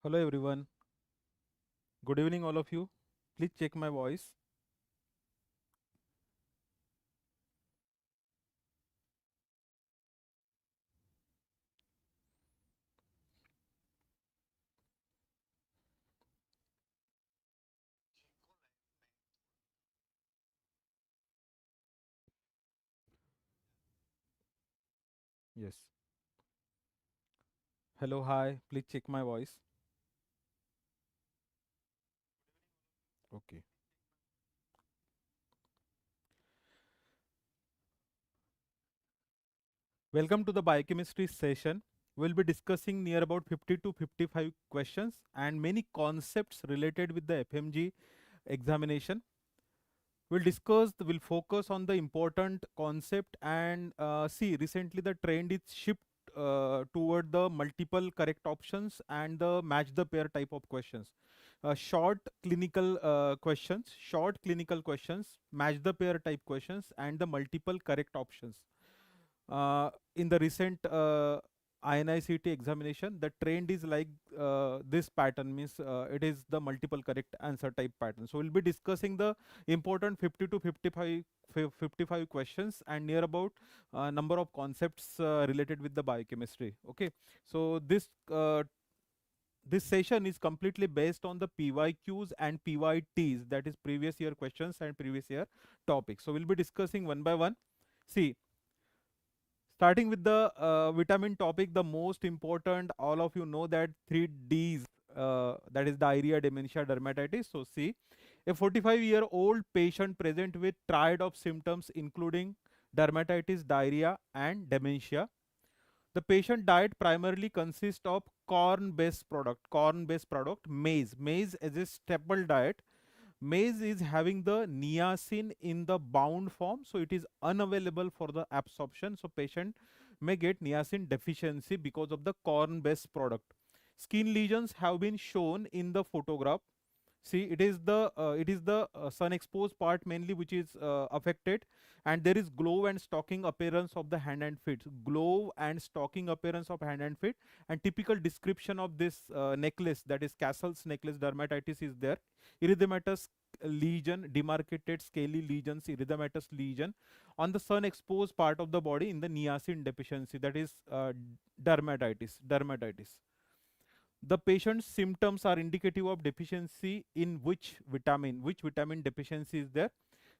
Hello everyone. Good evening all of you. Please check my voice. Yes. Hello, hi. Please check my voice. Okay. Welcome to the biochemistry session. We'll be discussing near about 50 to 55 questions and many concepts related with the FMG examination. We'll focus on the important concept and see recently the trend is shift toward the multiple correct options and the match the pair type of questions. Short clinical questions, match the pair type questions, and the multiple correct options. In the recent INICT examination, the trend is like this pattern means it is the multiple correct answer type pattern. So we'll be discussing the important 50 to 55 questions and near about number of concepts related with the biochemistry. Okay, so this session is completely based on the PYQs and PYTs, that is previous year questions and previous year topics. So we'll be discussing one by one. See, starting with the vitamin topic, the most important, all of you know that 3 Ds, that is diarrhea, dementia, dermatitis. So see, a 45-year-old patient present with triad of symptoms including dermatitis, diarrhea and dementia. The patient diet primarily consists of corn-based product, maize. Maize is a staple diet. Maize is having the niacin in the bound form, so it is unavailable for the absorption. So patient may get niacin deficiency because of the corn-based product. Skin lesions have been shown in the photograph. See, it is the sun exposed part mainly which is affected, and there is glow and stalking appearance of the hand and feet. Glow and stalking appearance of hand and feet, and typical description of this necklace, that is Castle's necklace dermatitis, is there. Erythematous lesion, demarcated scaly lesions, erythematous lesion on the sun exposed part of the body in the niacin deficiency, that is dermatitis. The patient's symptoms are indicative of deficiency in which vitamin deficiency is there.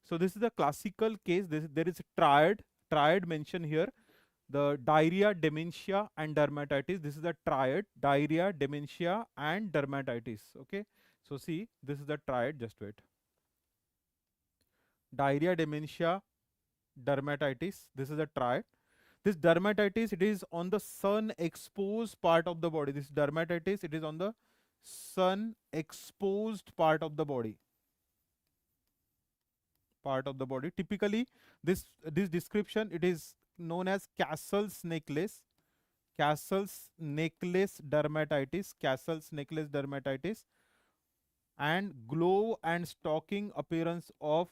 So this is a classical case. There is a triad mentioned here: the diarrhea, dementia and dermatitis. This is a triad: diarrhea, dementia and dermatitis. Okay, so see, this is the triad. Just wait. Diarrhea, dementia, dermatitis, this is a triad. This dermatitis, it is on the sun exposed part of the body. This dermatitis, it is on the sun exposed part of the body. Typically, this description, it is known as Castle's necklace dermatitis, and glow and stalking appearance of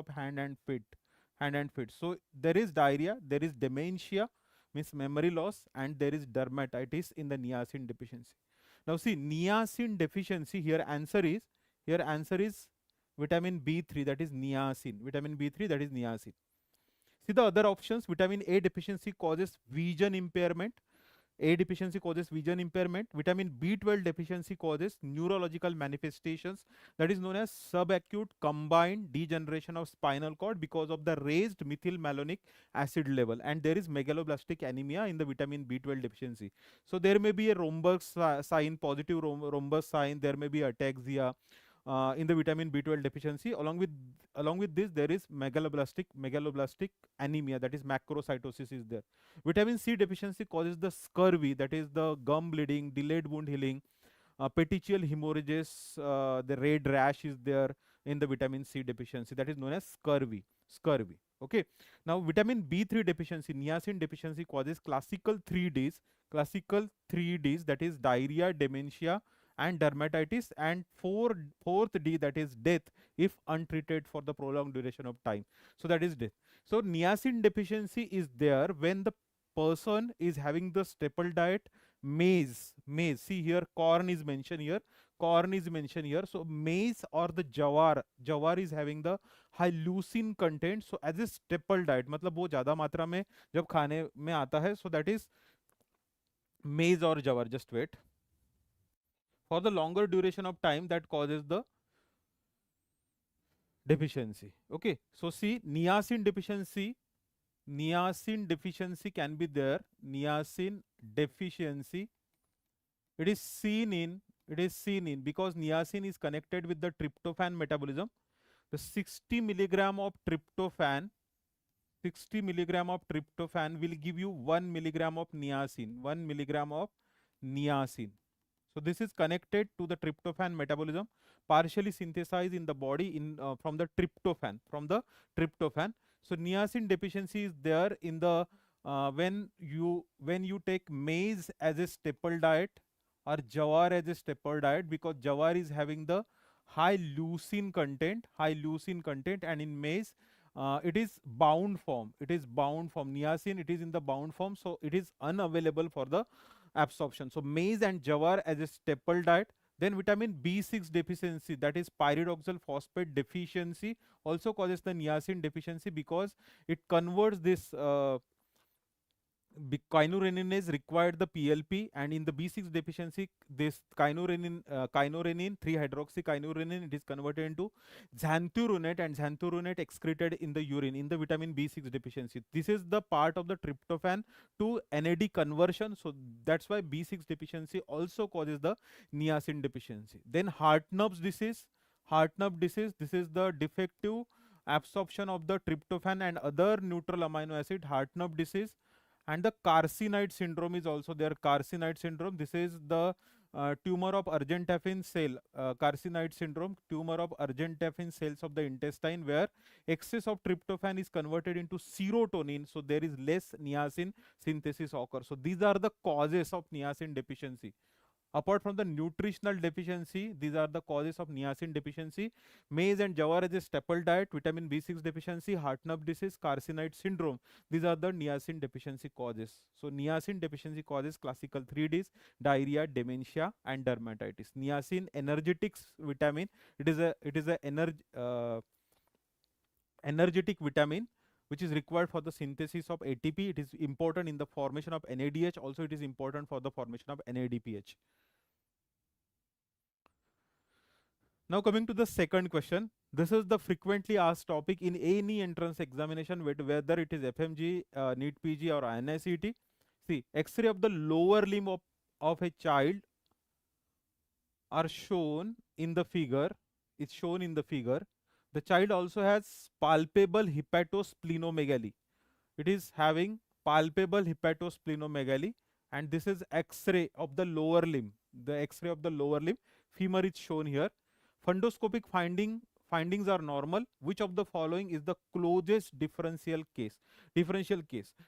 hand and feet. So there is diarrhea, there is dementia, means memory loss, and there is dermatitis in the niacin deficiency. Now see, niacin deficiency, here answer is vitamin B3, that is niacin. Vitamin B3, that is niacin. See the other options. Vitamin A deficiency causes vision impairment. Vitamin B12 deficiency causes neurological manifestations, that is known as subacute combined degeneration of spinal cord because of the raised methylmalonic acid level, and there is megaloblastic anemia in the vitamin B12 deficiency. So there may be a sign, positive rhombus sign. There may be ataxia in the vitamin B12 deficiency. Along with this, there is megaloblastic anemia, that is macrocytosis is there. Vitamin C deficiency causes the scurvy, that is the gum bleeding, delayed wound healing, petechial hemorrhages, the red rash is there in the vitamin C deficiency, that is known as scurvy. Okay, now vitamin B3 deficiency, niacin deficiency causes classical 3Ds, that is diarrhea, dementia and dermatitis, and fourth D, that is death if untreated for the prolonged duration of time. So that is death. So niacin deficiency is there when the person is having the staple diet, Maize. See here, corn is mentioned here. Corn is mentioned here. So maize or the jawar is having the high leucine content. So as a staple diet, मतलब वो ज़्यादा मात्रा में जब खाने में आता है, so that is maize or jawar. Just wait. For the longer duration of time, that causes the deficiency. Okay. So see, niacin deficiency can be there. Niacin deficiency, it is seen in because niacin is connected with the tryptophan metabolism. The 60 milligram of tryptophan 60 milligram of tryptophan will give you 1 milligram of niacin. 1 milligram of niacin. So this is connected to the tryptophan metabolism, partially synthesized in the body from the tryptophan. So niacin deficiency is there in the when you take maize as a staple diet or jawar as a staple diet, because jawar is having the high leucine content, and in maize it is bound form. Niacin, it is in the bound form, so it is unavailable for the absorption. So maize and jawar as a staple diet. Then vitamin B6 deficiency, that is pyridoxal phosphate deficiency, also causes the niacin deficiency because it converts this kynureninase required the PLP, and in the B6 deficiency, this kynurenin 3-hydroxykynurenin, it is converted into xanthurunate, and xanthurunate excreted in the urine in the vitamin B6 deficiency. This is the part of the tryptophan to NAD conversion. So that's why B6 deficiency also causes the niacin deficiency. Then Hartnupp's disease. This is the defective absorption of the tryptophan and other neutral amino acid. Hartnup disease. And the carcinoid syndrome is also there. Carcinoid syndrome, this is the tumor of argentaffin cell. Carcinoid syndrome, tumor of argentaffin cells of the intestine, where excess of tryptophan is converted into serotonin, so there is less niacin synthesis occurs. So these are the causes of niacin deficiency. Apart from the nutritional deficiency, these are the causes of niacin deficiency. Maize and jawar as a staple diet, vitamin B6 deficiency, Hartnup disease, carcinoid syndrome. These are the niacin deficiency causes. So niacin deficiency causes classical 3Ds: diarrhea, dementia, and dermatitis. Niacin, energetics vitamin. It is a energetic vitamin which is required for the synthesis of ATP. It is important in the formation of NADH. Also, it is important for the formation of NADPH. Now coming to the second question. This is the frequently asked topic in any entrance examination, whether it is FMG, NEET PG or INICET. See, X-ray of the lower limb of a child are shown in the figure. It's shown in the figure. The child also has palpable hepatosplenomegaly. It is having palpable hepatosplenomegaly, and this is X-ray of the lower limb. The X-ray of the lower limb, femur is shown here. Fundoscopic findings are normal. Which of the following is the closest differential case?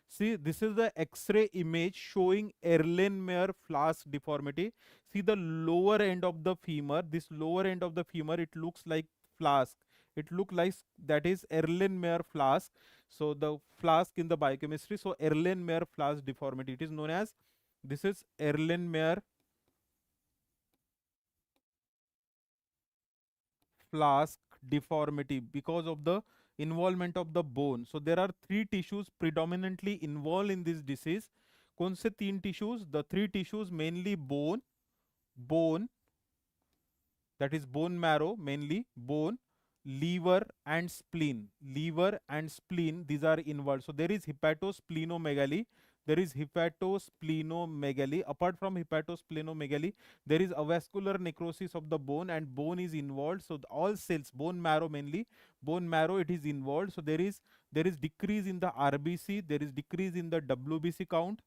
See, this is the X-ray image showing Erlenmeyer flask deformity. See the lower end of the femur. This lower end of the femur, it looks like flask. It looks like that is Erlenmeyer flask. So the flask in the biochemistry. So Erlenmeyer flask deformity. It is known as, this is Erlenmeyer flask deformity because of the involvement of the bone. So there are three tissues predominantly involved in this disease. कौन से तीन tissues? The three tissues mainly bone, that is bone marrow, mainly bone, liver and spleen. These are involved. So there is hepatosplenomegaly. Apart from hepatosplenomegaly, there is avascular necrosis of the bone, and bone is involved. So all cells, bone marrow mainly, bone marrow, it is involved. So there is decrease in the RBC, there is decrease in the WBC count,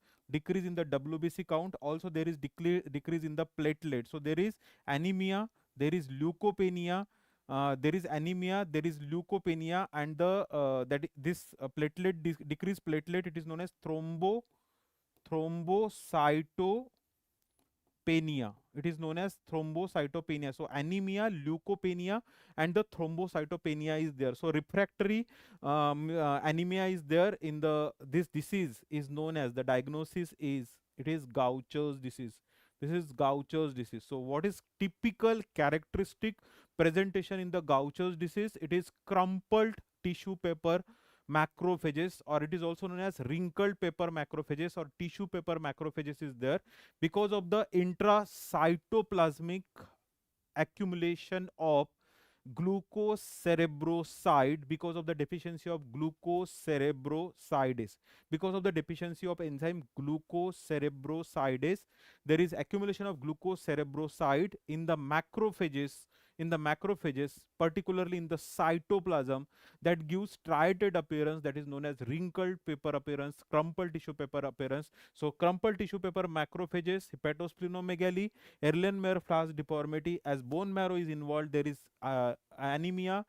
Also there is decrease in the platelet. So there is anemia, there is leukopenia, there is leukopenia, and the platelet decreased platelet, it is known as thrombocytopenia. thrombocytopenia. It is known as thrombocytopenia. So anemia, leukopenia, and the thrombocytopenia is there. So refractory anemia is there in the this disease is known as, the diagnosis is, it is Gaucher's disease. This is Gaucher's disease. So what is typical characteristic presentation in the Gaucher's disease? It is crumpled tissue paper macrophages, or it is also known as wrinkled paper macrophages, or tissue paper macrophages is there because of the intracytoplasmic accumulation of glucose cerebroside, because of the deficiency of glucose cerebrosidase. Because of the deficiency of enzyme glucose cerebrosidase, there is accumulation of glucose cerebroside in the macrophages, particularly in the cytoplasm, that gives striated appearance, that is known as wrinkled paper appearance, crumpled tissue paper appearance. So crumpled tissue paper macrophages, hepatosplenomegaly, Erlenmeyer flask deformity. As bone marrow is involved, there is anemia,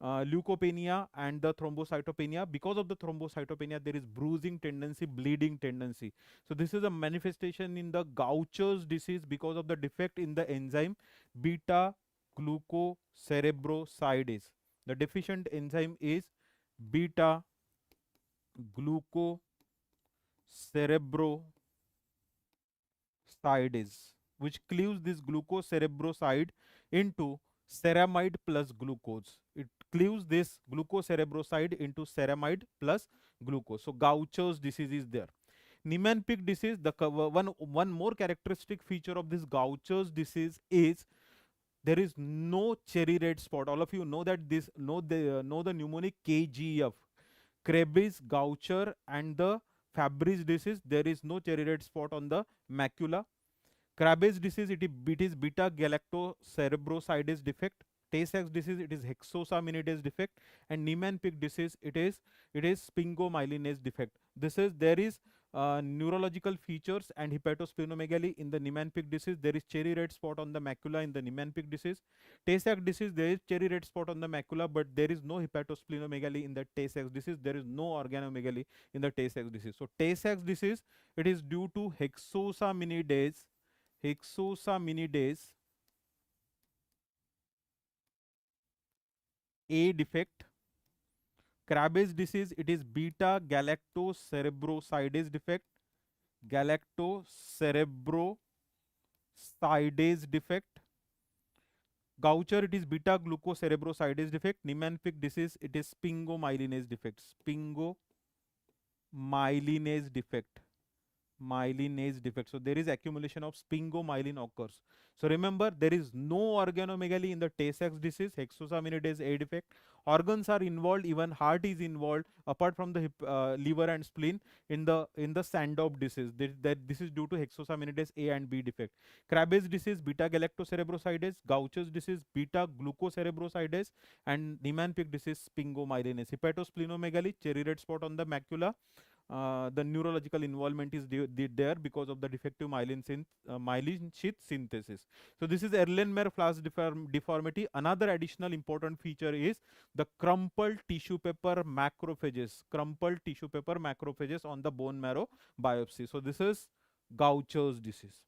leukopenia, and the thrombocytopenia. Because of the thrombocytopenia, there is bruising tendency, bleeding tendency. So this is a manifestation in the Gaucher's disease because of the defect in the enzyme beta glucocerebrosidase. The deficient enzyme is beta glucocerebrosidase, which cleaves this glucocerebroside into ceramide plus glucose. It cleaves this glucocerebroside into ceramide plus glucose. So Gaucher's disease is there. Niemann-Pick disease, the one more characteristic feature of this Gaucher's disease is there is no cherry red spot. All of you know that this know the mnemonic KGF, Krebs, Gaucher, and the Fabry's disease. There is no cherry red spot on the macula. Krabbe's disease, it is beta galactocerebrosidase defect. Tay-Sachs disease, it is hexosaminidase defect. And Niemann-Pick disease, it is sphingomyelinase defect. There is neurological features and hepatosplenomegaly in the Niemann-Pick disease. There is cherry red spot on the macula in the Niemann-Pick disease. Tay-Sachs disease, there is cherry red spot on the macula, but there is no hepatosplenomegaly in the Tay-Sachs disease. There is no organomegaly in the Tay-Sachs disease. So Tay-Sachs disease, it is due to hexosaminidase A defect. Krabbe's disease, it is beta galactocerebrosidase defect. Gaucher, it is beta glucocerebrosidase defect. Niemann-Pick disease, it is sphingomyelinase defect. So there is accumulation of sphingomyelin occurs. So remember, there is no organomegaly in the Tay-Sachs disease, hexosaminidase A defect. Organs are involved, even heart is involved, apart from the liver and spleen in the Sandow disease. This is due to hexosaminidase A and B defect. Krabbe's disease, beta galactocerebrosidase. Gaucher's disease, beta glucocerebrosidase. And Niemann-Pick disease, sphingomyelinase. Hepatosplenomegaly, cherry red spot on the macula. The neurological involvement is there because of the defective myelin sheath synthesis. So this is Erlenmeyer flask deformity. Another additional important feature is the crumpled tissue paper macrophages. On the bone marrow biopsy. So this is Gaucher's disease.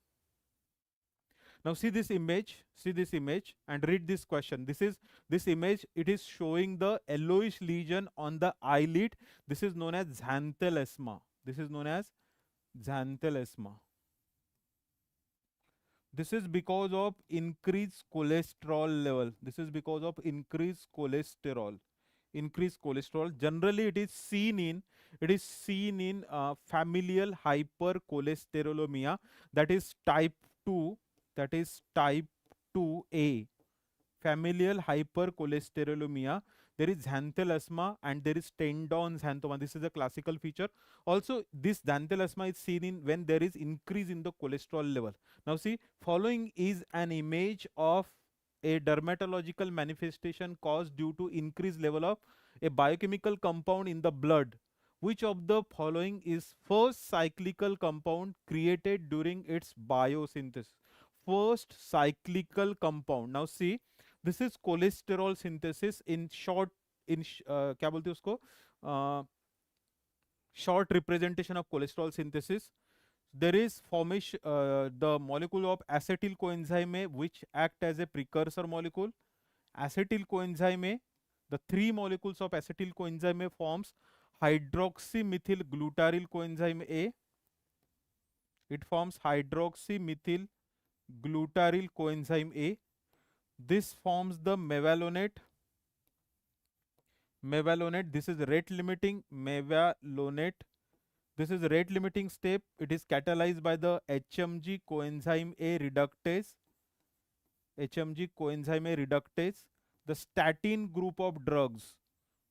Now see this image and read this question. This image, it is showing the yellowish lesion on the eyelid. This is known as xanthelasma. This is because of increased cholesterol level. Increased cholesterol. Generally, it is seen in familial hypercholesterolemia, that is type 2. Type 2A. Familial hypercholesterolemia. There is xanthelasma and there is tendon xanthoma. This is a classical feature. Also, this xanthelasma is seen in when there is increase in the cholesterol level. Now see, following is an image of a dermatological manifestation caused due to increased level of a biochemical compound in the blood. Which of the following is first cyclical compound created during its biosynthesis? First cyclical compound. Now see, this is cholesterol synthesis in short. क्या बोलते हैं उसको? Short representation of cholesterol synthesis. There is formation, the molecule of acetyl coenzyme A, which act as a precursor molecule. Acetyl coenzyme A, the three molecules of acetyl coenzyme A forms hydroxymethyl glutaryl coenzyme A. It forms hydroxymethyl glutaryl coenzyme A. This forms the mevalonate. Mevalonate. This is rate limiting mevalonate. This is rate limiting step. It is catalyzed by the HMG coenzyme A reductase. HMG coenzyme A reductase. The statin group of drugs.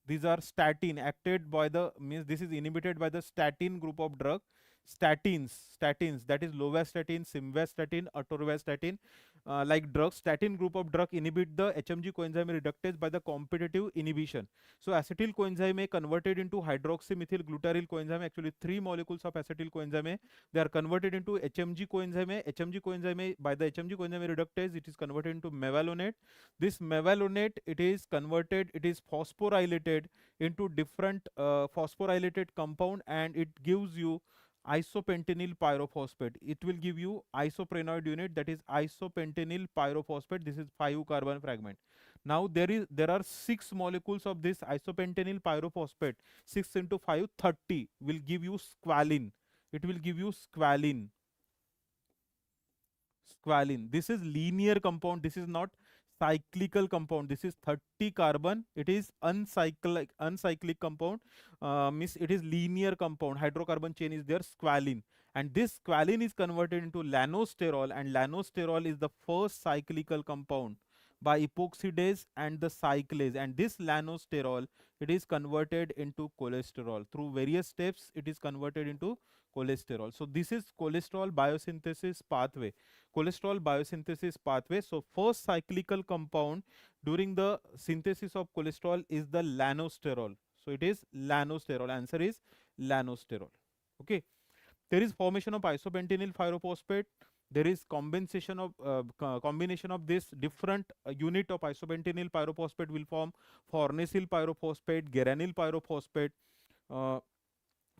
These are statin acted by the, means this is inhibited by the statin group of drug. Statins, that is lovastatin, simvastatin, atorvastatin, like drugs. Statin group of drug inhibit the HMG coenzyme reductase by the competitive inhibition. So acetyl coenzyme A converted into hydroxymethyl glutaryl coenzyme. Actually, three molecules of acetyl coenzyme A, they are converted into HMG coenzyme A. HMG coenzyme A, by the HMG coenzyme reductase, it is converted into mevalonate. This mevalonate, it is converted, it is phosphorylated into different phosphorylated compound, and it gives you isopentenyl pyrophosphate. It will give you isoprenoid unit, that is isopentenyl pyrophosphate. This is 5 carbon fragment. Now there are 6 molecules of this isopentenyl pyrophosphate. 6 into 5, 30 will give you squalene. It will give you squalene. Squalene. This is linear compound. This is not cyclical compound. This is 30 carbon. It is uncyclic compound. Means it is linear compound. Hydrocarbon chain is there, squalene. And this squalene is converted into lanosterol, and lanosterol is the first cyclical compound by epoxidase and the cyclase. And this lanosterol, it is converted into cholesterol. Through various steps, it is converted into cholesterol. So this is cholesterol biosynthesis pathway. Cholesterol biosynthesis pathway. So first cyclical compound during the synthesis of cholesterol is the lanosterol. So it is lanosterol. Answer is lanosterol. Okay. There is formation of isopentenyl pyrophosphate. There is combination of this different unit of isopentenyl pyrophosphate will form farnesyl pyrophosphate, geranyl pyrophosphate.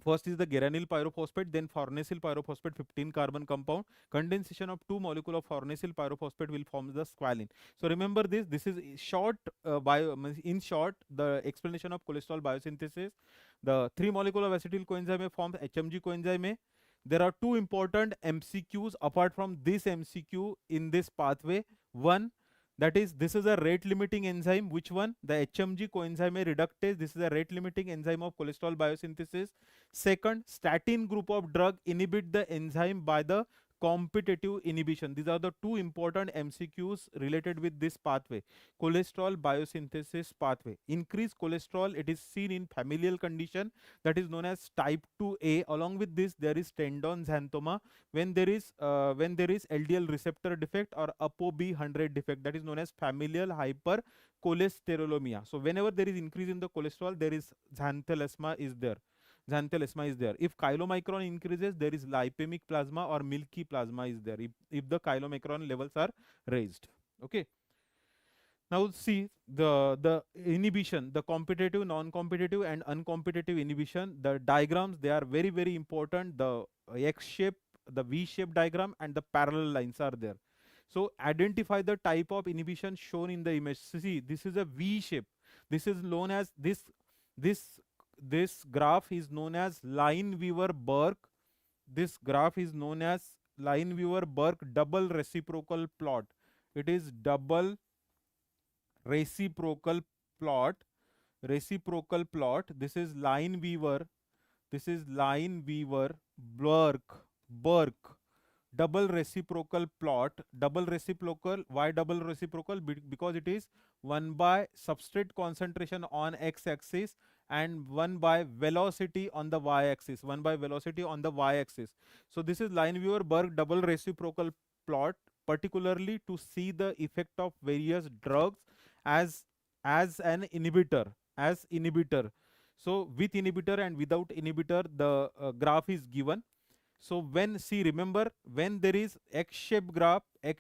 First is the geranyl pyrophosphate, then farnesyl pyrophosphate, 15 carbon compound. Condensation of 2 molecule of farnesyl pyrophosphate will form the squalene. So remember this. This is short in short the explanation of cholesterol biosynthesis. The 3 molecule of acetyl coenzyme A forms HMG coenzyme A. There are 2 important MCQs apart from this MCQ in this pathway. One, that is, this is a rate limiting enzyme. Which one? The HMG coenzyme reductase. This is a rate limiting enzyme of cholesterol biosynthesis. Second, statin group of drug inhibit the enzyme by the competitive inhibition. These are the 2 important MCQs related with this pathway, cholesterol biosynthesis pathway. Increased cholesterol, it is seen in familial condition, that is known as type 2A. Along with this, there is tendon xanthoma when there is LDL receptor defect or ApoB100 defect, that is known as familial hypercholesterolemia. So whenever there is increase in the cholesterol, there is xanthelasma is there. Xanthelasma is there. If chylomicron increases, there is lipemic plasma or milky plasma is there, if the chylomicron levels are raised. Okay. Now see the inhibition, the competitive, non-competitive and uncompetitive inhibition. The diagrams, they are very, very important. The X shape, the V shape diagram and the parallel lines are there. So identify the type of inhibition shown in the image. See, this is a V shape. This is known as this graph is known as Lineweaver-Burke. This graph is known as Lineweaver-Burke double reciprocal plot. It is double reciprocal plot. Reciprocal plot. This is Lineweaver. This is Lineweaver-Burke double reciprocal plot. Double reciprocal. Why double reciprocal? Because it is 1 by substrate concentration on x-axis and 1 by velocity on the y-axis. 1 by velocity on the y-axis. So this is Lineweaver-Burke double reciprocal plot, particularly to see the effect of various drugs as an inhibitor. As inhibitor. So with inhibitor and without inhibitor, the graph is given. So when, see, remember, when there is X-shaped graph, it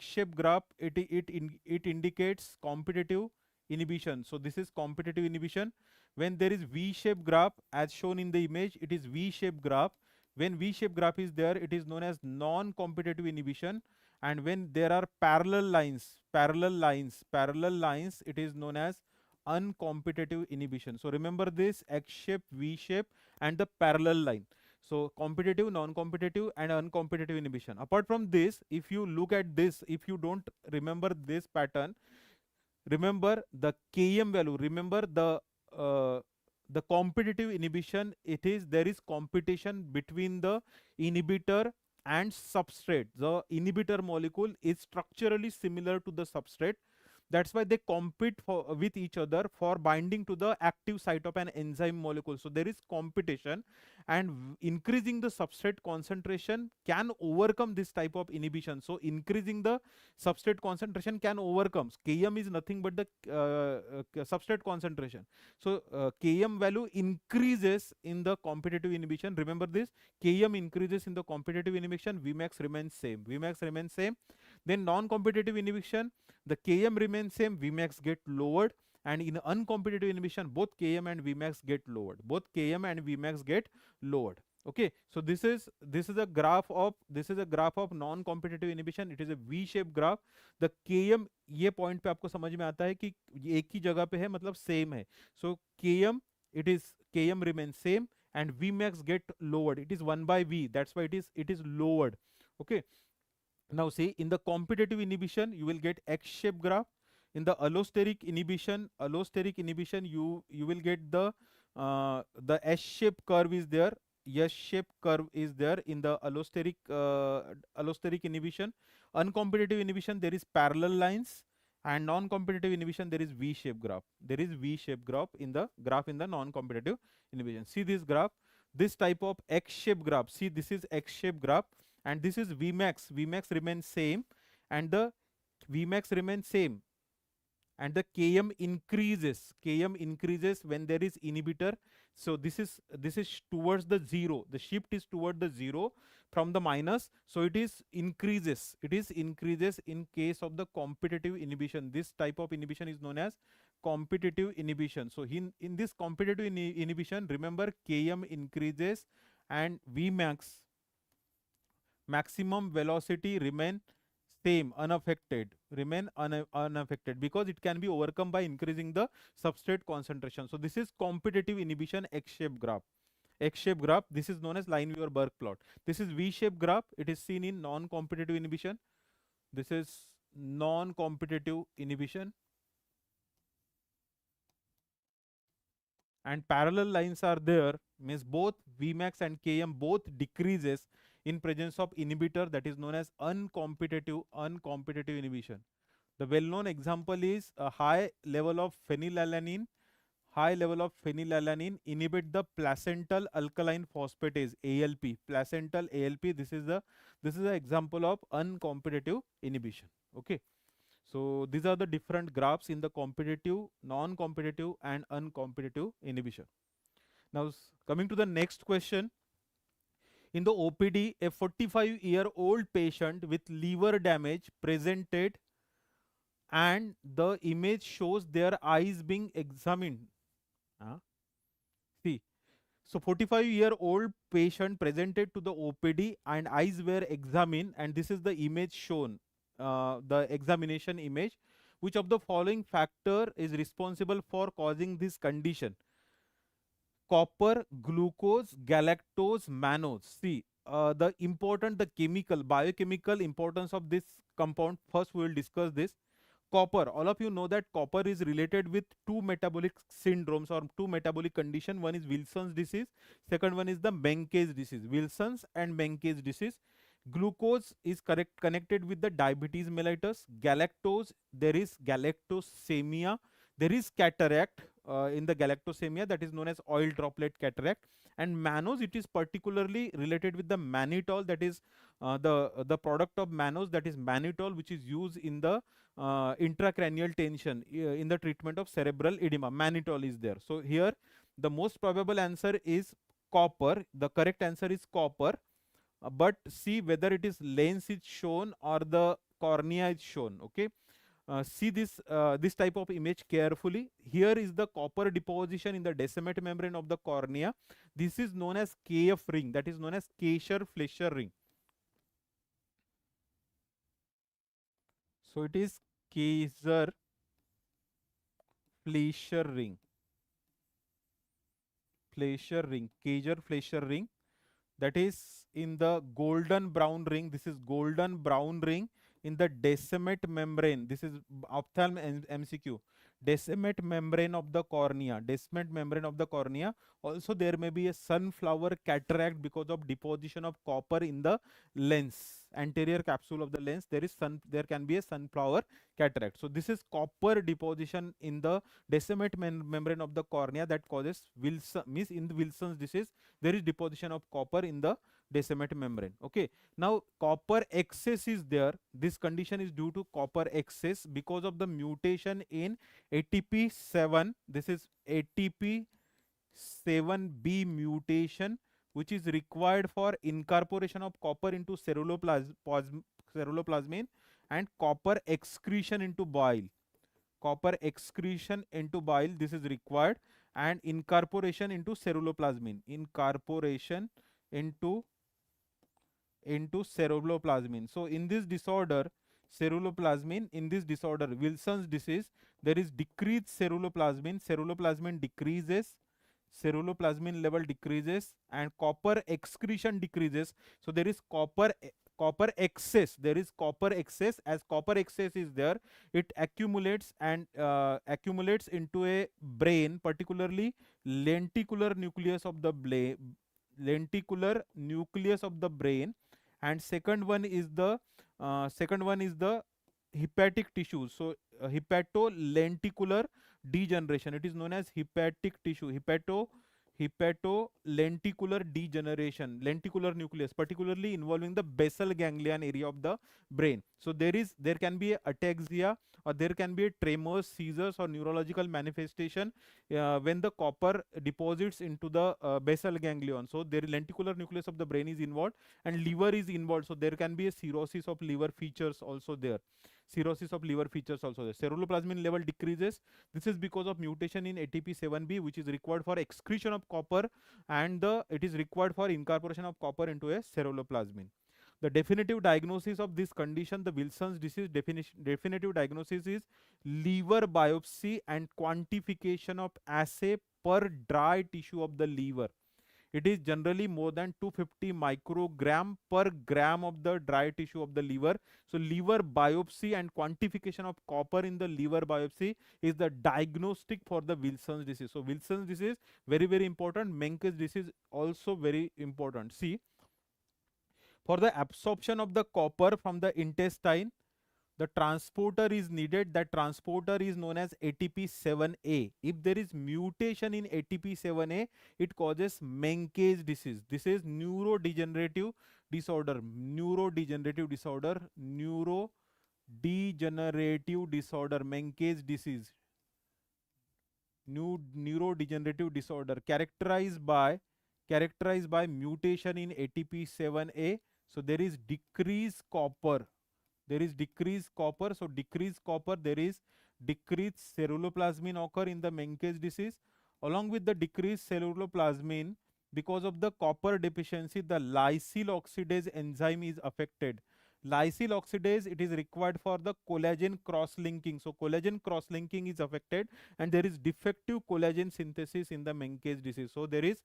indicates competitive inhibition. So this is competitive inhibition. When there is V-shaped graph, as shown in the image, it is V-shaped graph. When V-shaped graph is there, it is known as non-competitive inhibition. And when there are parallel lines, it is known as uncompetitive inhibition. So remember this: X shape, V shape, and the parallel line. So competitive, non-competitive, and uncompetitive inhibition. Apart from this, if you look at this, if you don't remember this pattern, remember the Km value. Remember the competitive inhibition. It is, there is competition between the inhibitor and substrate. The inhibitor molecule is structurally similar to the substrate. That's why they compete with each other for binding to the active site of an enzyme molecule. So there is competition, and increasing the substrate concentration can overcome this type of inhibition. So increasing the substrate concentration can overcome. Km is nothing but the substrate concentration. So Km value increases in the competitive inhibition. Remember this: Km increases in the competitive inhibition, Vmax remains same. Vmax remains same. Then non-competitive inhibition, the Km remains same, Vmax get lowered, and in uncompetitive inhibition, both Km and Vmax get lowered. Both Km and Vmax get lowered. Okay, so this is a graph of non-competitive inhibition. It is a V-shaped graph. The Km, ये point पे आपको समझ में आता है कि एक ही जगह पे है, मतलब same है. So Km, Km remains same, and Vmax get lowered. It is 1 by V. That's why it is lowered. Okay. Now see, in the competitive inhibition, you will get X-shaped graph. In the allosteric inhibition, you will get the S-shaped curve is there. S-shaped curve is there in the allosteric inhibition. Uncompetitive inhibition, there is parallel lines, and non-competitive inhibition, there is V-shaped graph. There is V-shaped graph in the non-competitive inhibition. See this graph, this type of X-shaped graph. See, this is X-shaped graph, and this is Vmax. Vmax remains same, and the Vmax remains same, and the Km increases. Km increases when there is inhibitor. So this is towards the zero. The shift is toward the zero from the minus. So it is increases. It is increases in case of the competitive inhibition. This type of inhibition is known as competitive inhibition. So in this competitive inhibition, remember Km increases and Vmax, maximum velocity, remain same, unaffected, unaffected, because it can be overcome by increasing the substrate concentration. So this is competitive inhibition X-shaped graph. X-shaped graph, this is known as Lineweaver-Burke plot. This is V-shaped graph. It is seen in non-competitive inhibition. This is non-competitive inhibition. And parallel lines are there, means both Vmax and Km both decreases in presence of inhibitor, that is known as uncompetitive inhibition. The well-known example is a high level of phenylalanine. High level of phenylalanine inhibit the placental alkaline phosphatase, ALP. Placental ALP. This is the example of uncompetitive inhibition. Okay. So these are the different graphs in the competitive, non-competitive, and uncompetitive inhibition. Now coming to the next question. In the OPD, a 45-year-old patient with liver damage presented, and the image shows their eyes being examined. See, so 45-year-old patient presented to the OPD and eyes were examined, and this is the image shown, the examination image. Which of the following factor is responsible for causing this condition? Copper, glucose, galactose, mannose. See, the biochemical importance of this compound. First, we will discuss this. Copper, all of you know that copper is related with two metabolic syndromes or two metabolic conditions. One is Wilson's disease, second one is the Menkes disease. Wilson's and Menkes disease. Glucose is connected with the diabetes mellitus. Galactose, there is galactosemia. There is cataract in the galactosemia, that is known as oil droplet cataract. And mannose, it is particularly related with the mannitol, that is the product of mannose, that is mannitol, which is used in the intracranial tension in the treatment of cerebral edema. Mannitol is there. So here the most probable answer is copper. The correct answer is copper. But see whether it is lens is shown or the cornea is shown. Okay. See this type of image carefully. Here is the copper deposition in the decimate membrane of the cornea. This is known as KF ring, that is known as Kaiser-Fleischer ring. So it is Kaiser-Fleischer ring. Kaiser-Fleischer ring, that is in the golden brown ring. This is golden brown ring in the decimate membrane. This is ophthalm MCQ. Decimate membrane of the cornea. Decimate membrane of the cornea. Also, there may be a sunflower cataract because of deposition of copper in the lens. Anterior capsule of the lens. There can be a sunflower cataract. So this is copper deposition in the decimate membrane of the cornea that causes Wilson. Means in the Wilson's disease, there is deposition of copper in the decimate membrane. Okay, now copper excess is there. This condition is due to copper excess because of the mutation in ATP7. This is ATP7B mutation, which is required for incorporation of copper into ceruloplasmin and copper excretion into bile. Copper excretion into bile, this is required, and incorporation into ceruloplasmin. Incorporation into ceruloplasmin. So in this disorder, ceruloplasmin, in this disorder, Wilson's disease, there is decreased ceruloplasmin. Ceruloplasmin decreases, ceruloplasmin level decreases, and copper excretion decreases. So there is copper excess. There is copper excess. As copper excess is there, it accumulates and accumulates into a brain, particularly lenticular nucleus of the brain. And second one is the hepatic tissue. So hepatolenticular degeneration, it is known as hepatic tissue. Hepatolenticular degeneration, lenticular nucleus, particularly involving the basal ganglion area of the brain. So there can be ataxia, or there can be a tremors, seizures, or neurological manifestation when the copper deposits into the basal ganglion. So there lenticular nucleus of the brain is involved, and liver is involved. So there can be a cirrhosis of liver features also there. Ceruloplasmin level decreases. This is because of mutation in ATP7B, which is required for excretion of copper, and it is required for incorporation of copper into a ceruloplasmin. The definitive diagnosis of this condition, the Wilson's disease, definitive diagnosis is liver biopsy and quantification of assay per dry tissue of the liver. It is generally more than 250 microgram per gram of the dry tissue of the liver. So liver biopsy and quantification of copper in the liver biopsy is the diagnostic for the Wilson's disease. So Wilson's disease, very, very important. Menkes disease also very important. See, for the absorption of the copper from the intestine, the transporter is needed. That transporter is known as ATP7A. If there is mutation in ATP7A, it causes Menkes disease. This is neurodegenerative disorder. Neurodegenerative disorder. Menkes disease. Neurodegenerative disorder characterized by mutation in ATP7A. So there is decreased copper. So decreased copper, there is decreased ceruloplasmin occur in the Menkes disease. Along with the decreased ceruloplasmin, because of the copper deficiency, the lysyl oxidase enzyme is affected. Lysyl oxidase, it is required for the collagen cross-linking. So collagen cross-linking is affected, and there is defective collagen synthesis in the Menkes disease. So there is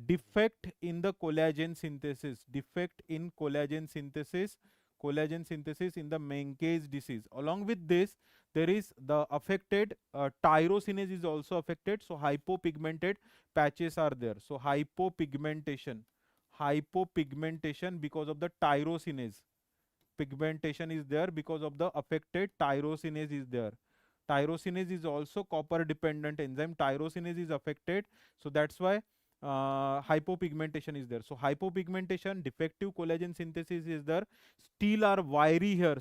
defect in the collagen synthesis. Collagen synthesis in the Menkes disease. Along with this, there is the affected tyrosinase is also affected. So hypopigmented patches are there. So hypopigmentation because of the tyrosinase. Pigmentation is there because of the affected tyrosinase is there. Tyrosinase is also copper dependent enzyme. Tyrosinase is affected, so that's why hypopigmentation is there. So hypopigmentation, defective collagen synthesis is there. Steel or wiry hair.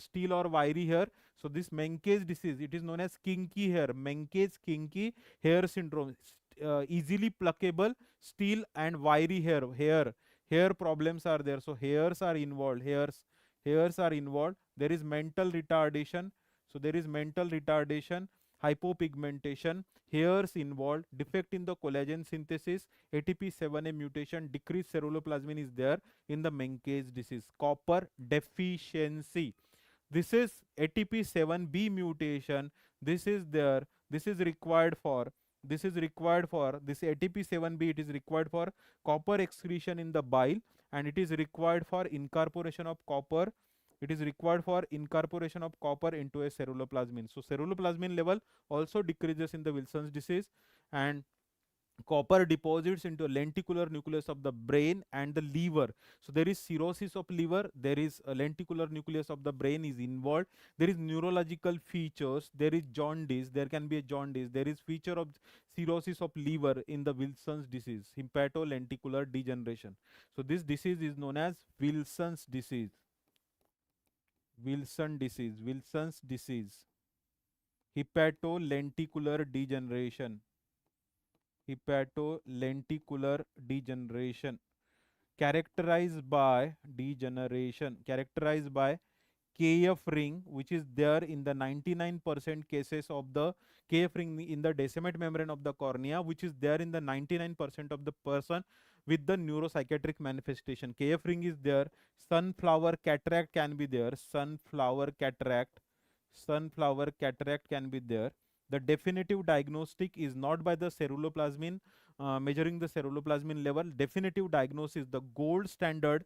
So this Menkes disease, it is known as kinky hair. Menkes kinky hair syndrome. Easily pluckable steel and wiry hair problems are there. So hairs are involved. There is mental retardation. So there is mental retardation, hypopigmentation, hairs involved, defect in the collagen synthesis, ATP7A mutation, decreased ceruloplasmin is there in the Menkes disease. Copper deficiency, this is ATP7B mutation. This is there. This is required for. This is required for this ATP7B. It is required for copper excretion in the bile, and it is required for incorporation of copper. It is required for incorporation of copper into a ceruloplasmin. So ceruloplasmin level also decreases in the Wilson's disease, and copper deposits into lenticular nucleus of the brain and the liver. So there is cirrhosis of liver, there is a lenticular nucleus of the brain is involved, there is neurological features, there is jaundice, there can be a jaundice, there is feature of cirrhosis of liver in the Wilson's disease, hepatolenticular degeneration. So this disease is known as Wilson's disease. Wilson's disease, hepatolenticular degeneration, hepatolenticular degeneration, characterized by KF ring, which is there in the 99% cases of the KF ring in the decimate membrane of the cornea, which is there in the 99% of the person with the neuropsychiatric manifestation. KF ring is there. Sunflower cataract can be there. Sunflower cataract can be there. The definitive diagnostic is not by the ceruloplasmin, measuring the ceruloplasmin level. Definitive diagnosis, the gold standard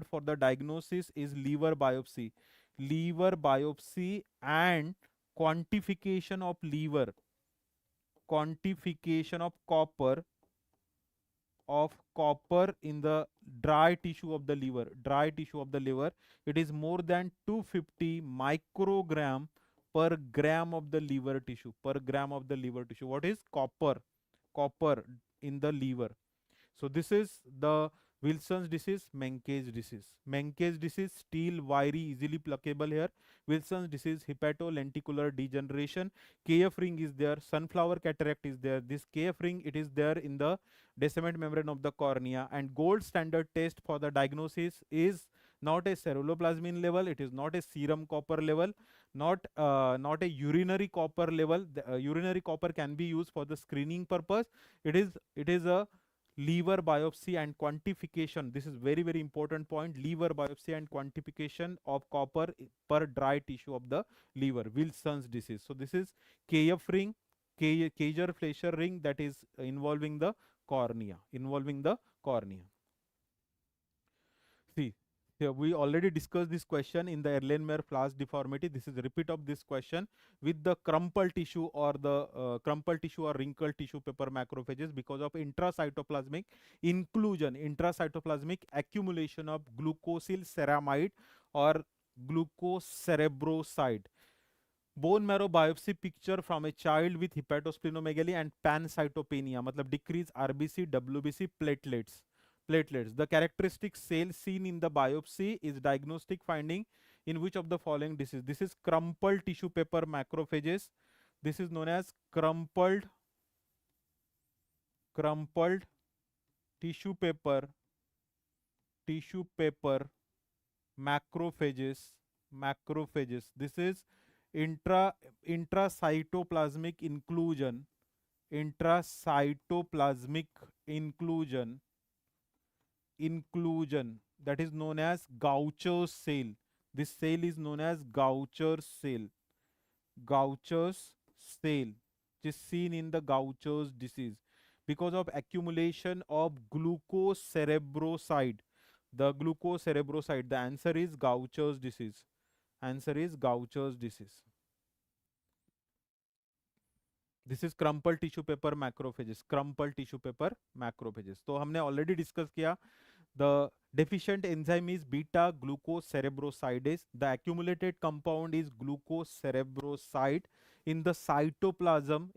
for the diagnosis is liver biopsy. Liver biopsy and quantification of liver, quantification of copper in the dry tissue of the liver. It is more than 250 microgram per gram of the liver tissue. What is copper in the liver? So this is the Wilson's disease, Menkes disease. Menkes disease, steel, wiry, easily pluckable hair. Wilson's disease, hepatolenticular degeneration. KF ring is there. Sunflower cataract is there. This KF ring, it is there in the decimate membrane of the cornea. And gold standard test for the diagnosis is not a ceruloplasmin level. It is not a serum copper level. Not a urinary copper level. The, urinary copper can be used for the screening purpose. It is a liver biopsy and quantification. This is very, very important point. Liver biopsy and quantification of copper per dry tissue of the liver. Wilson's disease. So this is KF ring, Kaiser-Fleischer ring, that is involving the cornea. See, here we already discussed this question in the Erlenmeyer flash deformity. This is a repeat of this question with the crumpled tissue or the crumpled tissue or wrinkled tissue paper macrophages because of intracytoplasmic inclusion, intracytoplasmic accumulation of glucosyl ceramide or glucocerebroside. Bone marrow biopsy picture from a child with hepatosplenomegaly and pancytopenia, matlab decrease RBC, WBC, platelets. The characteristic cell seen in the biopsy is diagnostic finding in which of the following disease? This is crumpled tissue paper macrophages. This is known as crumpled tissue paper macrophages. This is intracytoplasmic inclusion, that is known as Gaucher's cell. This cell is known as Gaucher's cell, which is seen in the Gaucher's disease because of accumulation of glucocerebroside. The answer is Gaucher's disease. This is crumpled tissue paper macrophages. तो हमने already discuss किया. The deficient enzyme is beta glucocerebrosidase. The accumulated compound is glucocerebroside in the cytoplasm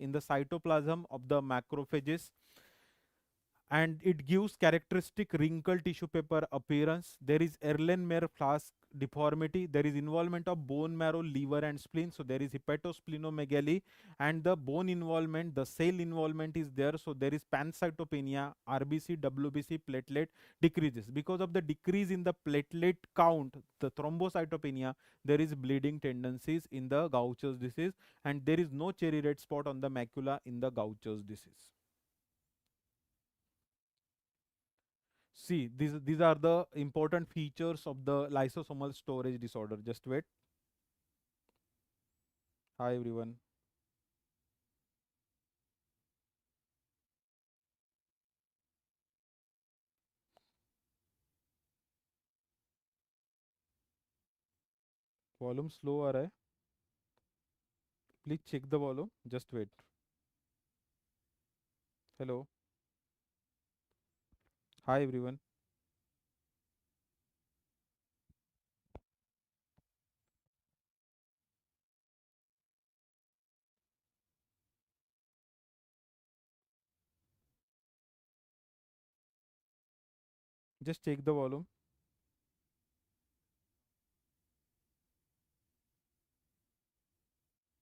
of the macrophages. and it gives characteristic wrinkled tissue paper appearance. There is Erlenmeyer flask deformity. There is involvement of bone marrow, liver, and spleen. So there is hepatosplenomegaly, and the bone involvement, the cell involvement is there. So there is pancytopenia, RBC, WBC, platelet decreases. Because of the decrease in the platelet count, the thrombocytopenia, there is bleeding tendencies in the Gaucher's disease, and there is no cherry red spot on the macula in the Gaucher's disease. See, these are the important features of the lysosomal storage disorder. Just wait. Hi everyone. Volume slow आ रहा है. Please check the volume. Just wait. Hello. Hi everyone. Just check the volume.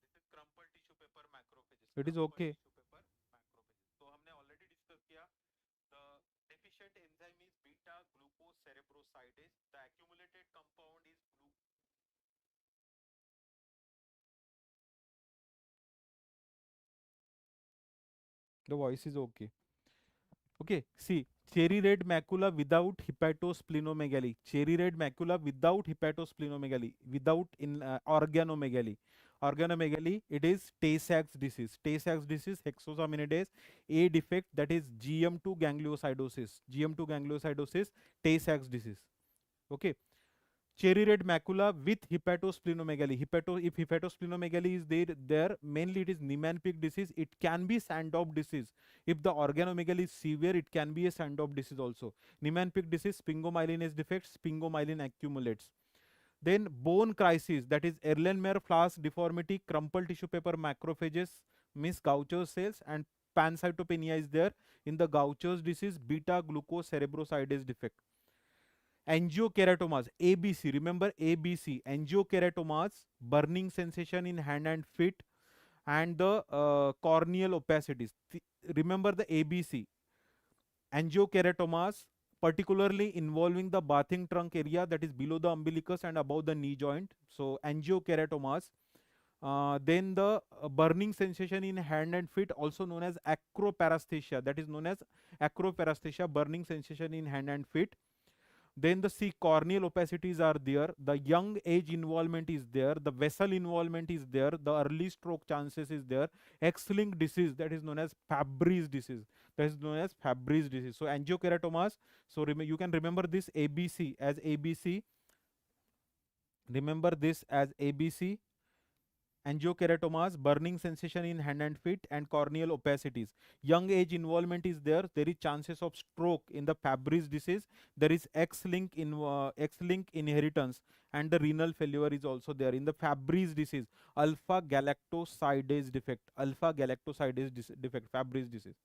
This is crumpled tissue paper macrophages. It is okay. Tissue paper macrophages. So हमने already discuss किया. The deficient enzyme is beta glucocerebrosidase. The accumulated compound is the voice is okay. Okay, see, cherry red macula without hepatosplenomegaly. Cherry red macula without hepatosplenomegaly, without in organomegaly. Organomegaly, it is Tay-Sachs disease. Tay-Sachs disease, hexosaminidase, A defect, that is GM2 gangliosidosis. GM2 gangliosidosis, Tay-Sachs disease. Okay, cherry red macula with hepatosplenomegaly. If hepatosplenomegaly is there, mainly it is Niemann-Pick disease. It can be Sandoff disease. If the organomegaly is severe, it can be a Sandoff disease also. Niemann-Pick disease, sphingomyelinase defect, sphingomyelin accumulates. Then bone crisis, that is Erlenmeyer flask deformity, crumpled tissue paper macrophages, means Gaucher's cells, and pancytopenia is there. In the Gaucher's disease, beta glucocerebrosidase defect. Angiokeratomas, ABC, remember ABC, angiokeratomas, burning sensation in hand and feet, and the corneal opacities. Remember the ABC, angiokeratomas, particularly involving the bathing trunk area, that is below the umbilicus and above the knee joint. So angiokeratomas. Then the burning sensation in hand and feet, also known as acroparesthesia, that is known as acroparesthesia, burning sensation in hand and feet. Then the C corneal opacities are there, the young age involvement is there, the vessel involvement is there, the early stroke chances is there, X-linked disease, that is known as Fabry's disease, that is known as Fabry's disease. So angiokeratomas, so you can remember this ABC as ABC, remember this as ABC, angiokeratomas, burning sensation in hand and feet, and corneal opacities. Young age involvement is there. There is chances of stroke in the Fabry's disease. There is X-link inheritance, and the renal failure is also there in the Fabry's disease. Alpha galactosidase defect. Alpha galactosidase defect. Fabry's disease.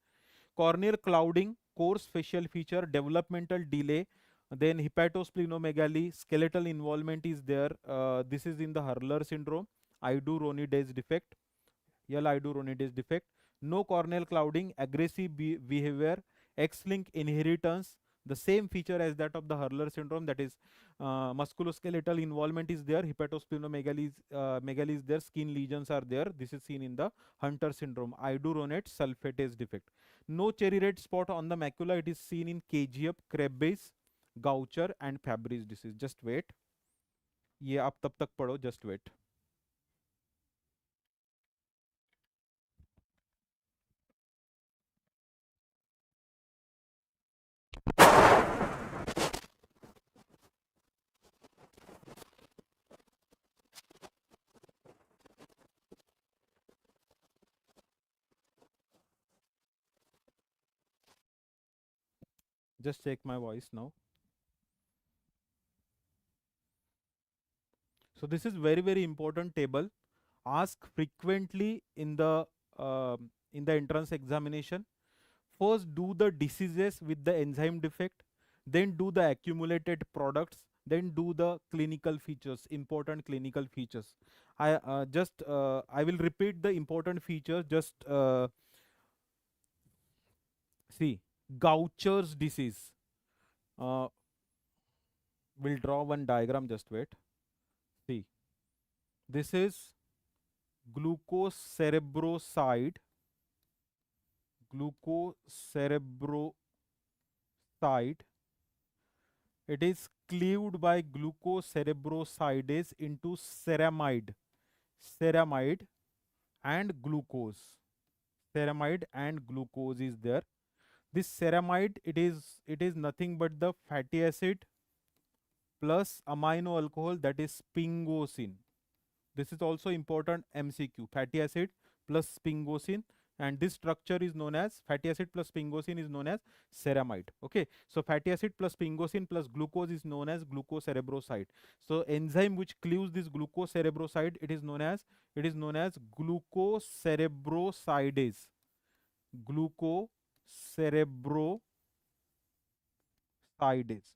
Corneal clouding, coarse facial feature, developmental delay. Then hepatosplenomegaly, skeletal involvement is there. This is in the Hurler syndrome. Iduronidase defect, L-iduronidase defect. No corneal clouding, aggressive behavior, X-link inheritance, the same feature as that of the Hurler syndrome, that is musculoskeletal involvement is there, hepatosplenomegaly megaly is there, skin lesions are there. This is seen in the Hunter syndrome. Iduronate sulfatase defect. No cherry red spot on the macula. It is seen in KGF, Krabbe's, Gaucher, and Fabry's disease. Just wait. ये आप तब तक पढ़ो. Just wait. Just check my voice now. So this is very important table. Ask frequently in the entrance examination. First, do the diseases with the enzyme defect, then do the accumulated products, then do the clinical features, important clinical features. I will repeat the important features. Just see, Gaucher's disease. Uh, we'll draw one diagram. Just wait. See, this is glucocerebroside, glucocerebroside. It is cleaved by glucocerebrosidase into ceramide and glucose. Ceramide and glucose is there. This ceramide, it is nothing but the fatty acid plus amino alcohol, that is sphingosine. This is also important MCQ. Fatty acid plus sphingosine, and this structure is known as fatty acid plus sphingosine is known as ceramide. Okay, so fatty acid plus sphingosine plus glucose is known as glucocerebroside. So enzyme which cleaves this glucocerebroside, it is known as glucocerebrosidase. Glucocerebrosidase.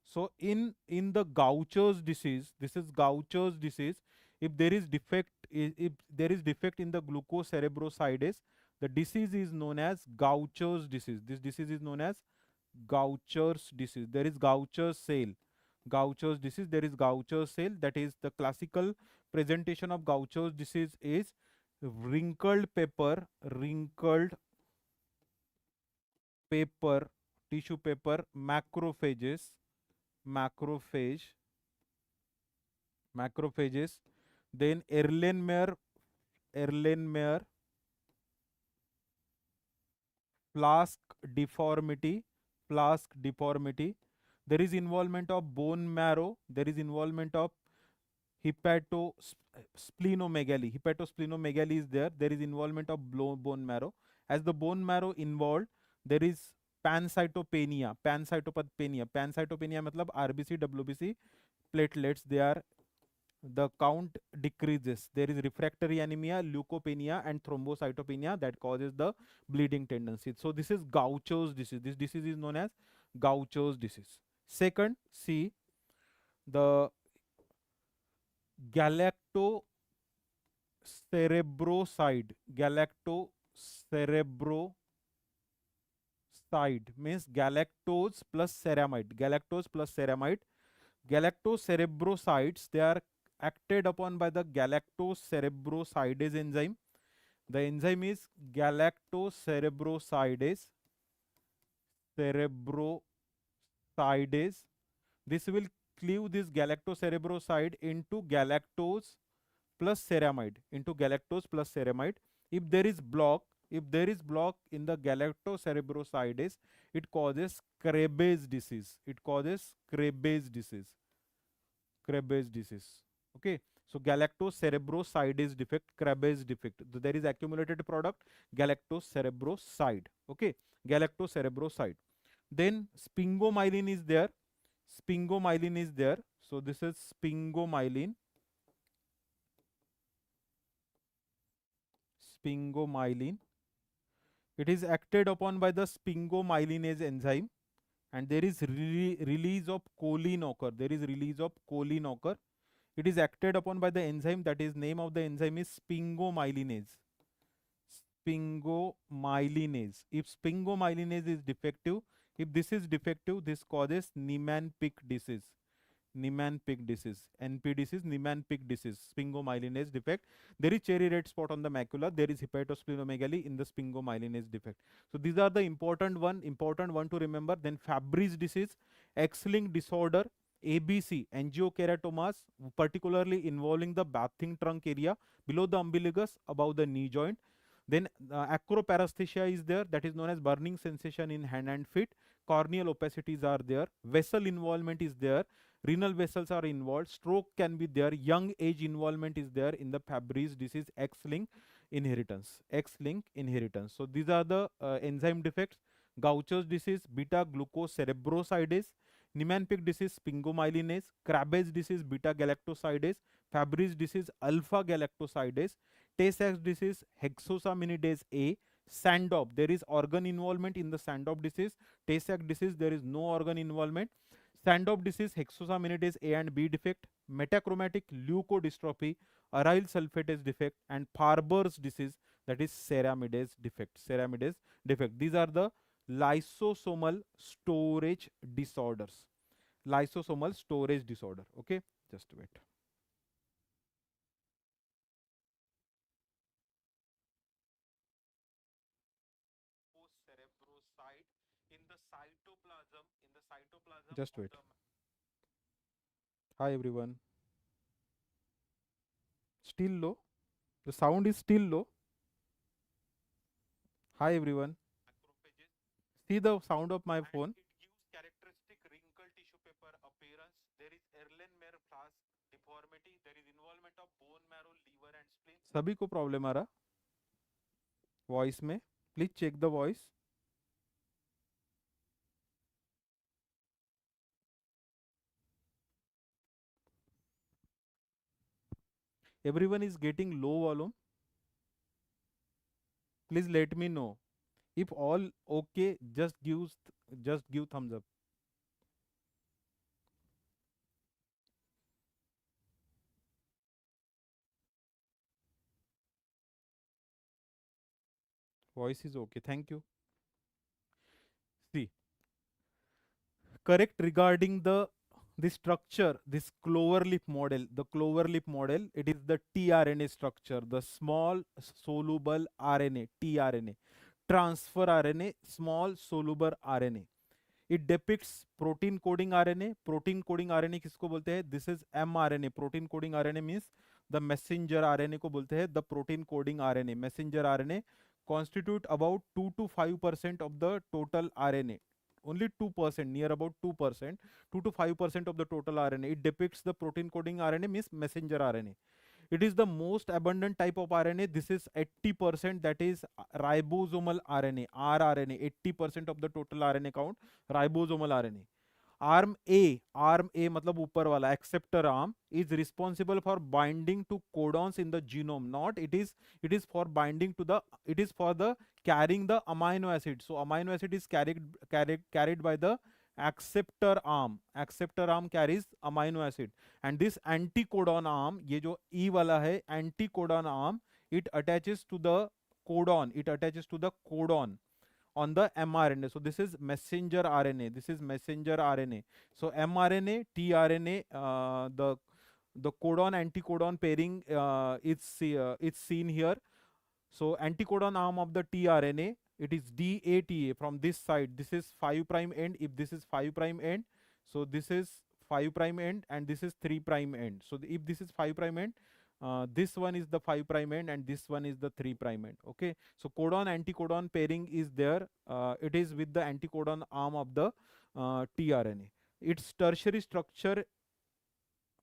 So in the Gaucher's disease, this is Gaucher's disease. If there is defect, if there is defect in the glucocerebrosidase, the disease is known as Gaucher's disease. This disease is known as Gaucher's disease. There is Gaucher's cell. Gaucher's disease. There is Gaucher's cell. That is the classical presentation of Gaucher's disease is wrinkled paper, tissue paper, macrophages, macrophage, macrophages, then Erlenmeyer flask deformity, flask deformity. There is involvement of bone marrow. There is involvement of hepatosplenomegaly. Hepatosplenomegaly is there. There is involvement of bone marrow. As the bone marrow involved, there is pancytopenia. Pancytopenia matlab RBC, WBC platelets, they are, the count decreases. There is refractory anemia, leukopenia, and thrombocytopenia that causes the bleeding tendency. So this is Gaucher's disease. This disease is known as Gaucher's disease. Second, see the galactocerebroside. Galactocerebroside means galactose plus ceramide. Galactose plus ceramide. Galactocerebrosides, they are acted upon by the galactocerebrosidase enzyme. The enzyme is galactocerebrosidase. This will cleave this galactocerebroside into galactose plus ceramide. If there is block, in the galactocerebrosidase, it causes Krabbe's disease. Okay, so galactocerebrosidase defect, Krabbe's defect. So there is accumulated product, galactocerebroside. Okay, galactocerebroside. Then sphingomyelin is there. So this is sphingomyelin. It is acted upon by the sphingomyelinase enzyme, and there is release of choline occur. It is acted upon by the enzyme, that is name of the enzyme is sphingomyelinase. If sphingomyelinase is defective, this causes Niemann-Pick disease. NP disease, Niemann-Pick disease, sphingomyelinase defect. There is cherry red spot on the macula. There is hepatosplenomegaly in the sphingomyelinase defect. So these are the important one to remember. Then Fabry's disease, X-linked disorder, ABC, angiokeratomas, particularly involving the bathing trunk area below the umbilicus, above the knee joint. Then acroparesthesia is there, that is known as burning sensation in hand and feet. Corneal opacities are there. Vessel involvement is there. Renal vessels are involved. Stroke can be there. Young age involvement is there in the Fabry's disease, X-linked inheritance. So these are the enzyme defects. Gaucher's disease, beta-glucocerebrosidase. Niemann-Pick disease, sphingomyelinase. Krabbe's disease, beta-galactosidase. Fabry's disease, alpha-galactosidase. Tay-Sachs disease, hexosaminidase A. Sandop, there is organ involvement in the Sandop disease. Tay-Sachs disease, there is no organ involvement. Sandop disease, hexosaminidase A and B defect. Metachromatic leukodystrophy, aryl sulfatase defect, and Farber's disease, that is ceramidase defect. Ceramidase defect. These are the lysosomal storage disorders. Lysosomal storage disorder. Okay, just wait. Just wait. Hi everyone. Still low. The sound is still low. Hi everyone. See the sound of my phone. It gives characteristic wrinkled tissue paper appearance. There is Erlenmeyer flask deformity. There is involvement of bone marrow, liver and spleen. सभी को problem आ रहा voice में? Please check the voice. Everyone is getting low volume. Please let me know. If all okay, just give thumbs up. Voice is okay. Thank you. See, correct regarding the structure, this clover leaf model, the clover leaf model, it is the tRNA structure, the small soluble RNA, tRNA, transfer RNA, small soluble RNA. It depicts protein coding RNA. Protein coding RNA किसको बोलते हैं? This is mRNA. Protein coding RNA means the messenger RNA को बोलते हैं the protein coding RNA. Messenger RNA constitute about 2 to 5% of the total RNA. Only 2%, near about 2%, 2 to 5% of the total RNA. It depicts the protein coding RNA means messenger RNA. It is the most abundant type of RNA. This is 80%, that is ribosomal RNA, rRNA. 80% of the total RNA count, ribosomal RNA. Arm A मतलब ऊपर वाला acceptor arm is responsible for binding to codons in the genome. Not it is for binding to the, it is for the carrying the amino acid. So amino acid is carried by the acceptor arm. Acceptor arm carries amino acid, and this anticodon arm, ये जो E वाला है, anticodon arm, it attaches to the codon. It attaches to the codon on the mRNA. So this is messenger RNA. This is messenger RNA. So mRNA, tRNA, the codon anticodon pairing it's seen here. So anticodon arm of the tRNA, it is DATA from this side. This is 5 prime end. If this is 5 prime end, so this is 5 prime end and this is 3 prime end. So if this is 5 prime end, this one is the 5 prime end and this one is the 3 prime end. Okay, so codon anticodon pairing is there. It is with the anticodon arm of the tRNA. Its tertiary structure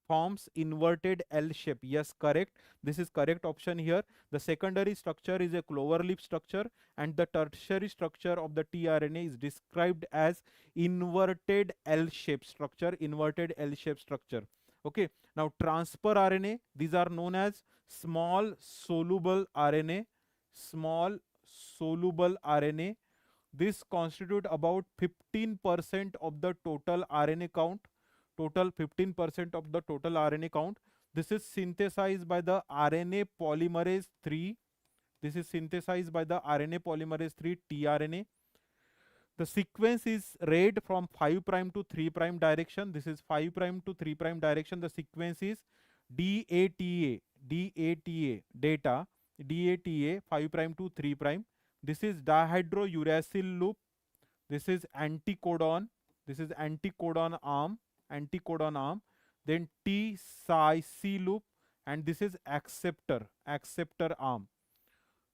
forms inverted L shape. Yes, correct. This is correct option here. The secondary structure is a clover leaf structure, and the tertiary structure of the tRNA is described as inverted L shape structure. Inverted L shape structure. Okay. Now transfer RNA. These are known as small soluble RNA. Small soluble RNA. This constitute about 15% of the total RNA count. Total 15% of the total RNA count. This is synthesized by the RNA polymerase 3. This is synthesized by the RNA polymerase 3 tRNA. The sequence is read from 5 prime to 3 prime direction. This is 5 prime to 3 prime direction. The sequence is DATA, data, DATA 5 prime to 3 prime. This is dihydrouracil loop. This is anticodon. This is anticodon arm. Anticodon arm, then T psi C loop, and this is acceptor arm,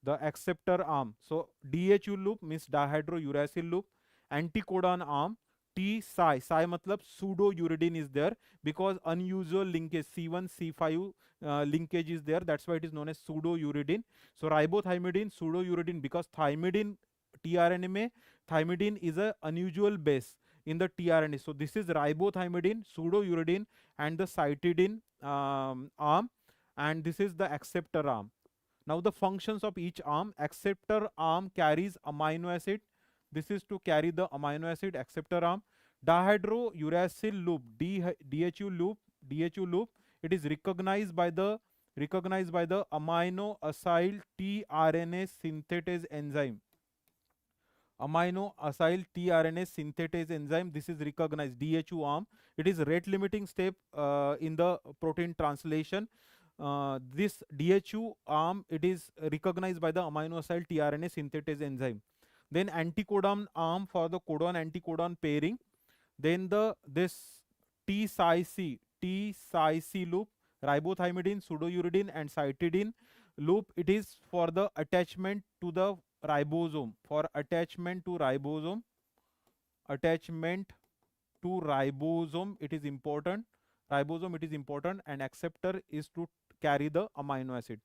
the acceptor arm. So DHU loop means dihydrouracil loop, anticodon arm, T psi matlab pseudo uridine is there because unusual linkage C1 C5 linkage is there, that's why it is known as pseudo uridine. So ribothiamidine, pseudo uridine, because thymidine tRNA में thymidine is a unusual base in the tRNA. So this is ribothiamidine, pseudouridine, and the cytidine arm, and this is the acceptor arm. Now the functions of each arm: acceptor arm carries amino acid. This is to carry the amino acid, acceptor arm. Dihydrouracil loop, DHU loop, DHU loop. It is recognized by the amino acyl tRNA synthetase enzyme. Amino acyl tRNA synthetase enzyme. This is recognized, DHU arm. It is rate limiting step in the protein translation. This DHU arm, it is recognized by the amino acyl tRNA synthetase enzyme. Then anticodon arm for the codon anticodon pairing. Then this T-Cy-C loop, ribothiamidine, pseudouridine and cytidine loop. It is for the attachment to the ribosome, for attachment to ribosome, attachment to ribosome. It is important. Ribosome, it is important. And acceptor is to carry the amino acid,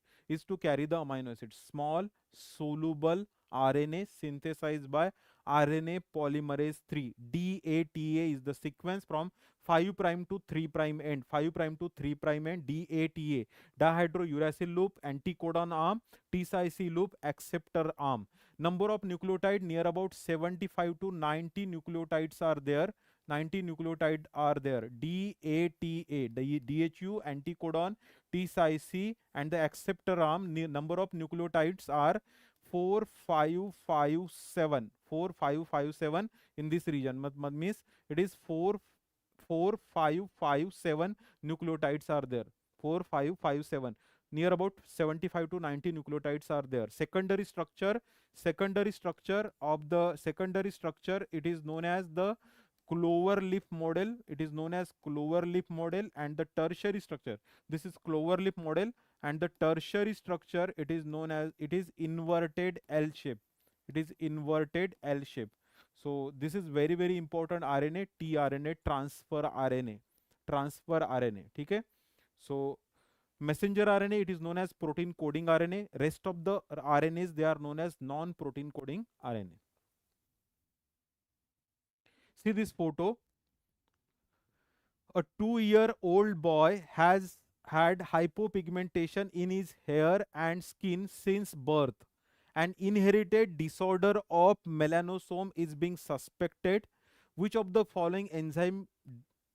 small soluble RNA synthesized by RNA polymerase 3. DATA is the sequence from 5 prime to 3 prime end, 5 prime to 3 prime end. DATA, dihydrouracil loop, anticodon arm, T-Cy-C loop, acceptor arm. Number of nucleotide, near about 75 to 90 nucleotides are there. 90 nucleotide are there. DATA, the DHU, anticodon, T-Cy-C, and the acceptor arm, number of nucleotides are 4557. 4557 in this region. Means it is 4557 nucleotides are there. 4557. Near about 75 to 90 nucleotides are there. Secondary structure of the secondary structure, it is known as the Clover leaf model. It is known as Clover leaf model. And the tertiary structure, this is Clover leaf model. And the tertiary structure, it is known as, it is inverted L shape. It is inverted L shape. So this is very, very important. RNA, tRNA, transfer RNA. Transfer RNA. Okay. So messenger RNA, it is known as protein coding RNA. Rest of the RNAs, they are known as non-protein coding RNA. See this photo. A 2-year-old boy has had hypopigmentation in his hair and skin since birth. An inherited disorder of melanosome is being suspected. Which of the following enzyme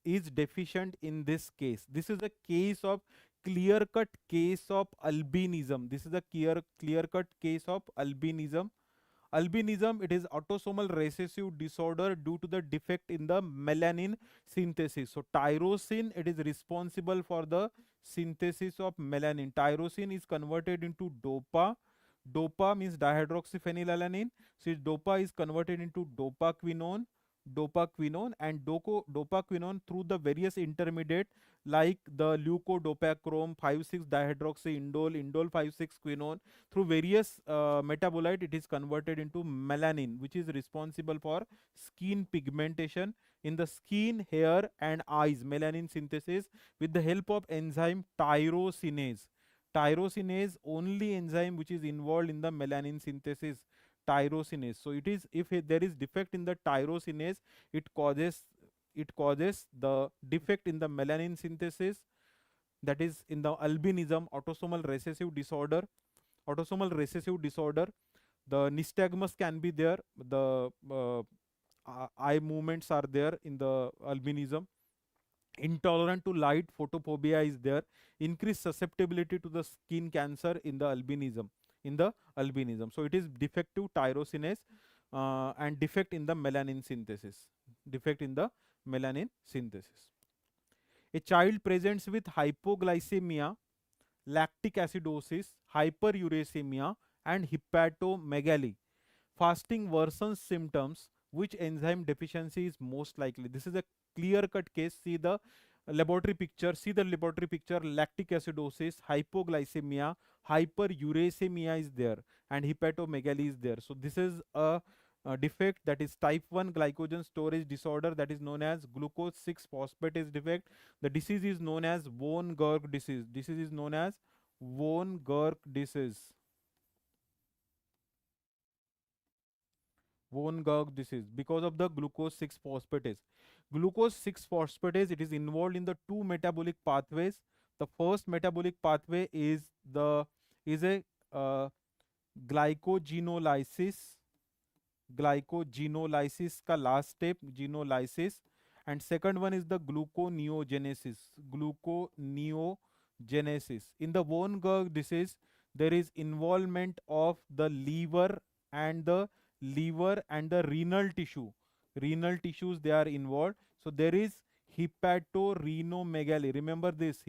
is deficient in this case? This is a case of clear-cut case of albinism. This is a clear-cut case of albinism. Albinism, it is autosomal recessive disorder due to the defect in the melanin synthesis. So tyrosine, it is responsible for the synthesis of melanin. Tyrosine is converted into DOPA. DOPA means dihydroxyphenylalanine. So DOPA is converted into dopaquinone. And dopaquinone through the various intermediate like the leukodopachrome 5,6 dihydroxyindole, indole 5,6 quinone. Through various metabolite, it is converted into melanin, which is responsible for skin pigmentation in the skin, hair and eyes. Melanin synthesis with the help of enzyme tyrosinase. Tyrosinase, only enzyme which is involved in the melanin synthesis. Tyrosinase. So it is, if there is defect in the tyrosinase, it causes the defect in the melanin synthesis, that is in the albinism, autosomal recessive disorder. The nystagmus can be there, the eye movements are there in the albinism. Intolerant to light, photophobia is there. Increased susceptibility to the skin cancer in the albinism. So it is defective tyrosinase and defect in the melanin synthesis. A child presents with hypoglycemia, lactic acidosis, hyperuricemia and hepatomegaly. Fasting worsens symptoms. Which enzyme deficiency is most likely? This is a clear-cut case. See the laboratory picture. Lactic acidosis, hypoglycemia, hyperuricemia is there, and hepatomegaly is there. So this is a defect, that is type 1 glycogen storage disorder, that is known as glucose 6 phosphatase defect. The disease is known as von Gerk disease. Von Gerk disease, because of the glucose 6 phosphatase. Glucose 6 phosphatase, it is involved in the two metabolic pathways. The first metabolic pathway is a glycogenolysis, glycogenolysis का last step genolysis, and second one is the gluconeogenesis, gluconeogenesis. In the bone gurg disease, there is involvement of the liver and the renal tissue. Renal tissues they are involved. So there is hepatorenomegaly. Remember this,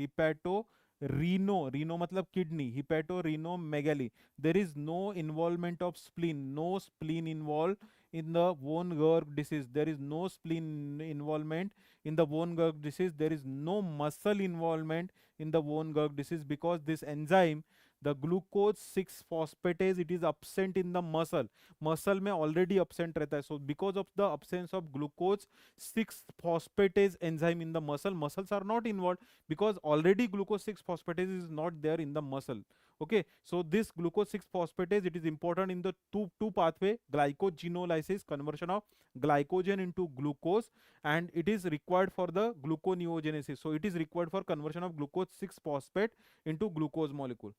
reno मतलब kidney, hepatorenomegaly. There is no involvement of spleen, no spleen involved in the bone gurg disease. There is no spleen involvement in the bone gurg disease. There is no muscle involvement in the bone gurg disease, because this enzyme, the glucose 6 phosphatase, it is absent in the muscle. Muscle में already absent रहता है. So because of the absence of glucose 6 phosphatase enzyme in the muscle, muscles are not involved, because already glucose 6 phosphatase is not there in the muscle. Okay, so this glucose 6 phosphatase, it is important in the two pathway, glycogenolysis, conversion of glycogen into glucose, and it is required for the gluconeogenesis. So it is required for conversion of glucose 6 phosphate into glucose molecule.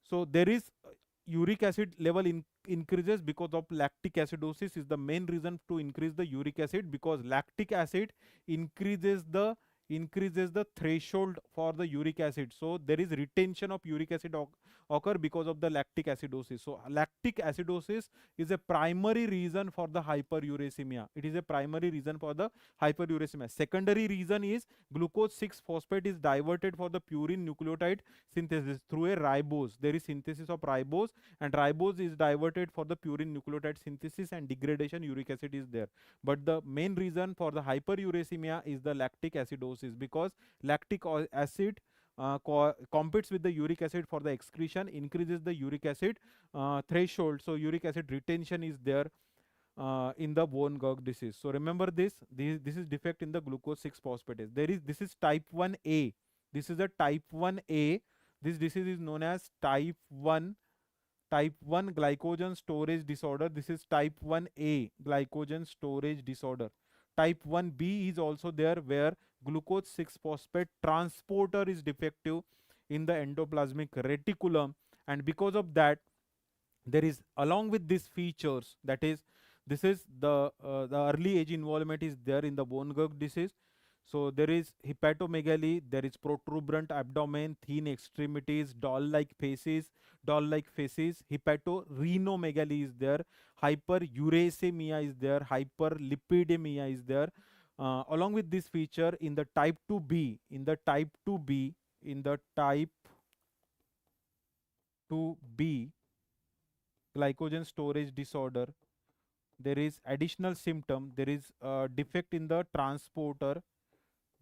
So there is uric acid level increases because of lactic acidosis is the main reason to increase the uric acid, because lactic acid increases the threshold for the uric acid. So there is retention of uric acid occur because of the lactic acidosis. So lactic acidosis is a primary reason for the hyperuricemia. It is a primary reason for the hyperuricemia. Secondary reason is glucose 6 phosphate is diverted for the purine nucleotide synthesis through a ribose. There is synthesis of ribose, and ribose is diverted for the purine nucleotide synthesis, and degradation uric acid is there. But the main reason for the hyperuricemia is the lactic acidosis, because lactic acid competes with the uric acid for the excretion, increases the uric acid threshold. So uric acid retention is there in the bone gurg disease. So remember this is defect in the glucose 6 phosphatase. This is type 1A. This is a type 1A. This disease is known as type 1 glycogen storage disorder. This is type 1A, glycogen storage disorder. Type 1B is also there, where glucose 6 phosphate transporter is defective in the endoplasmic reticulum, and because of that, there is, along with these features, that is, this is the early age involvement is there in the bone gurg disease. So there is hepatomegaly, there is protuberant abdomen, thin extremities, doll-like faces, Hepatorenomegaly is there, hyperuricemia is there, hyperlipidemia is there. Along with this feature, in the type 2B, in the type 2B glycogen storage disorder, there is additional symptom. There is defect in the transporter,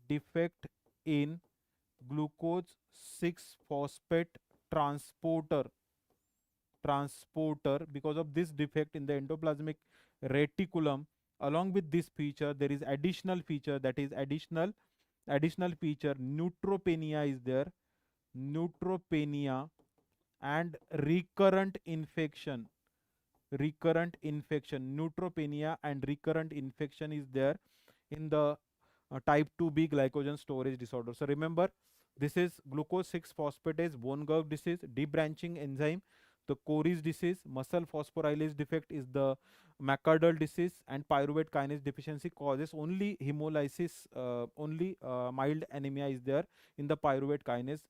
defect in glucose 6 phosphate transporter. Because of this defect in the endoplasmic reticulum, along with this feature, there is additional feature, that is additional feature, neutropenia is there, neutropenia, and recurrent infection, neutropenia and recurrent infection is there in the type 2B glycogen storage disorder. So remember, this is glucose 6 phosphatase bone gurg disease, debranching enzyme, the Cory's disease, muscle phosphorylase defect is the McArdle disease, and pyruvate kinase deficiency causes only hemolysis, only mild anemia is there in the pyruvate kinase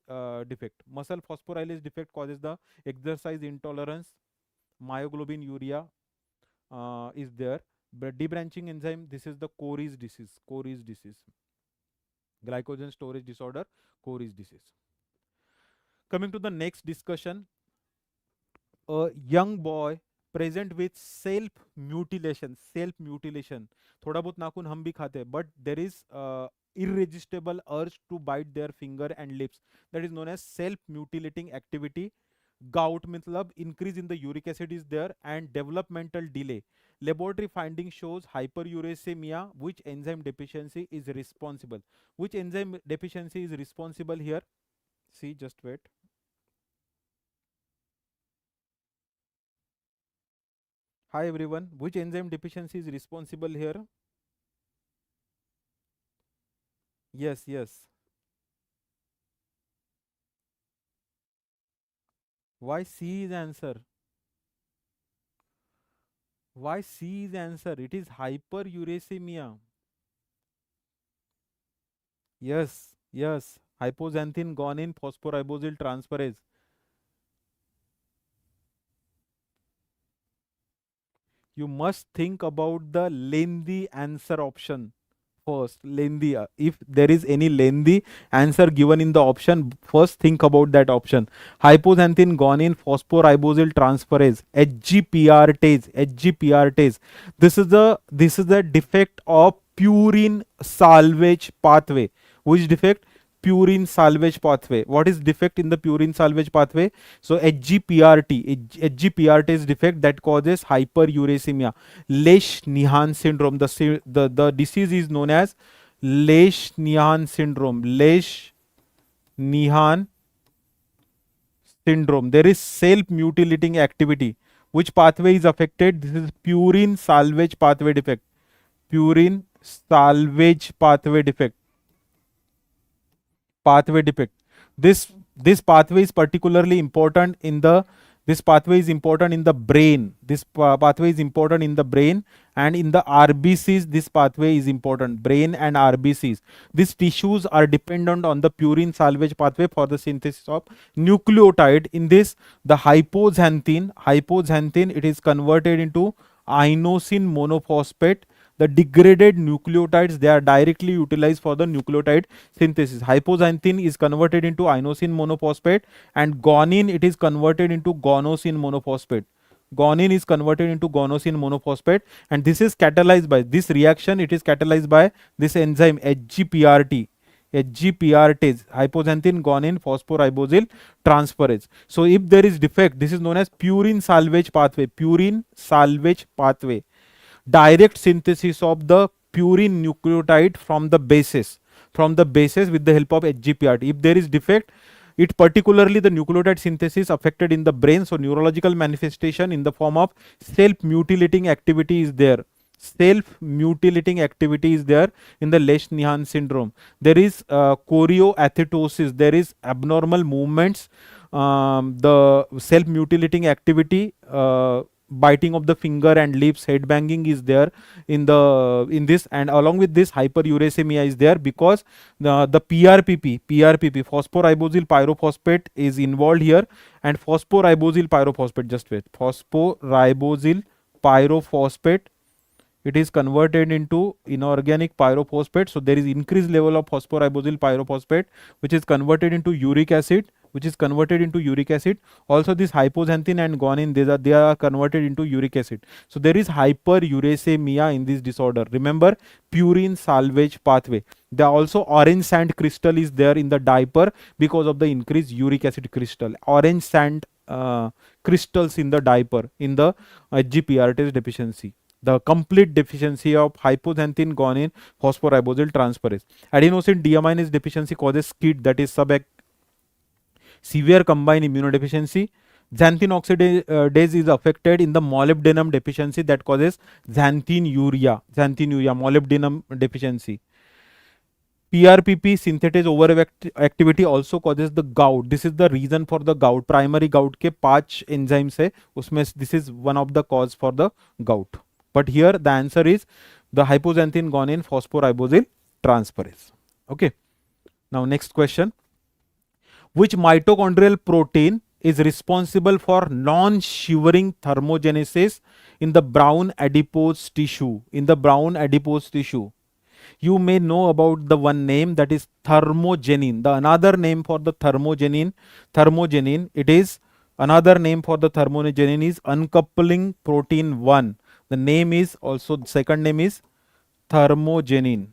defect. Muscle phosphorylase defect causes the exercise intolerance, myoglobinuria is there. But debranching enzyme, this is the Cory's disease, glycogen storage disorder, Cory's disease. Coming to the next discussion, a young boy present with self mutilation, थोड़ा बहुत नाखून हम भी खाते हैं, but there is irresistible urge to bite their finger and lips, that is known as self mutilating activity. Gout मतलब increase in the uric acid is there, and developmental delay. Laboratory finding shows hyperuricemia. Which enzyme deficiency is responsible? Which enzyme deficiency is responsible here? See, just wait. Hi everyone, which enzyme deficiency is responsible here? Yes. Why C is answer? Why C is answer? It is hyperuricemia. Yes, yes. Hypoxanthine guanine phosphoribosyl transferase. You must think about the lengthy answer option first. Lengthy. If there is any lengthy answer given in the option, first think about that option. Hypoxanthine guanine phosphoribosyl transferase. HGPRTase. HGPRTase. This is the defect of purine salvage pathway. Which defect? Purine salvage pathway. What is defect in the purine salvage pathway? So HGPRT is defect that causes hyperuricemia. Lesch-Nyhan syndrome. The disease is known as Lesch-Nyhan syndrome. Lesch-Nyhan syndrome. There is self-mutilating activity. Which pathway is affected? This is purine salvage pathway defect. Purine salvage pathway defect. This pathway is particularly important in the this pathway is important in the brain. Pathway is important in the brain, and in the RBCs this pathway is important. Brain and RBCs. These tissues are dependent on the purine salvage pathway for the synthesis of nucleotide. In this, the hypoxanthine it is converted into inosine monophosphate. The degraded nucleotides, they are directly utilized for the nucleotide synthesis. Hypoxanthine is converted into inosine monophosphate, and guanine it is converted into guanosine monophosphate. Guanine is converted into guanosine monophosphate, and this is catalyzed by this reaction. It is catalyzed by this enzyme HGPRT. HGPRTase, hypoxanthine guanine phosphoribosyl transferase. So if there is defect, this is known as purine salvage pathway. Purine salvage pathway. Direct synthesis of the purine nucleotide from the bases with the help of HGPRT. If there is defect, it particularly the nucleotide synthesis affected in the brain. So neurological manifestation in the form of self-mutilating activity is there. Self-mutilating activity is there in the Lesch-Nyhan syndrome. There is chorioathetosis. There is abnormal movements. The self-mutilating activity, biting of the finger and lips, head banging is there in this, and along with this hyperuricemia is there because the PRPP phosphoribosyl pyrophosphate is involved here, and phosphoribosyl pyrophosphate, just wait, phosphoribosyl pyrophosphate, it is converted into inorganic pyrophosphate. So there is increased level of phosphoribosyl pyrophosphate which is converted into uric acid, Also this hypoxanthine and guanine, they are converted into uric acid. So there is hyperuricemia in this disorder. Remember, purine salvage pathway. There also orange sand crystal is there in the diaper because of the increased uric acid crystal. Orange sand crystals in the diaper in the HGPRTase deficiency. The complete deficiency of hypoxanthine guanine phosphoribosyl transferase. Adenosine deaminase deficiency causes SCID, that is severe combined immunodeficiency. Xanthine oxidase is affected in the molybdenum deficiency that causes xanthinuria, molybdenum deficiency. PRPP synthetase overactivity also causes the gout. This is the reason for the gout. Primary gout के 5 enzymes है उसमें this is one of the cause for the gout. But here the answer is the hypoxanthine guanine phosphoribosyl transferase. Okay. Now next question. Which mitochondrial protein is responsible for non-shivering thermogenesis in the brown adipose tissue? You may know about the one name, that is thermogenin. The another name for the thermogenin, it is another name for the thermogenin is uncoupling protein 1. The name is also, second name is thermogenin.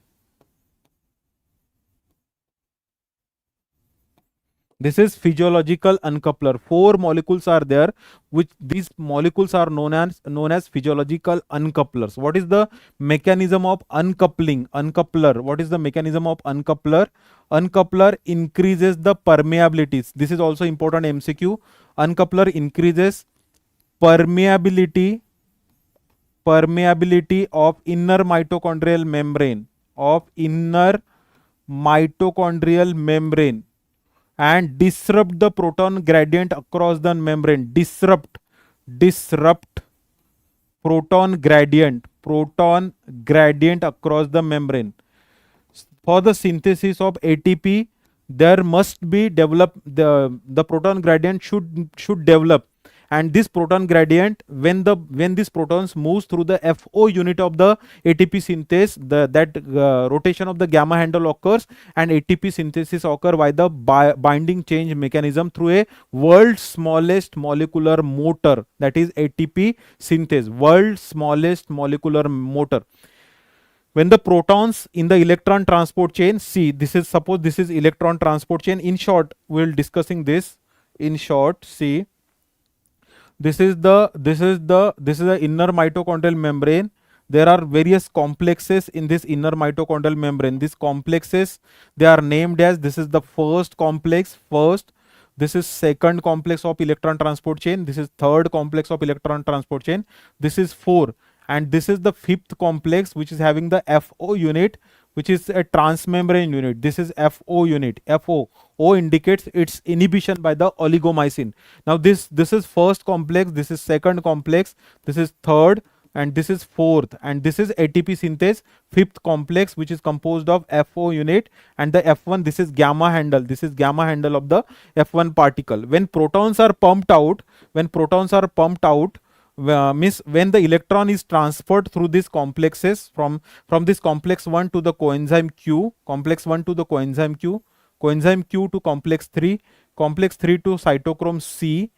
This is physiological uncoupler. 4 molecules are there, which these molecules are known as physiological uncouplers. What is the mechanism of uncoupling? Uncoupler. What is the mechanism of uncoupler? Uncoupler increases the permeability. This is also important MCQ. Uncoupler increases permeability of inner mitochondrial membrane. and disrupt the proton gradient across the membrane. Disrupt proton gradient across the membrane. For the synthesis of ATP, there must be the proton gradient should develop, and this proton gradient, when these protons moves through the FO unit of the ATP synthase, that rotation of the gamma handle occurs, and ATP synthesis occur by the binding change mechanism through a world's smallest molecular motor, that is ATP synthase, world's smallest molecular motor. When the protons in the electron transport chain, see, this is, suppose this is electron transport chain. In short, we'll discussing this. In short, see, this is the inner mitochondrial membrane. There are various complexes in this inner mitochondrial membrane. These complexes, they are named as, this is the first complex, this is second complex of electron transport chain, this is third complex of electron transport chain, this is 4, and this is the fifth complex, which is having the FO unit, which is a transmembrane unit. This is FO unit. O indicates its inhibition by the oligomycin. Now this is first complex, this is second complex, this is third, and this is fourth, and this is ATP synthase, fifth complex, which is composed of FO unit, and the F1, this is gamma handle. This is gamma handle of the F1 particle. When protons are pumped out, means when the electron is transferred through these complexes from this complex 1 to the coenzyme Q, coenzyme Q to complex 3 to cytochrome C,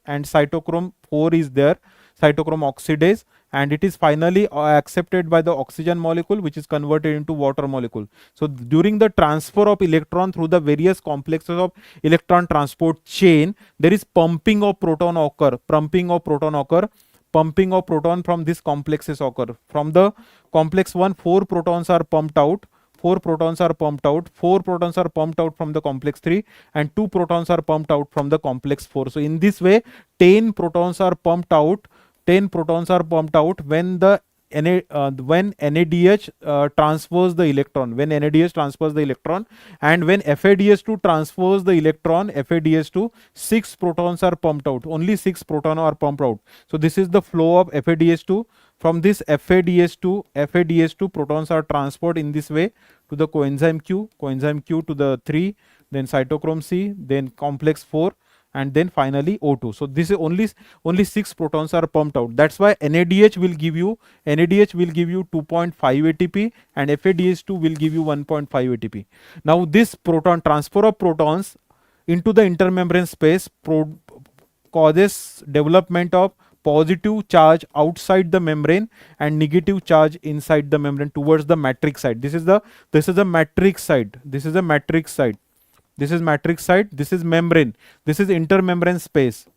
and cytochrome 4 is there, cytochrome oxidase, and it is finally accepted by the oxygen molecule, which is converted into water molecule. So during the transfer of electron through the various complexes of electron transport chain, there is pumping of proton from these complexes occur. From the complex 1, 4 protons are pumped out, 4 protons are pumped out from the complex 3, and 2 protons are pumped out from the complex 4. So in this way, 10 protons are pumped out when the when NADH transfers the electron, and when FADH2 transfers the electron, 6 protons are pumped out. Only 6 protons are pumped out. So this is the flow of FADH2. From this FADH2 protons are transferred in this way to the coenzyme Q to the 3, then cytochrome C, then complex 4, and then finally O2. So this is only 6 protons are pumped out. That's why NADH will give you 2.5 ATP, and FADH2 will give you 1.5 ATP. Now this proton transfer of protons into the intermembrane space causes development of positive charge outside the membrane and negative charge inside the membrane towards the matrix side. This is a matrix side. This is matrix side. This is membrane. This is intermembrane space.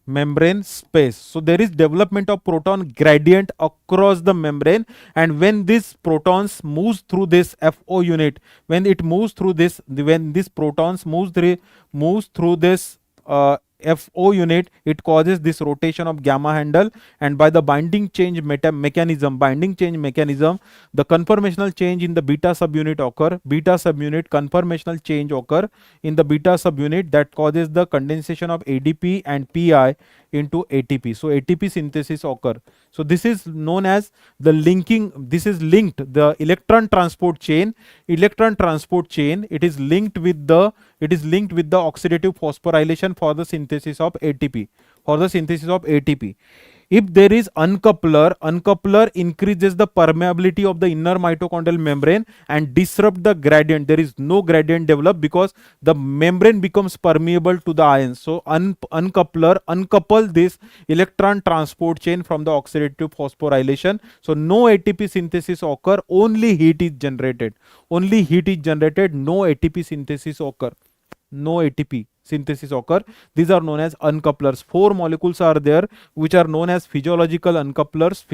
Membrane space. So there is development of proton gradient across the membrane, and when these protons moves through this FO unit, when these protons moves through this FO unit, it causes this rotation of gamma handle, and by the binding change mechanism, the conformational change in the beta subunit occur. Conformational change occur in the beta subunit that causes the condensation of ADP and PI into ATP. So ATP synthesis occur. So this is known as the linking. This is linked, the electron transport chain. It is linked with the oxidative phosphorylation for the synthesis of ATP. If there is uncoupler increases the permeability of the inner mitochondrial membrane and disrupt the gradient. There is no gradient developed because the membrane becomes permeable to the ions. So uncouple this electron transport chain from the oxidative phosphorylation. So no ATP synthesis occur, only heat is generated. No ATP synthesis occur. These are known as uncouplers. 4 molecules are there which are known as physiological uncouplers.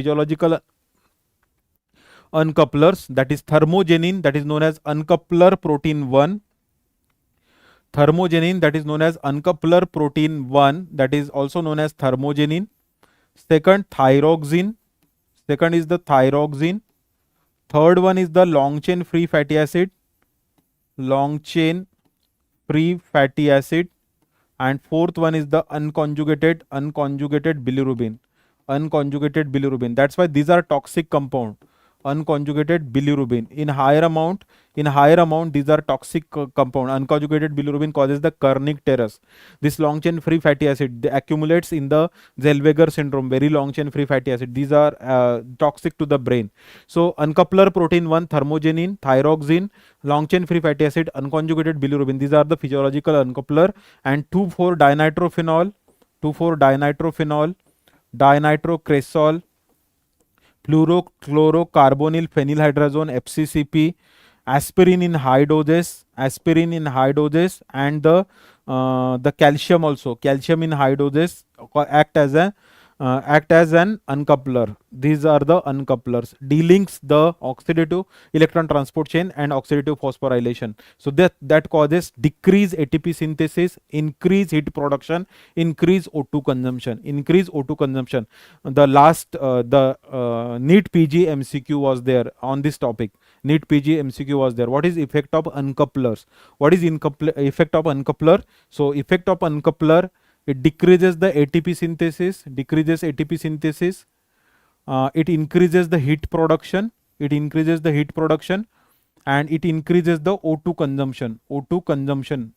That is thermogenin, that is known as uncoupler protein 1. That is also known as thermogenin. Second, thyroxine. Second is the thyroxine. Third one is the long chain free fatty acid, long chain free fatty acid. And fourth one is the unconjugated bilirubin, that's why these are toxic compound. Unconjugated bilirubin in higher amount these are toxic compound. Unconjugated bilirubin causes the Kernick teres. This long chain free fatty acid accumulates in the Zellweger syndrome, very long chain free fatty acid. These are toxic to the brain. So uncoupler protein 1, thermogenin, thyroxine, long chain free fatty acid, unconjugated bilirubin, these are the physiological uncoupler. And 2,4-dinitrophenol, 2,4-dinitrophenol, dinitocresol, fluorochlorocarbonyl phenylhydrazone FCCP, aspirin in high doses, and the calcium also, calcium in high doses act as an uncoupler. These are the uncouplers. D-links the oxidative electron transport chain and oxidative phosphorylation. So that causes decrease ATP synthesis, increase heat production, increase O2 consumption, The last NEET PG MCQ was there on this topic. NEET PG MCQ was there. What is effect of uncouplers? What is effect of uncoupler? So effect of uncoupler, it decreases the ATP synthesis, it increases the heat production, and it increases the O2 consumption.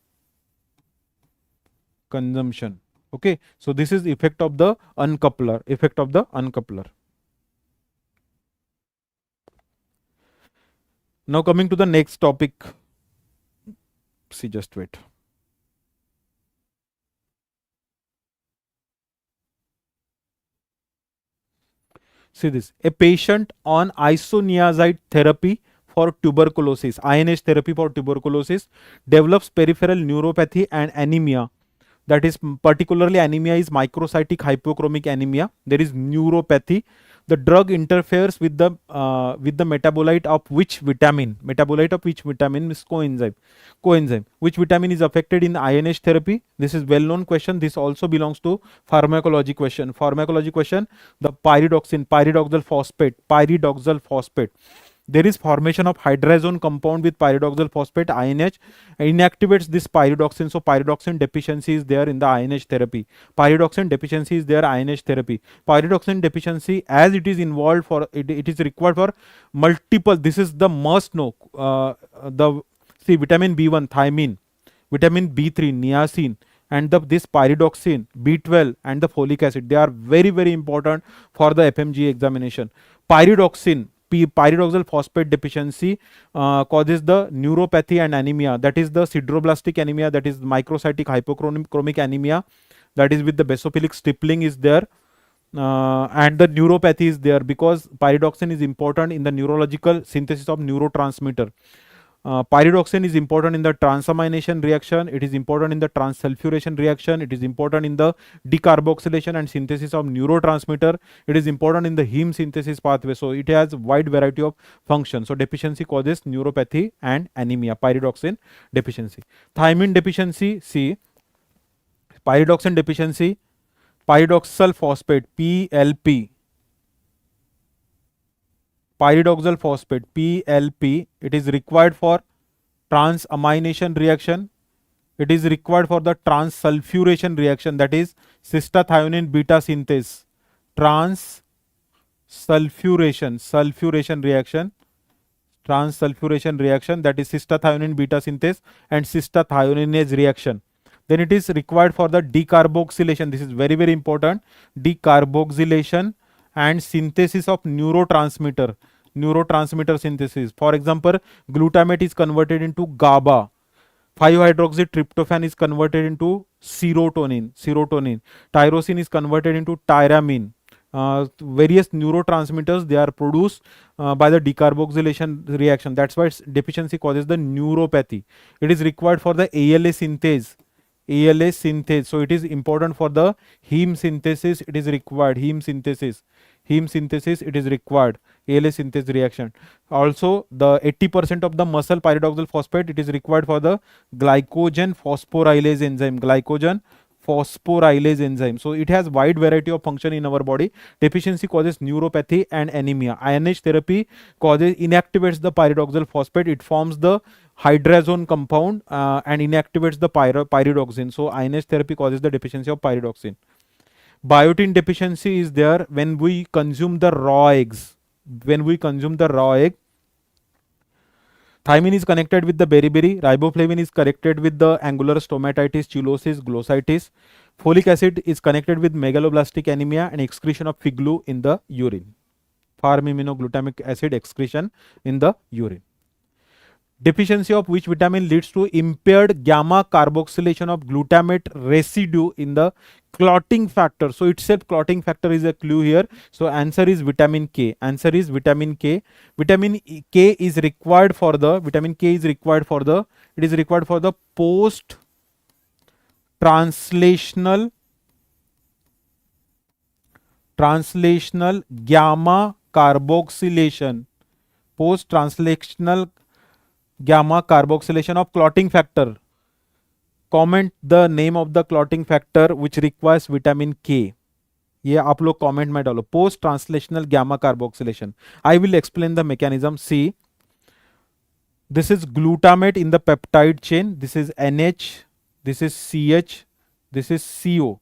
Okay, so this is effect of the uncoupler. Now coming to the next topic. See, just wait. See this, a patient on isoniazid therapy for tuberculosis, INH therapy for tuberculosis, develops peripheral neuropathy and anemia. That is, particularly anemia is microcytic hypochromic anemia. There is neuropathy. The drug interferes with the metabolite of which vitamin? Is coenzyme. Which vitamin is affected in INH therapy? This is well-known question. This also belongs to pharmacology question. The pyridoxal phosphate. There is formation of hydrazone compound with pyridoxal phosphate, INH, inactivates this pyridoxine. So pyridoxine deficiency is there in the INH therapy. Pyridoxine deficiency, as it is involved for it is required for multiple. This is the must know. Vitamin B1 thiamine, vitamin B3 niacin, and this pyridoxine, B12 and the folic acid, they are very, very important for the FMGE examination. Pyridoxal phosphate deficiency causes the neuropathy and anemia. That is the sideroblastic anemia, that is microcytic hypochromic anemia, that is with the basophilic stippling is there. And the neuropathy is there because pyridoxine is important in the neurological synthesis of neurotransmitter. Pyridoxine is important in the transamination reaction, it is important in the transsulfuration reaction, it is important in the decarboxylation and synthesis of neurotransmitter, it is important in the heme synthesis pathway. So it has wide variety of functions. So deficiency causes neuropathy and anemia, pyridoxine deficiency. Thiamine deficiency, see, pyridoxine deficiency, pyridoxal phosphate, PLP, pyridoxal phosphate, PLP, it is required for transamination reaction, it is required for the transsulfuration reaction, that is cystathionine beta synthase, transsulfuration reaction, that is cystathionine beta synthase and cystathioninase reaction. Then it is required for the decarboxylation, this is very, very important, decarboxylation and synthesis of neurotransmitter synthesis. For example, glutamate is converted into GABA, 5-hydroxytryptophan is converted into serotonin, tyrosine is converted into tyramine. Various neurotransmitters, they are produced by the decarboxylation reaction. That's why deficiency causes the neuropathy. It is required for the ALA synthase. So it is important for the heme synthesis, it is required, heme synthesis it is required, ALA synthase reaction. Also the 80% of the muscle pyridoxal phosphate, it is required for the glycogen phosphorylase enzyme, phosphorylase enzyme. So it has wide variety of function in our body. Deficiency causes neuropathy and anemia. INH therapy causes inactivates the pyridoxal phosphate. It forms the hydrazone compound and inactivates the pyridoxine. So INH therapy causes the deficiency of pyridoxine. Biotin deficiency is there when we consume the raw eggs. When we consume the raw egg, thymine is connected with the beriberi, riboflavin is connected with the angular stomatitis, chillosis, glossitis. Folic acid is connected with megaloblastic anemia and excretion of figlu in the urine. Farm-aminoglutamic acid excretion in the urine. Deficiency of which vitamin leads to impaired gamma carboxylation of glutamate residue in the clotting factor. So itself clotting factor is a clue here. So answer is vitamin K. Answer is vitamin K. Vitamin K is required for the post translational gamma carboxylation. Post translational gamma carboxylation of clotting factor. Comment the name of the clotting factor which requires vitamin K. ये आप लोग comment में डालो. Post translational gamma carboxylation. I will explain the mechanism. See, this is glutamate in the peptide chain. This is NH. This is CH. This is CO.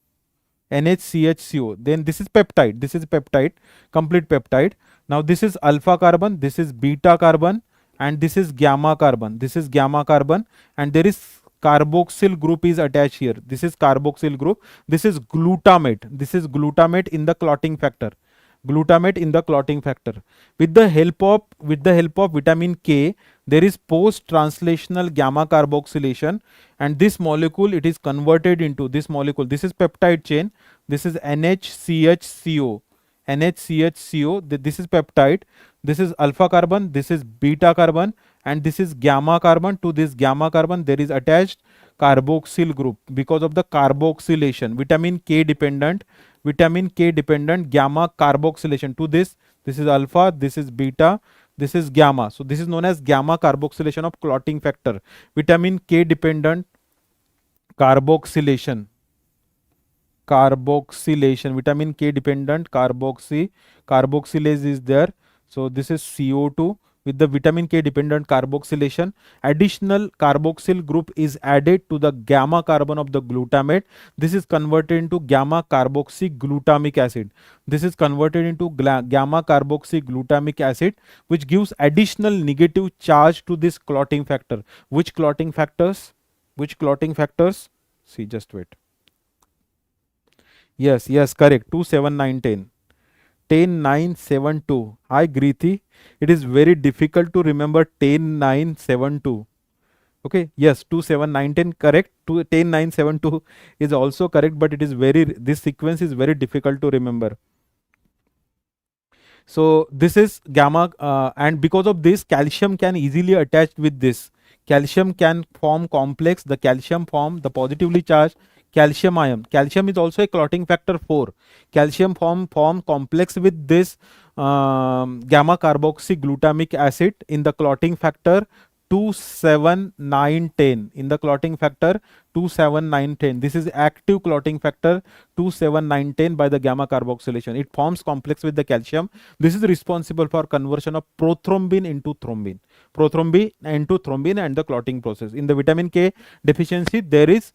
NHCHCO. Then this is peptide. This is peptide. Complete peptide. Now this is alpha carbon. This is beta carbon. And this is gamma carbon. This is gamma carbon. And there is carboxyl group is attached here. This is carboxyl group. This is glutamate. This is glutamate in the clotting factor. Glutamate in the clotting factor. With the help of vitamin K, there is post translational gamma carboxylation, and this molecule, it is converted into this molecule. This is peptide chain. This is NHCHCO. NHCHCO. This is peptide. This is alpha carbon. This is beta carbon, and this is gamma carbon. To this gamma carbon there is attached carboxyl group because of the carboxylation. Vitamin K dependent gamma carboxylation. To this is alpha, this is beta, this is gamma. So this is known as gamma carboxylation of clotting factor. Vitamin K dependent carboxylation. Vitamin K dependent carboxylase is there. So this is CO2 with the vitamin K dependent carboxylation. Additional carboxyl group is added to the gamma carbon of the glutamate. This is converted into gamma carboxyglutamic acid. This is converted into gamma carboxyglutamic acid, which gives additional negative charge to this clotting factor. Which clotting factors? See, just wait. Yes, correct. 2, 7, 9, 10. 10, 9, 7, 2. Hi, Greeti. It is very difficult to remember 10, 9, 7, 2. Okay, yes, 2, 7, 9, 10 correct. 2, 10, 9, 7, 2 is also correct, but it is this sequence is very difficult to remember. So this is gamma, and because of this, calcium can easily attach with this. Calcium can form complex. The calcium form the positively charged calcium ion. Calcium is also a clotting factor 4. Calcium form complex with this gamma carboxyglutamic acid in the clotting factor 2, 7, 9, 10. In the clotting factor 2, 7, 9, 10. This is active clotting factor 2, 7, 9, 10 by the gamma carboxylation. It forms complex with the calcium. This is responsible for conversion of prothrombin into thrombin. Prothrombin into thrombin and the clotting process. In the vitamin K deficiency, there is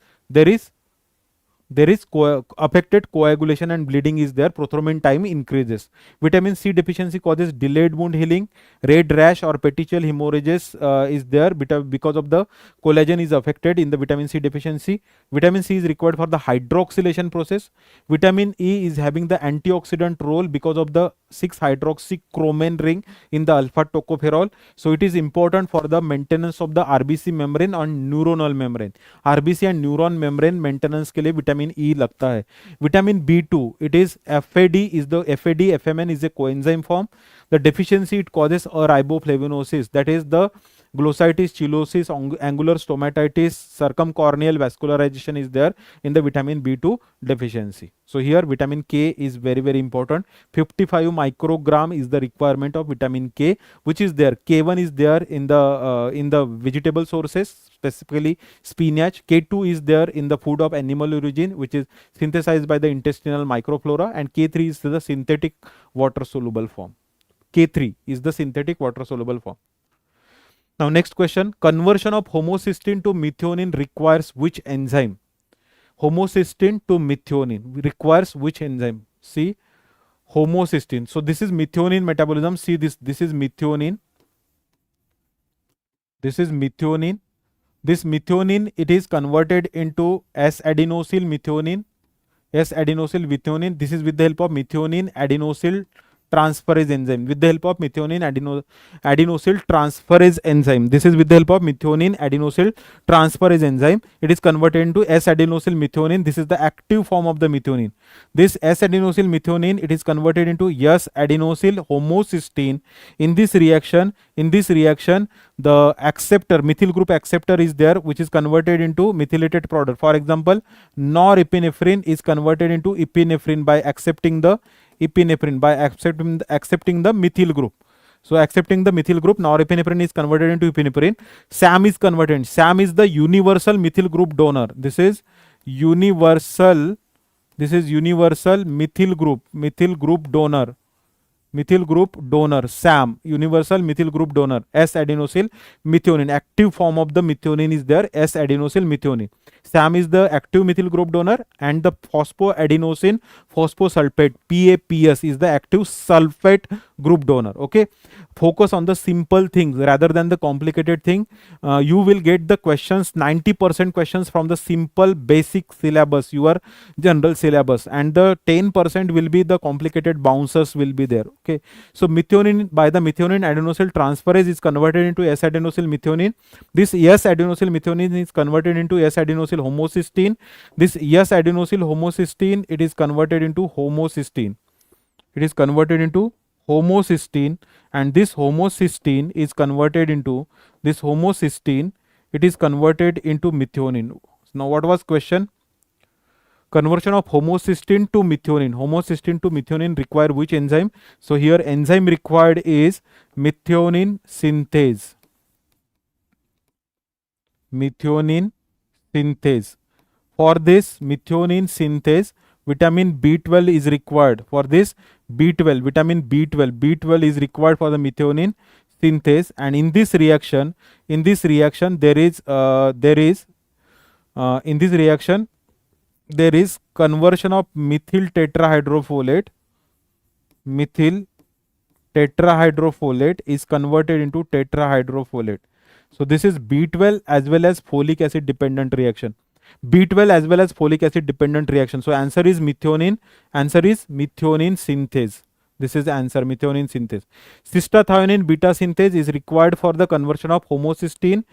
affected coagulation and bleeding is there. Prothrombin time increases. Vitamin C deficiency causes delayed wound healing, red rash or petechial hemorrhages is there because of the collagen is affected in the vitamin C deficiency. Vitamin C is required for the hydroxylation process. Vitamin E is having the antioxidant role because of the 6-hydroxychromene ring in the alpha tocopherol. So it is important for the maintenance of the RBC membrane and neuronal membrane. RBC and neuron membrane maintenance के लिए vitamin E लगता है. Vitamin B2, it is FAD FMN is a coenzyme form. The deficiency, it causes a riboflavinosis, that is the glossitis, cheilosis, angular stomatitis, circumcorneal vascularization is there in the vitamin B2 deficiency. So here vitamin K is very, very important. 55 microgram is the requirement of vitamin K, which is there. K1 is there in the vegetable sources, specifically spinach. K2 is there in the food of animal origin, which is synthesized by the intestinal microflora, and K3 is the synthetic water soluble form. K3 is the synthetic water soluble form. Now next question, conversion of homocysteine to methionine requires which enzyme? Homocysteine to methionine requires which enzyme? See, homocysteine. So this is methionine metabolism. See this is methionine. This is methionine. This methionine, it is converted into S-adenosyl methionine. S-adenosyl methionine. This is with the help of methionine adenosyl transferase enzyme. With the help of methionine adenosyl transferase enzyme. This is with the help of methionine adenosyl transferase enzyme. It is converted into S-adenosyl methionine. This is the active form of the methionine. This S-adenosyl methionine, it is converted into S-adenosyl homocysteine. In this reaction, the acceptor, methyl group acceptor is there, which is converted into methylated product. For example, norepinephrine is converted into epinephrine by accepting the accepting the methyl group. So accepting the methyl group, norepinephrine is converted into epinephrine. SAM is converted. SAM is the universal methyl group donor. This is universal methyl group donor. Methyl group donor, SAM, universal methyl group donor. S-adenosyl methionine, active form of the methionine is there, S-adenosyl methionine. SAM is the active methyl group donor, and the phosphoadenosine phosphosulfate, PAPS, is the active sulfate group donor. Okay, focus on the simple things rather than the complicated thing. You will get the questions, 90% questions from the simple basic syllabus, your general syllabus, and the 10% will be the complicated bouncers will be there. Okay, so methionine, by the methionine adenosyl transferase, is converted into S-adenosyl methionine. This S-adenosyl methionine is converted into S-adenosyl homocysteine. This S-adenosyl homocysteine, it is converted into homocysteine. It is converted into homocysteine, and this homocysteine is converted into it is converted into methionine. Now what was question? Conversion of homocysteine to methionine. Homocysteine to methionine require which enzyme? So here enzyme required is methionine synthase. Methionine synthase. For this methionine synthase, vitamin B12 is required. For this vitamin B12 is required for the methionine synthase. And in this reaction, there is conversion of methyl tetrahydrofolate. Methyl tetrahydrofolate is converted into tetrahydrofolate. So this is B12 as well as folic acid dependent reaction. B12 as well as folic acid dependent reaction. So answer is methionine. Answer is methionine synthase. This is the answer, methionine synthase. Cystathionine beta synthase is required for the conversion of homocysteine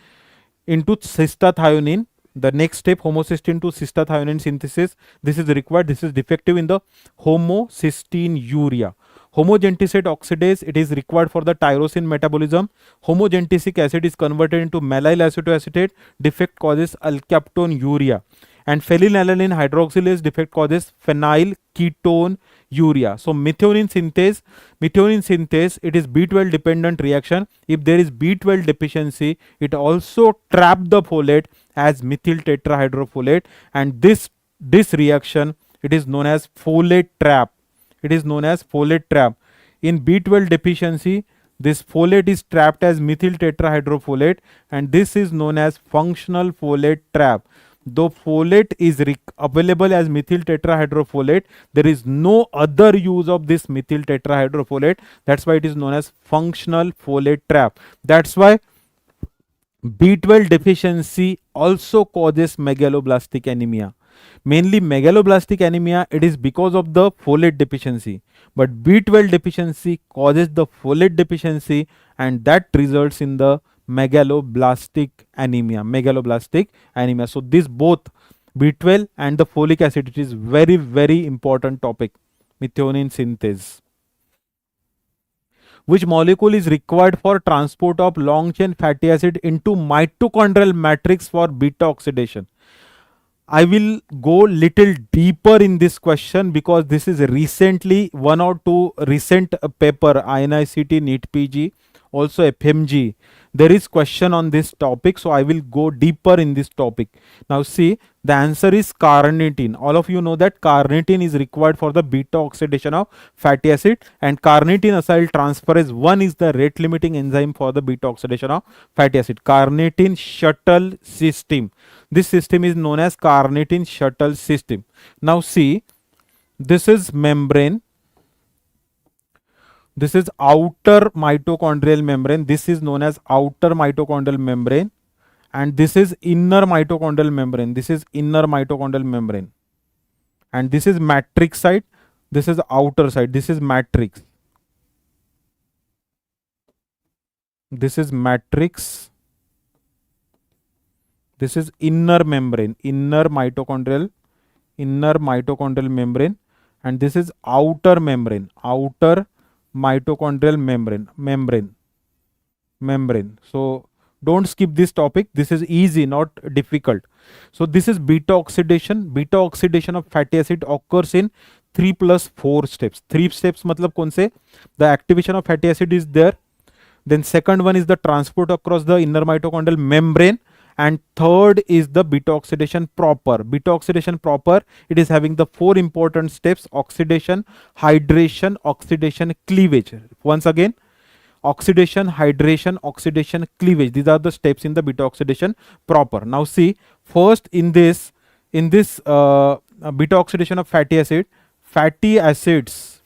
into cystathionine. The next step, homocysteine to cystathionine synthesis, this is required. This is defective in the homocysteine urea. Homogentisate oxidase, it is required for the tyrosine metabolism. Homogentisic acid is converted into mallyl acetoacetate. Defect causes alkaptone urea. And phenylalanine hydroxylase defect causes phenyl ketone urea. So methionine synthase, it is B12 dependent reaction. If there is B12 deficiency, it also trap the folate as methyl tetrahydrofolate, and this reaction, it is known as folate trap. It is known as folate trap. In B12 deficiency, this folate is trapped as methyl tetrahydrofolate, and this is known as functional folate trap. Though folate is available as methyl tetrahydrofolate, there is no other use of this methyl tetrahydrofolate. That's why it is known as functional folate trap. That's why B12 deficiency also causes megaloblastic anemia. Mainly megaloblastic anemia, it is because of the folate deficiency. But B12 deficiency causes the folate deficiency, and that results in the megaloblastic anemia. So this both B12 and the folic acid, it is very, very important topic. Methionine synthase. Which molecule is required for transport of long chain fatty acid into mitochondrial matrix for beta oxidation? I will go little deeper in this question because this is recently one or two recent paper INICT, NEET PG, also FMG. There is question on this topic, so I will go deeper in this topic. Now see, the answer is carnitine. All of you know that carnitine is required for the beta oxidation of fatty acid, and carnitine acyl transferase 1 is the rate limiting enzyme for the beta oxidation of fatty acid. Carnitine shuttle system. This system is known as carnitine shuttle system. Now see, this is membrane. This is outer mitochondrial membrane. This is known as outer mitochondrial membrane. And this is inner mitochondrial membrane. This is inner mitochondrial membrane. And this is matrix side. This is outer side. This is matrix. This is matrix. This is inner membrane, inner mitochondrial membrane, and this is outer membrane, outer mitochondrial membrane. So don't skip this topic. This is easy, not difficult. So this is beta oxidation. Beta oxidation of fatty acid occurs in 3 plus 4 steps. 3 steps matlab kaun se? The activation of fatty acid is there. Then second one is the transport across the inner mitochondrial membrane. And third is the beta oxidation proper. Beta oxidation proper, it is having the 4 important steps: oxidation, hydration, oxidation, cleavage. Once again, oxidation, hydration, oxidation, cleavage. These are the steps in the beta oxidation proper. Now see, first in this beta oxidation of fatty acids,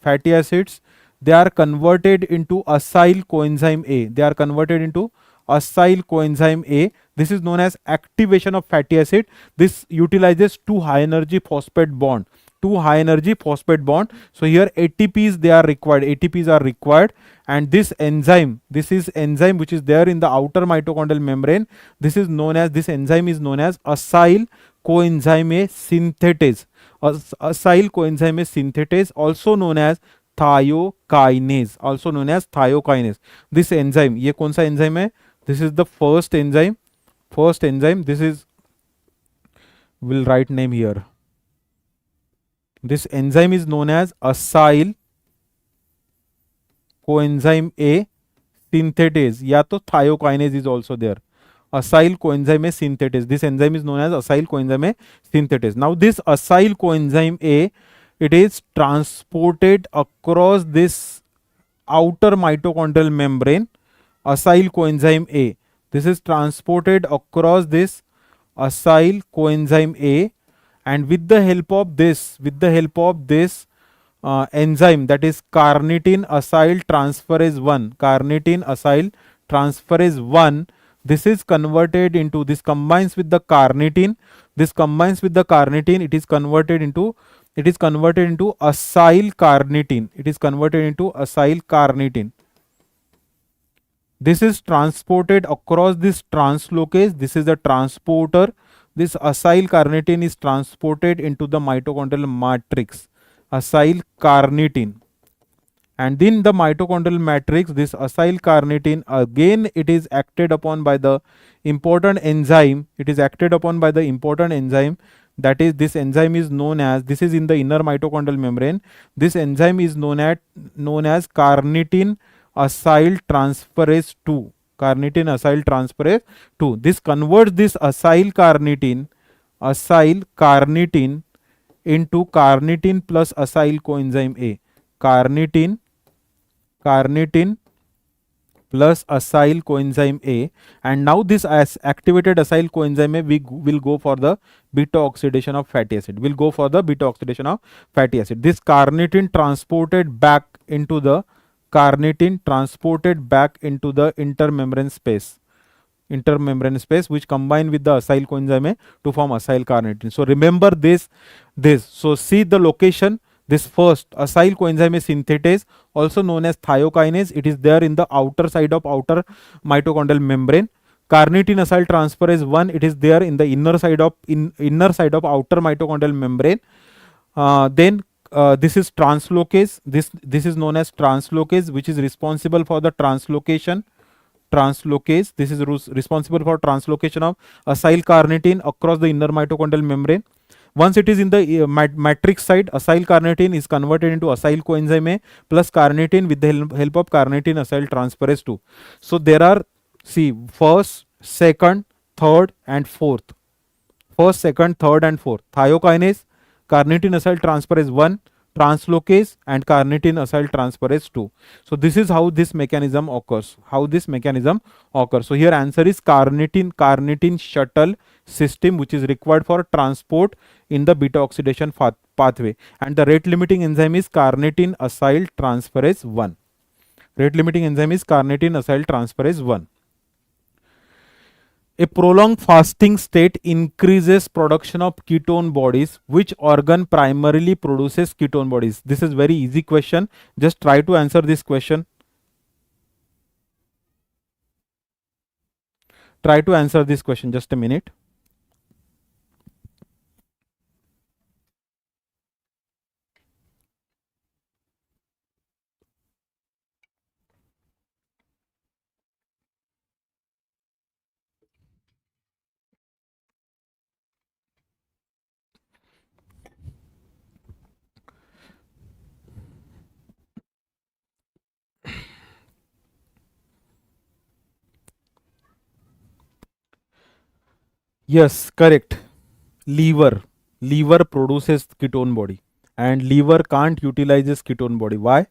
they are converted into acyl coenzyme A. They are converted into acyl coenzyme A. This is known as activation of fatty acid. This utilizes 2 high energy phosphate bond. 2 high energy phosphate bond. So here ATPs they are required. ATPs are required, and this enzyme which is there in the outer mitochondrial membrane. This enzyme is known as acyl coenzyme A synthetase. Acyl coenzyme A synthetase, also known as thiokinase. This enzyme, ये कौन सा enzyme है? This is the first enzyme. This is, we'll write name here. This enzyme is known as acyl coenzyme A synthetase. या तो thiokinase is also there. Acyl coenzyme A synthetase. This enzyme is known as acyl coenzyme A synthetase. Now this acyl coenzyme A, it is transported across this outer mitochondrial membrane. Acyl coenzyme A. This is transported across this acyl coenzyme A, and with the help of this enzyme, that is carnitine acyl transferase 1. Carnitine acyl transferase 1. This is converted into, this combines with the carnitine. It is converted into acyl carnitine. This is transported across this translocase. This is the transporter. This acyl carnitine is transported into the mitochondrial matrix. Acyl carnitine. And in the mitochondrial matrix, this acyl carnitine, again it is acted upon by the important enzyme. That is, this enzyme is known as, this is in the inner mitochondrial membrane. This enzyme is known as carnitine acyl transferase 2. This converts this acyl carnitine into carnitine plus acyl coenzyme A. Carnitine plus acyl coenzyme A, and now this as activated acyl coenzyme A, we will go for the beta oxidation of fatty acid. This carnitine transported back into the intermembrane space, which combine with the acyl coenzyme A to form acyl carnitine. So remember this. So see the location. This first acyl coenzyme A synthetase, also known as thiokinase, it is there in the outer side of outer mitochondrial membrane. Carnitine acyl transferase 1, it is there in the inner side of outer mitochondrial membrane. Then this is translocase. This is known as translocase, which is responsible for the translocation. Translocase. This is responsible for translocation of acyl carnitine across the inner mitochondrial membrane. Once it is in the matrix side, acyl carnitine is converted into acyl coenzyme A plus carnitine with the help of carnitine acyl transferase 2. So there are, see, first, second, third, and fourth. First, second, third, and fourth. Thiokinase, carnitine acyl transferase 1, translocase, and carnitine acyl transferase 2. So this is how this mechanism occurs. So here answer is carnitine shuttle system, which is required for transport in the beta oxidation pathway. And the rate limiting enzyme is carnitine acyl transferase 1. Rate limiting enzyme is carnitine acyl transferase 1. A prolonged fasting state increases production of ketone bodies. Which organ primarily produces ketone bodies? This is very easy question. Just try to answer this question. Try to answer this question. Just a minute. Yes, correct. Liver. Liver produces ketone body, and liver can't utilize this ketone body. Why?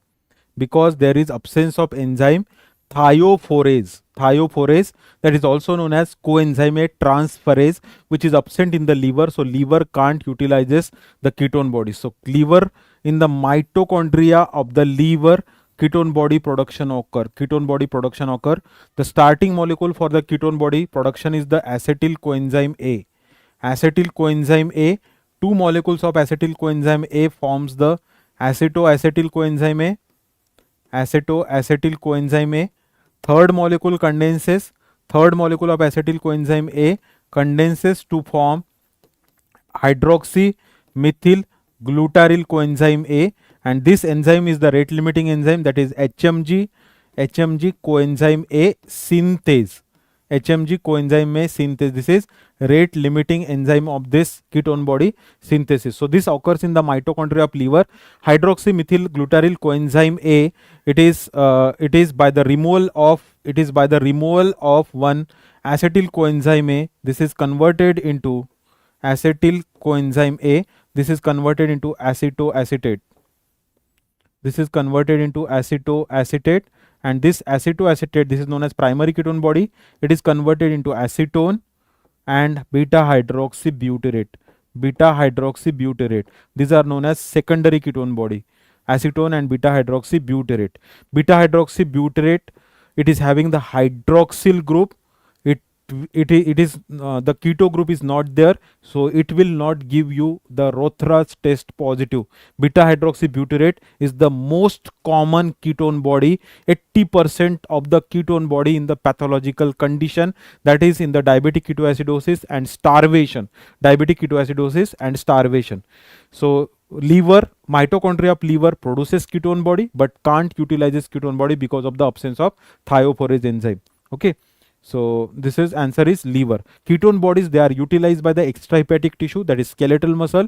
Because there is absence of enzyme thiophorase. Thiophorase, that is also known as coenzyme A transferase, which is absent in the liver. So liver can't utilize the ketone body. So liver, in the mitochondria of the liver, ketone body production occur. The starting molecule for the ketone body production is the acetyl coenzyme A. Acetyl coenzyme A. Two molecules of acetyl coenzyme A forms the acetoacetyl coenzyme A. Acetoacetyl coenzyme A. Third molecule condenses. Third molecule of acetyl coenzyme A condenses to form hydroxy methyl glutaryl coenzyme A, and this enzyme is the rate limiting enzyme, that is HMG coenzyme A synthase. HMG coenzyme A synthase. This is rate limiting enzyme of this ketone body synthesis. So this occurs in the mitochondria of liver. Hydroxy methyl glutaryl coenzyme A, it is by the removal of one acetyl coenzyme A. This is converted into acetyl coenzyme A. This is converted into acetoacetate. And this acetoacetate, this is known as primary ketone body. It is converted into acetone and beta hydroxybutyrate. These are known as secondary ketone body. Acetone and beta hydroxybutyrate. Beta hydroxybutyrate, it is having the hydroxyl group. It is the keto group is not there, so it will not give you the Rothera's test positive. Beta hydroxybutyrate is the most common ketone body. 80% of the ketone body in the pathological condition, that is in the diabetic ketoacidosis and starvation. So liver, mitochondria of liver produces ketone body but can't utilize this ketone body because of the absence of thiophorase enzyme. Okay. So this is answer is liver. Ketone bodies, they are utilized by the extrahepatic tissue, that is skeletal muscle,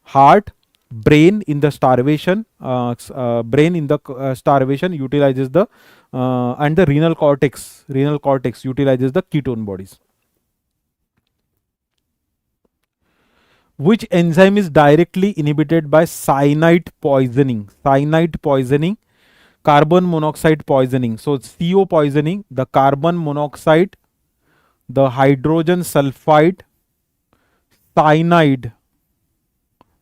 heart, brain in the starvation. Starvation utilizes the and the renal cortex. Utilizes the ketone bodies. Which enzyme is directly inhibited by cyanide poisoning? Carbon monoxide poisoning. So CO poisoning, the carbon monoxide, the hydrogen sulfide, cyanide,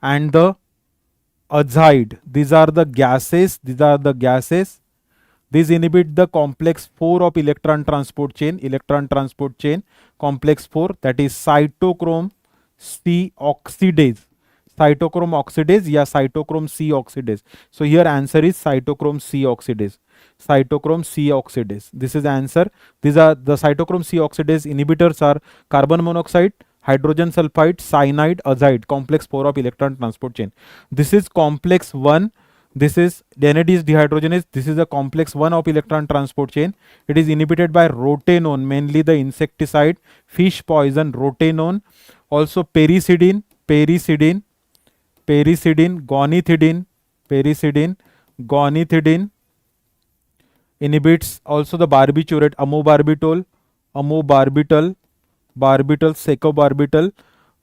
and the azide. These are the gases. These inhibit the complex 4 of electron transport chain. Complex 4, that is cytochrome C oxidase. Cytochrome C oxidase. So here answer is cytochrome C oxidase. This is answer. These are the cytochrome C oxidase inhibitors are carbon monoxide, hydrogen sulfide, cyanide, azide, complex 4 of electron transport chain. This is complex 1. This is denadase dehydrogenase. This is a complex 1 of electron transport chain. It is inhibited by rotenone, mainly the insecticide, fish poison, rotenone. Also pericidin, gonithidine inhibits also the barbiturate, barbital, secobarbital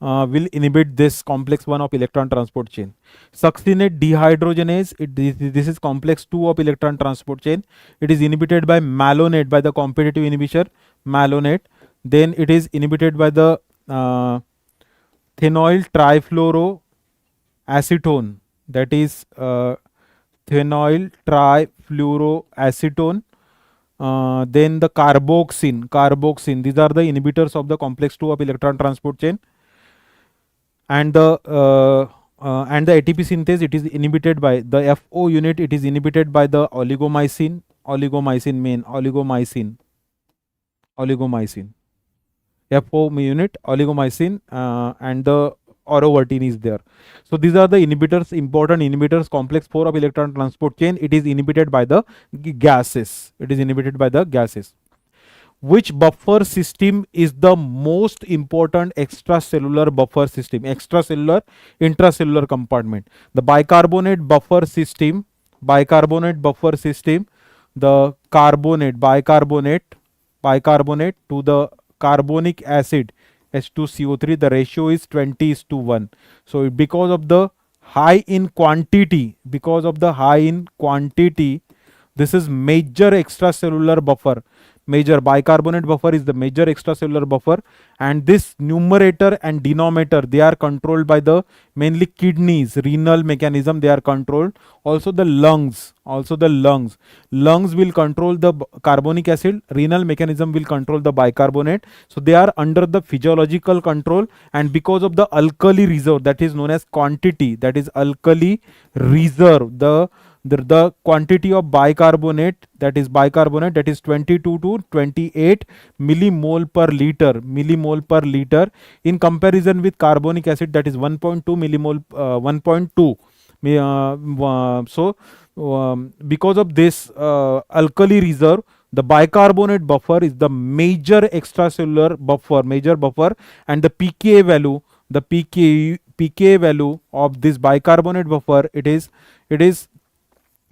will inhibit this complex 1 of electron transport chain. Succinate dehydrogenase, this is complex 2 of electron transport chain. It is inhibited by malonate, by the competitive inhibitor malonate. Then it is inhibited by the phenyl trifluoroacetone, that is phenyl trifluoroacetone. Then the carboxine, these are the inhibitors of the complex 2 of electron transport chain. And the ATP synthase, it is inhibited by the FO unit, it is inhibited by the oligomycin FO unit, oligomycin, and the orovertin is there. So these are the inhibitors, important inhibitors, complex 4 of electron transport chain. It is inhibited by the gases. Which buffer system is the most important extracellular buffer system? Extracellular, intracellular compartment. The bicarbonate buffer system, the bicarbonate to the carbonic acid H2CO3, the ratio is 20:1. So because of the high in quantity, this is major extracellular buffer. Major bicarbonate buffer is the major extracellular buffer, and this numerator and denominator, they are controlled by the mainly kidneys, renal mechanism, they are controlled. Also the lungs will control the carbonic acid, renal mechanism will control the bicarbonate. So they are under the physiological control, and because of the alkali reserve, that is known as quantity, that is alkali reserve, the quantity of bicarbonate, that is 22 to 28 millimole per liter, in comparison with carbonic acid, that is 1.2 millimole, 1.2. Because of this alkali reserve, the bicarbonate buffer is the major extracellular buffer, and the pKa value of this bicarbonate buffer, it is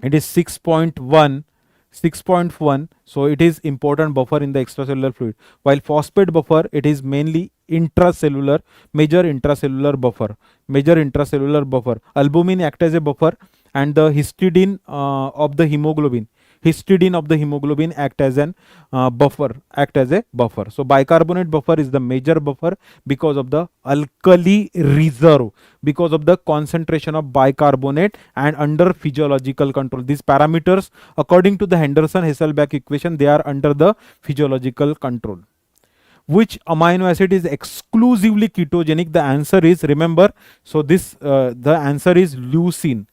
6.1. So it is important buffer in the extracellular fluid. While phosphate buffer, it is mainly intracellular, major intracellular buffer. Albumin act as a buffer, and the histidine of the hemoglobin act as a buffer. So bicarbonate buffer is the major buffer because of the alkali reserve, because of the concentration of bicarbonate and under physiological control. These parameters, according to the Henderson-Hasselbalch equation, they are under the physiological control. Which amino acid is exclusively ketogenic? The answer is, remember, so this the answer is leucine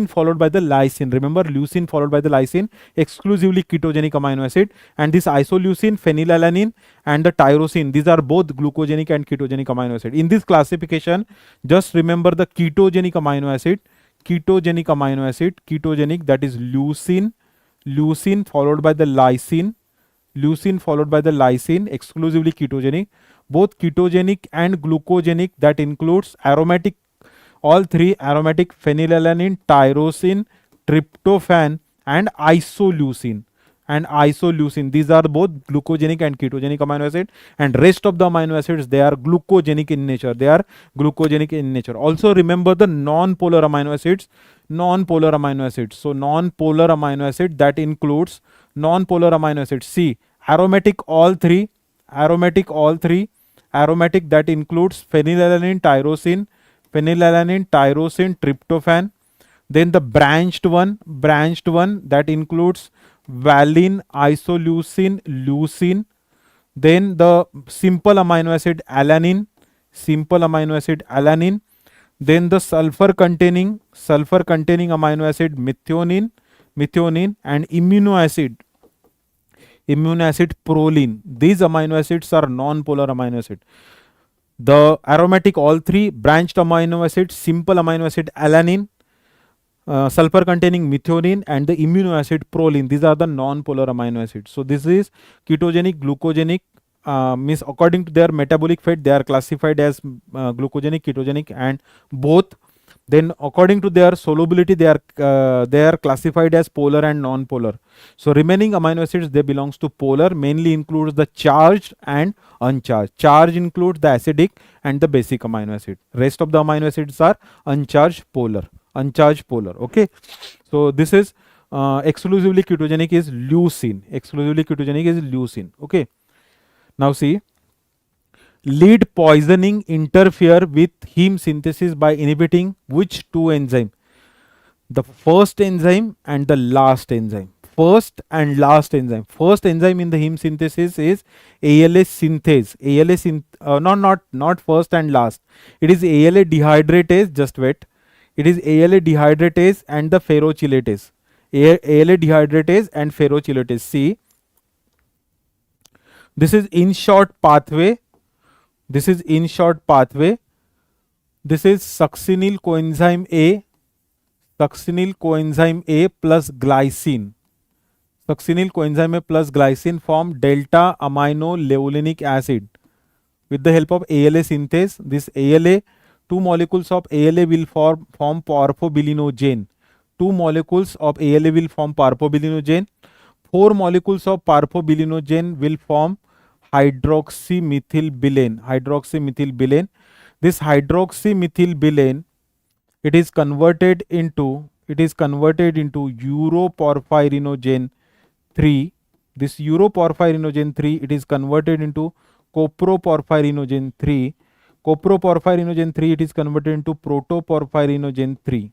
followed by the lysine. Remember, leucine followed by the lysine, exclusively ketogenic amino acid. And this isoleucine, phenylalanine, and the tyrosine, these are both glucogenic and ketogenic amino acid. In this classification, just remember the ketogenic amino acid, that is leucine followed by the lysine, exclusively ketogenic. Both ketogenic and glucogenic, that includes aromatic, all three aromatic: phenylalanine, tyrosine, tryptophan, and isoleucine. These are both glucogenic and ketogenic amino acid, and rest of the amino acids, they are glucogenic in nature. Also remember the non-polar amino acids. So non-polar amino acid, that includes non-polar amino acids. See, aromatic, all three, that includes phenylalanine, tryptophan. Then the branched one, that includes valine, isoleucine, leucine. Then the simple amino acid alanine, Then the sulfur containing amino acid methionine, and amino acid proline. These amino acids are non-polar amino acid. The aromatic, all three branched amino acid, simple amino acid alanine, sulfur containing methionine, and the amino acid proline. These are the non-polar amino acids. So this is ketogenic, glucogenic. Means according to their metabolic fate, they are classified as glucogenic, ketogenic, and both. Then according to their solubility, they are classified as polar and non-polar. So remaining amino acids, they belongs to polar, mainly includes the charged and uncharged. Charged includes the acidic and the basic amino acid. Rest of the amino acids are uncharged polar. Uncharged polar. Okay. So this is exclusively ketogenic is leucine. Exclusively ketogenic is leucine. Okay. Now see, lead poisoning interfere with heme synthesis by inhibiting which two enzyme? The first enzyme and the last enzyme. First and last enzyme. First enzyme in the heme synthesis is ALA synthase. Not first and last. It is ALA dehydratase. Just wait. It is ALA dehydratase and the ferrochelatase. ALA dehydratase and ferrochelatase. See, this is in short pathway. This is in short pathway. This is succinyl coenzyme A. Succinyl coenzyme A plus glycine. Succinyl coenzyme A plus glycine form delta amino leulinic acid. With the help of ALA synthase, this ALA, two molecules of ALA will form parfobilinogen. Two molecules of ALA will form parfobilinogen. Four molecules of parfobilinogen will form hydroxymethylbilane. Hydroxymethylbilane. This hydroxymethylbilane, it is converted into uroporphyrinogen 3. This uroporphyrinogen 3, it is converted into coproporphyrinogen 3. Coproporphyrinogen 3, it is converted into protoporphyrinogen 3.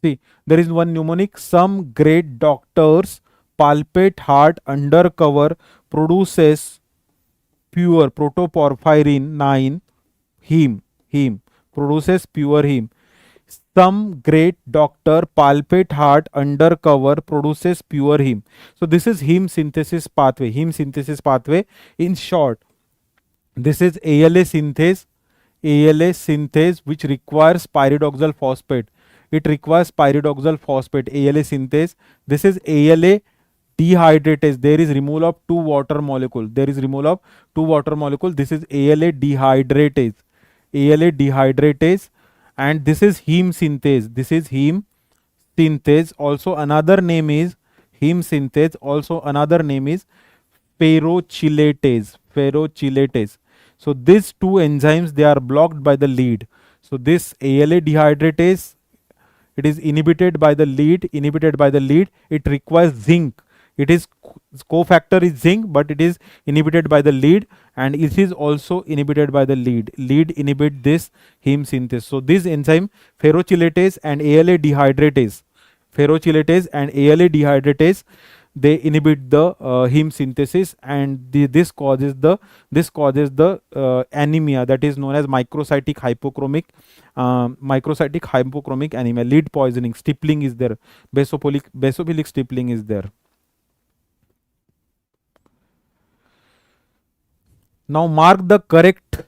See, there is one mnemonic. Some great doctors palpate heart undercover, produces pure protoporphyrin 9 heme produces pure heme. Some great doctor palpate heart undercover, produces pure heme. So this is heme synthesis pathway. Heme synthesis pathway. In short, this is ALA synthase. ALA synthase which requires pyridoxal phosphate. It requires pyridoxal phosphate. ALA synthase. This is ALA dehydratase. There is removal of two water molecule. There is removal of two water molecule. This is ALA dehydratase. ALA dehydratase. And this is heme synthase. This is heme synthase. Also another name is heme synthase. Also another name is ferrochelatase. Ferrochelatase. So these two enzymes, they are blocked by the lead. So this ALA dehydratase, it is inhibited by the lead. It requires zinc. It is cofactor is zinc, but it is inhibited by the lead, and it is also inhibited by the lead. Lead inhibit this heme synthase. So this enzyme ferrochelatase and ALA dehydratase, they inhibit the heme synthesis, and this causes the anemia that is known as microcytic hypochromic anemia. Lead poisoning, stippling is there, basophilic stippling is there. Now mark the correct,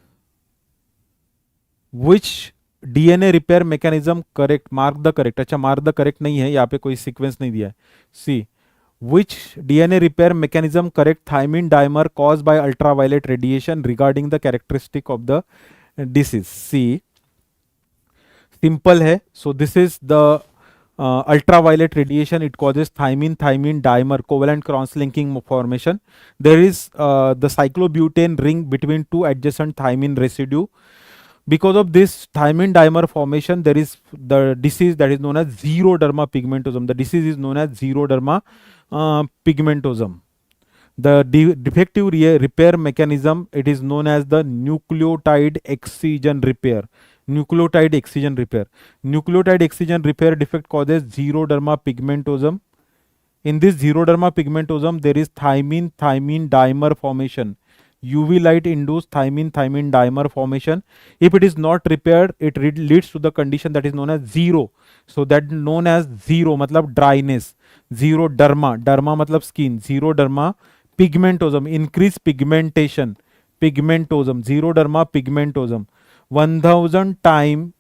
which DNA repair mechanism correct. Mark the correct. अच्छा, mark the correct नहीं है, यहाँ पे कोई sequence नहीं दिया है. See, which DNA repair mechanism correct thymine dimer caused by ultraviolet radiation regarding the characteristic of the disease. See, simple है. So this is the ultraviolet radiation. It causes thymine dimer covalent cross-linking formation. There is the cyclobutane ring between two adjacent thymine residue. Because of this thymine dimer formation, there is the disease that is known as xeroderma pigmentosum. The disease is known as xeroderma pigmentosum. The defective repair mechanism, it is known as the nucleotide excision repair. Nucleotide excision repair defect causes xeroderma pigmentosum. In this xeroderma pigmentosum, there is thymine dimer formation. UV light induced thymine dimer formation. If it is not repaired, it leads to the condition that is known as zero. So that known as zero matlab dryness. Xeroderma, derma matlab skin. Xeroderma pigmentosum, increased pigmentation. pigmentosum, xeroderma pigmentosum. 1000 time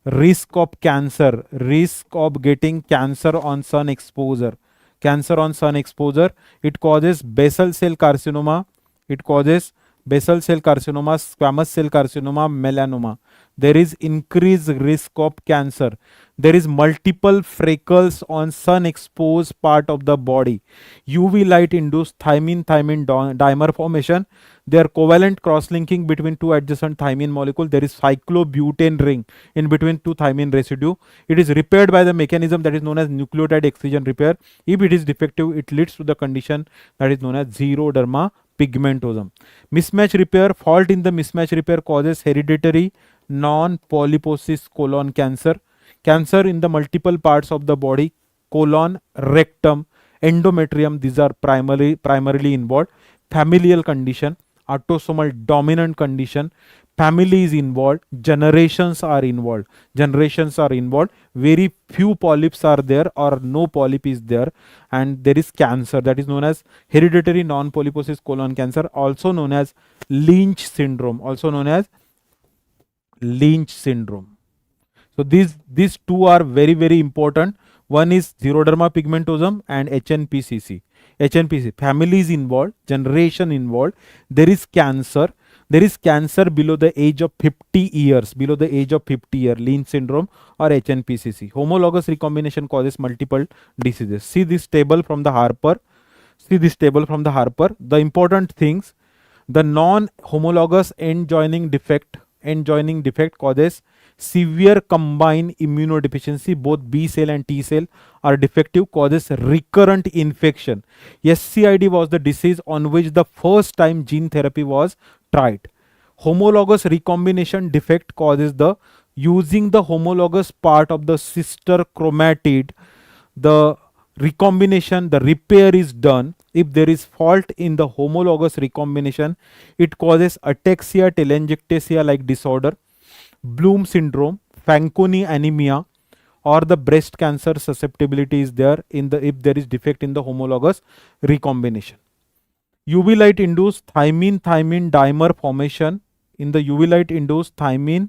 risk of cancer, risk of getting cancer on sun exposure. Cancer on sun exposure, it causes basal cell carcinoma, it causes basal cell carcinoma, squamous cell carcinoma, melanoma. There is increased risk of cancer. There is multiple freckles on sun exposed part of the body. UV light induced thymine dimer formation. They are covalent cross-linking between two adjacent thymine molecule. There is cyclobutane ring in between two thymine residue. It is repaired by the mechanism that is known as nucleotide excision repair. If it is defective, it leads to the condition that is known as xeroderma pigmentosum. Mismatch repair, fault in the mismatch repair causes hereditary non-polyposis colon cancer. Cancer in the multiple parts of the body, colon, rectum, endometrium, these are primarily involved. Familial condition, autosomal dominant condition, family is involved, generations are involved. Very few polyps are there or no polyp is there, and there is cancer that is known as hereditary non-polyposis colon cancer, also known as Lynch syndrome. So these two are very important. One is xeroderma pigmentosum and HNPCC. Family is involved, generation involved. There is cancer. There is cancer below the age of 50 years. Lynch syndrome or HNPCC. Homologous recombination causes multiple diseases. See this table from the Harper. The important things: the non-homologous end joining defect causes severe combined immunodeficiency. Both B cell and T cell are defective, causes recurrent infection. SCID was the disease on which the first time gene therapy was tried. Homologous recombination defect causes the using the homologous part of the sister chromatid, the recombination, the repair is done. If there is fault in the homologous recombination, it causes ataxia telangiectasia like disorder, Bloom syndrome, Fanconi anemia, or the breast cancer susceptibility is there in the if there is defect in the homologous recombination. UV light induced thymine dimer formation. In the UV light induced thymine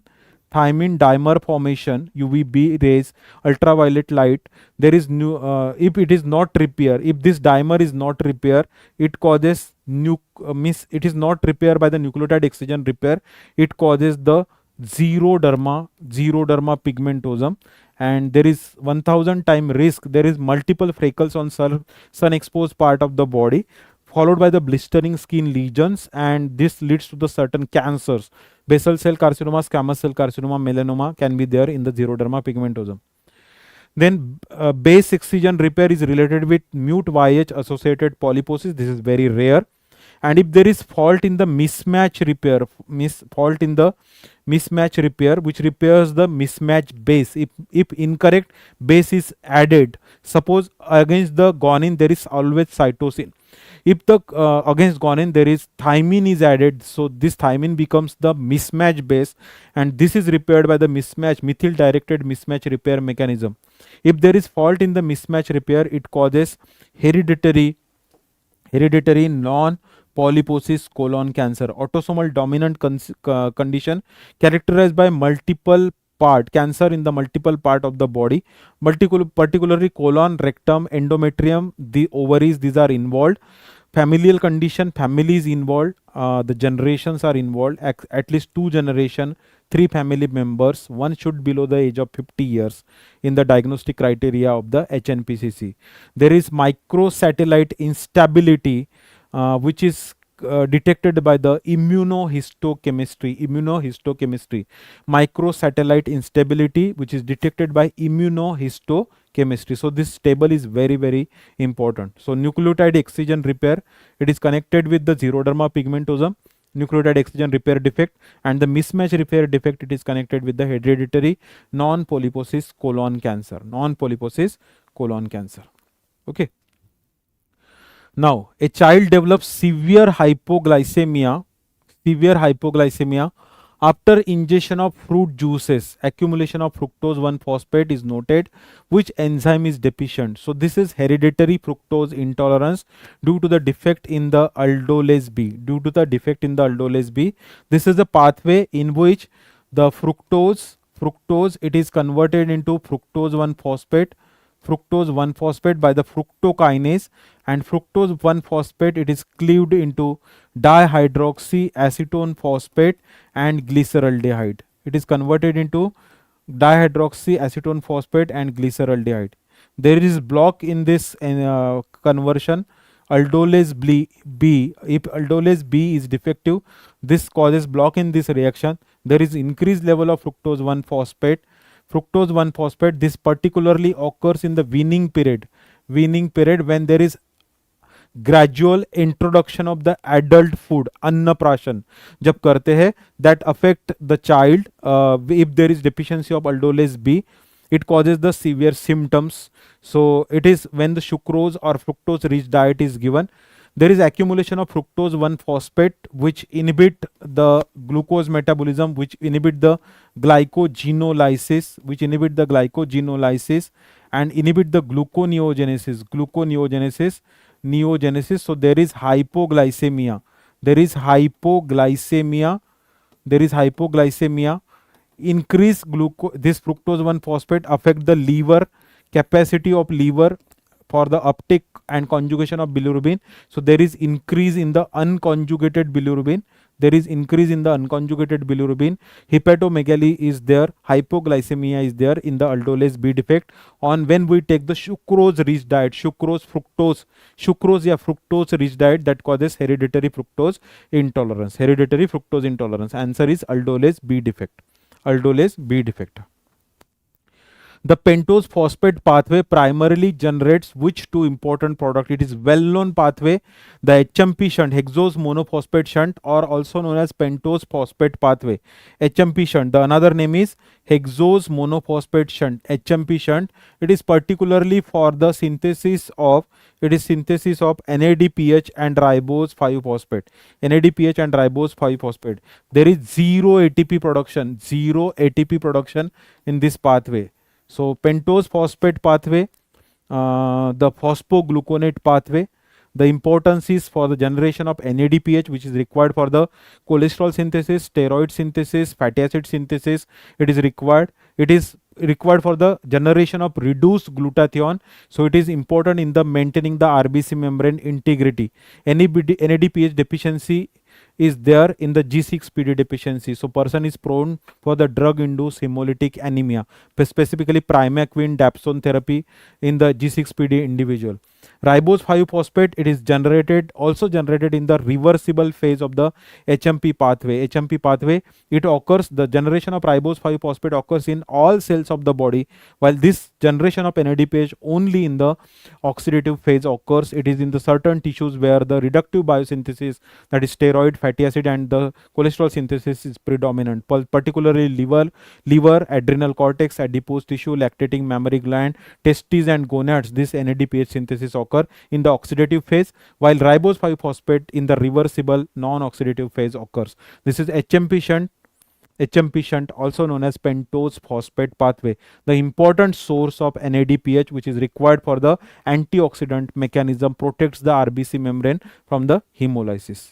dimer formation, UVB rays, ultraviolet light, there is if it is not repair, if this dimer is not repair, it causes it is not repair by the nucleotide excision repair, it causes the xeroderma pigmentosum, and there is 1000 time risk. There is multiple freckles on sun exposed part of the body, followed by the blistering skin lesions, and this leads to the certain cancers. Basal cell carcinoma, squamous cell carcinoma, melanoma can be there in the xeroderma pigmentosum. Then base excision repair is related with mute YH associated polyposis. This is very rare. And if there is fault in the mismatch repair, which repairs the mismatch base, if incorrect base is added, suppose against the guanine there is always cytosine, if the against guanine there is thymine is added, so this thymine becomes the mismatch base, and this is repaired by the methyl directed mismatch repair mechanism. If there is fault in the mismatch repair, it causes hereditary non-polyposis colon cancer, autosomal dominant condition characterized by multiple cancer in the multiple part of the body, particularly colon, rectum, endometrium, the ovaries, these are involved. Familial condition, family is involved, the generations are involved, at least 2 generation, 3 family members, one should below the age of 50 years in the diagnostic criteria of the HNPCC. There is microsatellite instability, which is detected by the immunohistochemistry. Microsatellite instability, which is detected by immunohistochemistry. So this table is very important. So nucleotide excision repair, it is connected with the xeroderma pigmentosum, nucleotide excision repair defect, and the mismatch repair defect, it is connected with the hereditary non-polyposis colon cancer. Okay. Now, a child develops severe hypoglycemia After ingestion of fruit juices, accumulation of fructose 1-phosphate is noted. Which enzyme is deficient? So this is hereditary fructose intolerance due to the defect in the aldolase B. Due to the defect in the aldolase B, this is the pathway in which the fructose it is converted into fructose 1 phosphate by the fructokinase, and fructose 1 phosphate it is cleaved into dihydroxyacetone phosphate and glyceraldehyde. It is converted into dihydroxyacetone phosphate and glyceraldehyde. There is block in this conversion. Aldolase B, if aldolase B is defective, this causes block in this reaction. There is increased level of fructose 1 phosphate. Fructose 1 phosphate, this particularly occurs in the weaning period. Weaning period, when there is gradual introduction of the adult food, अन्नप्राशन जब करते हैं, that affect the child. If there is deficiency of aldolase B, it causes the severe symptoms. So it is when the sucrose or fructose rich diet is given. There is accumulation of fructose 1 phosphate which inhibit the glucose metabolism, which inhibit the glycogenolysis, and inhibit the gluconeogenesis. So there is hypoglycemia. Increase this fructose 1 phosphate affect the liver, capacity of liver for the uptake and conjugation of bilirubin. So there is increase in the unconjugated bilirubin. Hepatomegaly is there, hypoglycemia is there in the aldolase B defect. On when we take the sucrose rich diet, fructose rich diet, that causes hereditary fructose intolerance. Answer is aldolase B defect. The pentose phosphate pathway primarily generates which two important products? It is well-known pathway, the HMP shunt, hexose monophosphate shunt, or also known as pentose phosphate pathway. HMP shunt, the another name is hexose monophosphate shunt, HMP shunt. It is particularly for the synthesis of NADPH and ribose 5-phosphate. There is zero ATP production in this pathway. So pentose phosphate pathway, the phosphogluconate pathway, the importance is for the generation of NADPH, which is required for the cholesterol synthesis, steroid synthesis, fatty acid synthesis. It is required for the generation of reduced glutathione. So it is important in the maintaining the RBC membrane integrity. NADPH deficiency is there in the G6PD deficiency. So person is prone for the drug-induced hemolytic anemia, specifically primaquine dapsone therapy in the G6PD individual. Ribose 5-phosphate, it is also generated in the reversible phase of the HMP pathway. It occurs, the generation of ribose 5-phosphate occurs in all cells of the body, while this generation of NADPH only in the oxidative phase occurs. It is in the certain tissues where the reductive biosynthesis, that is steroid, fatty acid, and the cholesterol synthesis is predominant, particularly liver, adrenal cortex, adipose tissue, lactating mammary gland, testes and gonads. This NADPH synthesis occur in the oxidative phase, while ribose 5-phosphate in the reversible non-oxidative phase occurs. This is HMP shunt, also known as pentose phosphate pathway, the important source of NADPH, which is required for the antioxidant mechanism, protects the RBC membrane from the hemolysis.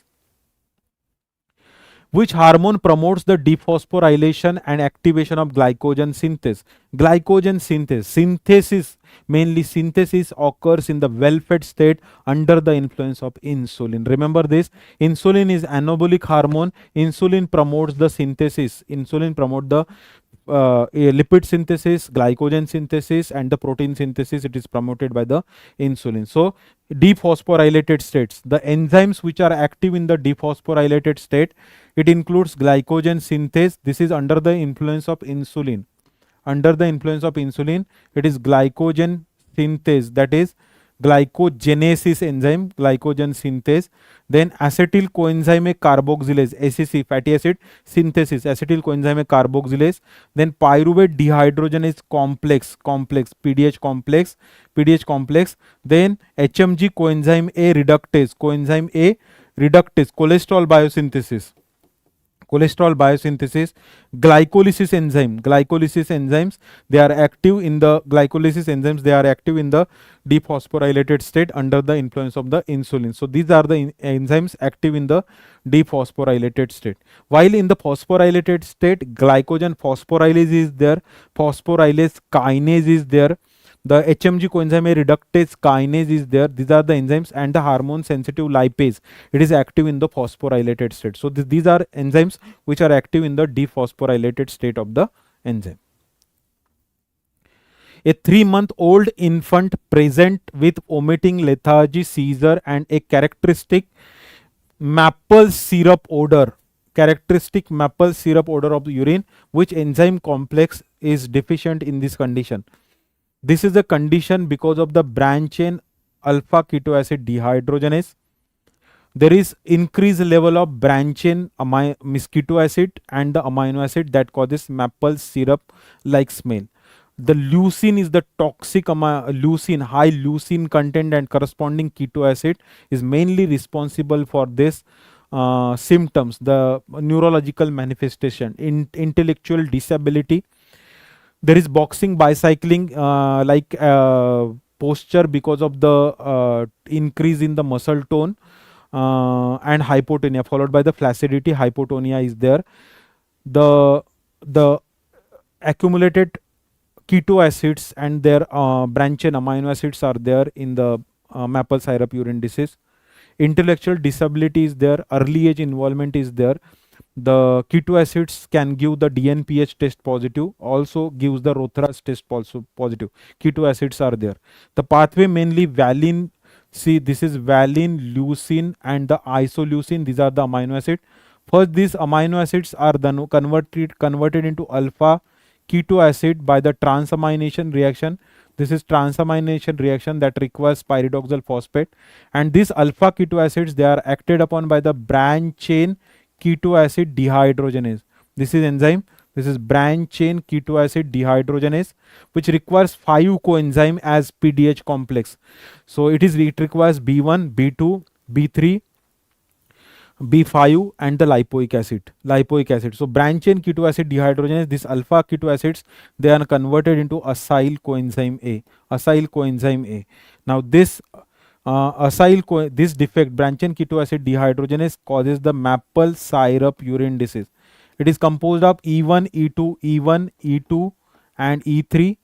Which hormone promotes the dephosphorylation and activation of glycogen synthesis? Mainly synthesis occurs in the well-fed state under the influence of insulin. Remember this, insulin is anabolic hormone. Insulin promotes the synthesis. Lipid synthesis, glycogen synthesis, and the protein synthesis. It is promoted by the insulin. So dephosphorylated states, the enzymes which are active in the dephosphorylated state, it includes glycogen synthase. This is under the influence of insulin. It is glycogen synthase, that is glycogenesis enzyme, glycogen synthase. Then acetyl coenzyme carboxylase, ACC, fatty acid synthesis, acetyl coenzyme carboxylase. Then pyruvate dehydrogenase complex, PDH complex. Then HMG coenzyme A reductase, cholesterol biosynthesis. cholesterol biosynthesis, glycolysis enzyme. Glycolysis enzymes, they are active in the glycolysis enzymes, they are active in the dephosphorylated state under the influence of the insulin. So these are the enzymes active in the dephosphorylated state. While in the phosphorylated state, glycogen phosphorylase is there, phosphorylase kinase is there, the HMG coenzyme reductase kinase is there. These are the enzymes, and the hormone sensitive lipase, it is active in the phosphorylated state. So these are enzymes which are active in the dephosphorylated state of the enzyme. A 3-month-old infant present with vomiting, lethargy, seizure, and a characteristic maple syrup odor. Characteristic maple syrup odor of the urine. Which enzyme complex is deficient in this condition? This is the condition because of the branch chain alpha ketoacid dehydrogenase. There is increased level of branch chain mosquito acid and the amino acid that causes maple syrup like smell. The leucine is the toxic leucine, high leucine content and corresponding keto acid is mainly responsible for this symptoms, the neurological manifestation, intellectual disability. There is boxing, bicycling posture because of the increase in the muscle tone and hypotonia, followed by the flaccidity. Hypotonia is there. The accumulated keto acids and their branch chain amino acids are there in the maple syrup urine disease. Intellectual disability is there. Early age involvement is there. The keto acids can give the DNPH test positive, also gives the Rothras test also positive. Keto acids are there. The pathway mainly valine. See, this is valine, leucine, and the isoleucine. These are the amino acid. First, these amino acids are then converted into alpha keto acid by the transamination reaction. This is transamination reaction that requires pyridoxal phosphate, and these alpha keto acids, they are acted upon by the branch chain keto acid dehydrogenase. This is enzyme. This is branch chain keto acid dehydrogenase, which requires 5 coenzyme as PDH complex. So it requires B1, B2, B3, B5 and the lipoic acid. So branch chain keto acid dehydrogenase, this alpha keto acids, they are converted into acyl coenzyme A. Now this this defect, branch chain keto acid dehydrogenase, causes the maple syrup urine disease. It is composed of E1, E2 and E3.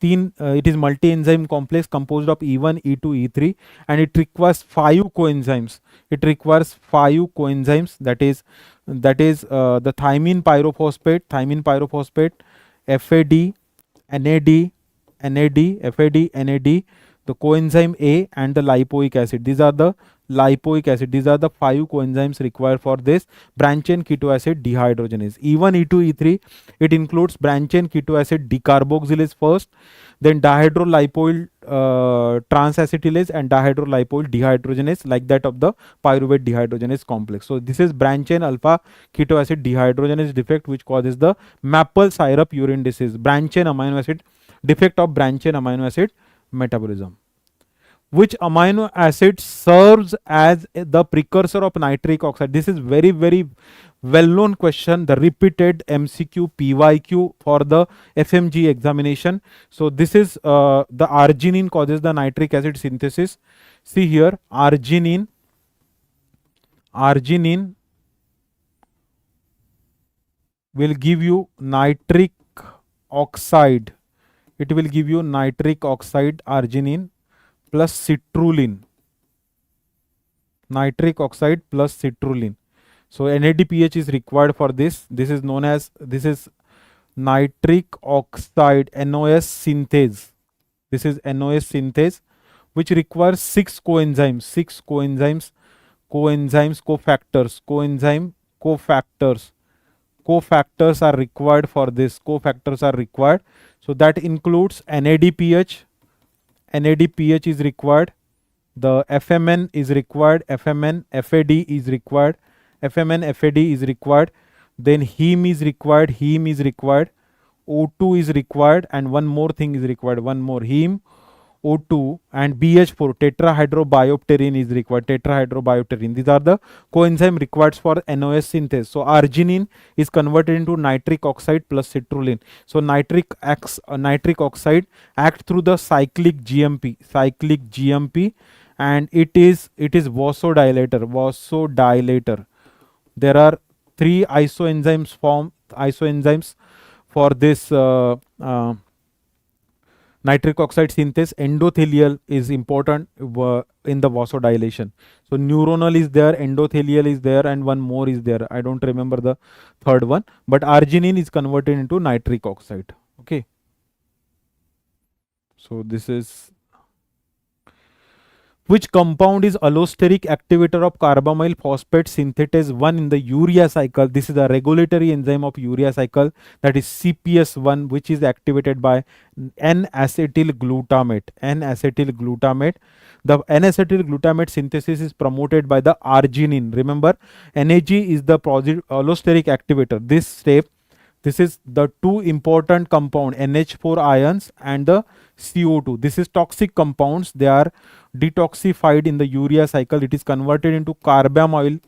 It is multi-enzyme complex composed of E1, E2, E3, and it requires 5 coenzymes. That is the thymine pyrophosphate, FAD, NAD, the coenzyme A, and the lipoic acid. These are the 5 coenzymes required for this branch chain keto acid dehydrogenase. E1, E2, E3, it includes branch chain keto acid decarboxylase first, then dihydrolipoyl transacetylase and dihydrolipoyl dehydrogenase, like that of the pyruvate dehydrogenase complex. So this is branch chain alpha keto acid dehydrogenase defect, which causes the maple syrup urine disease. Branch chain amino acid defect of branch chain amino acid metabolism. Which amino acid serves as the precursor of nitric oxide? This is very well known question, the repeated MCQ PYQ for the FMGE examination. So this is the arginine causes the nitric acid synthesis. See here, arginine will give you nitric oxide. It will give you nitric oxide, arginine plus citrulline. Nitric oxide plus citrulline. So NADPH is required for this. This is known as, this is nitric oxide NOS synthase. This is NOS synthase, which requires 6 coenzymes, cofactors are required for this. So that includes NADPH is required, the FMN is required, FMN FAD is required, then heme is required, O2 is required, and one more thing is required, heme, O2 and BH4, tetrahydrobiopterin is required. Tetrahydrobiopterin. These are the coenzyme required for NOS synthesis. So arginine is converted into nitric oxide plus citrulline. So nitric oxide act through the cyclic GMP, and it is vasodilator. There are three isoenzymes for this nitric oxide synthesis. Endothelial is important in the vasodilation. So neuronal is there, endothelial is there, and one more is there. I don't remember the third one, but arginine is converted into nitric oxide. Okay. So this is, which compound is allosteric activator of carbamyl phosphate synthetase 1 in the urea cycle? This is a regulatory enzyme of urea cycle, that is CPS1, which is activated by N-acetyl glutamate. The N-acetyl glutamate synthesis is promoted by the arginine. Remember, NAG is the allosteric activator. This is the two important compound, NH4 ions and the CO2. This is toxic compounds. They are detoxified in the urea cycle. It is converted into carbamyl.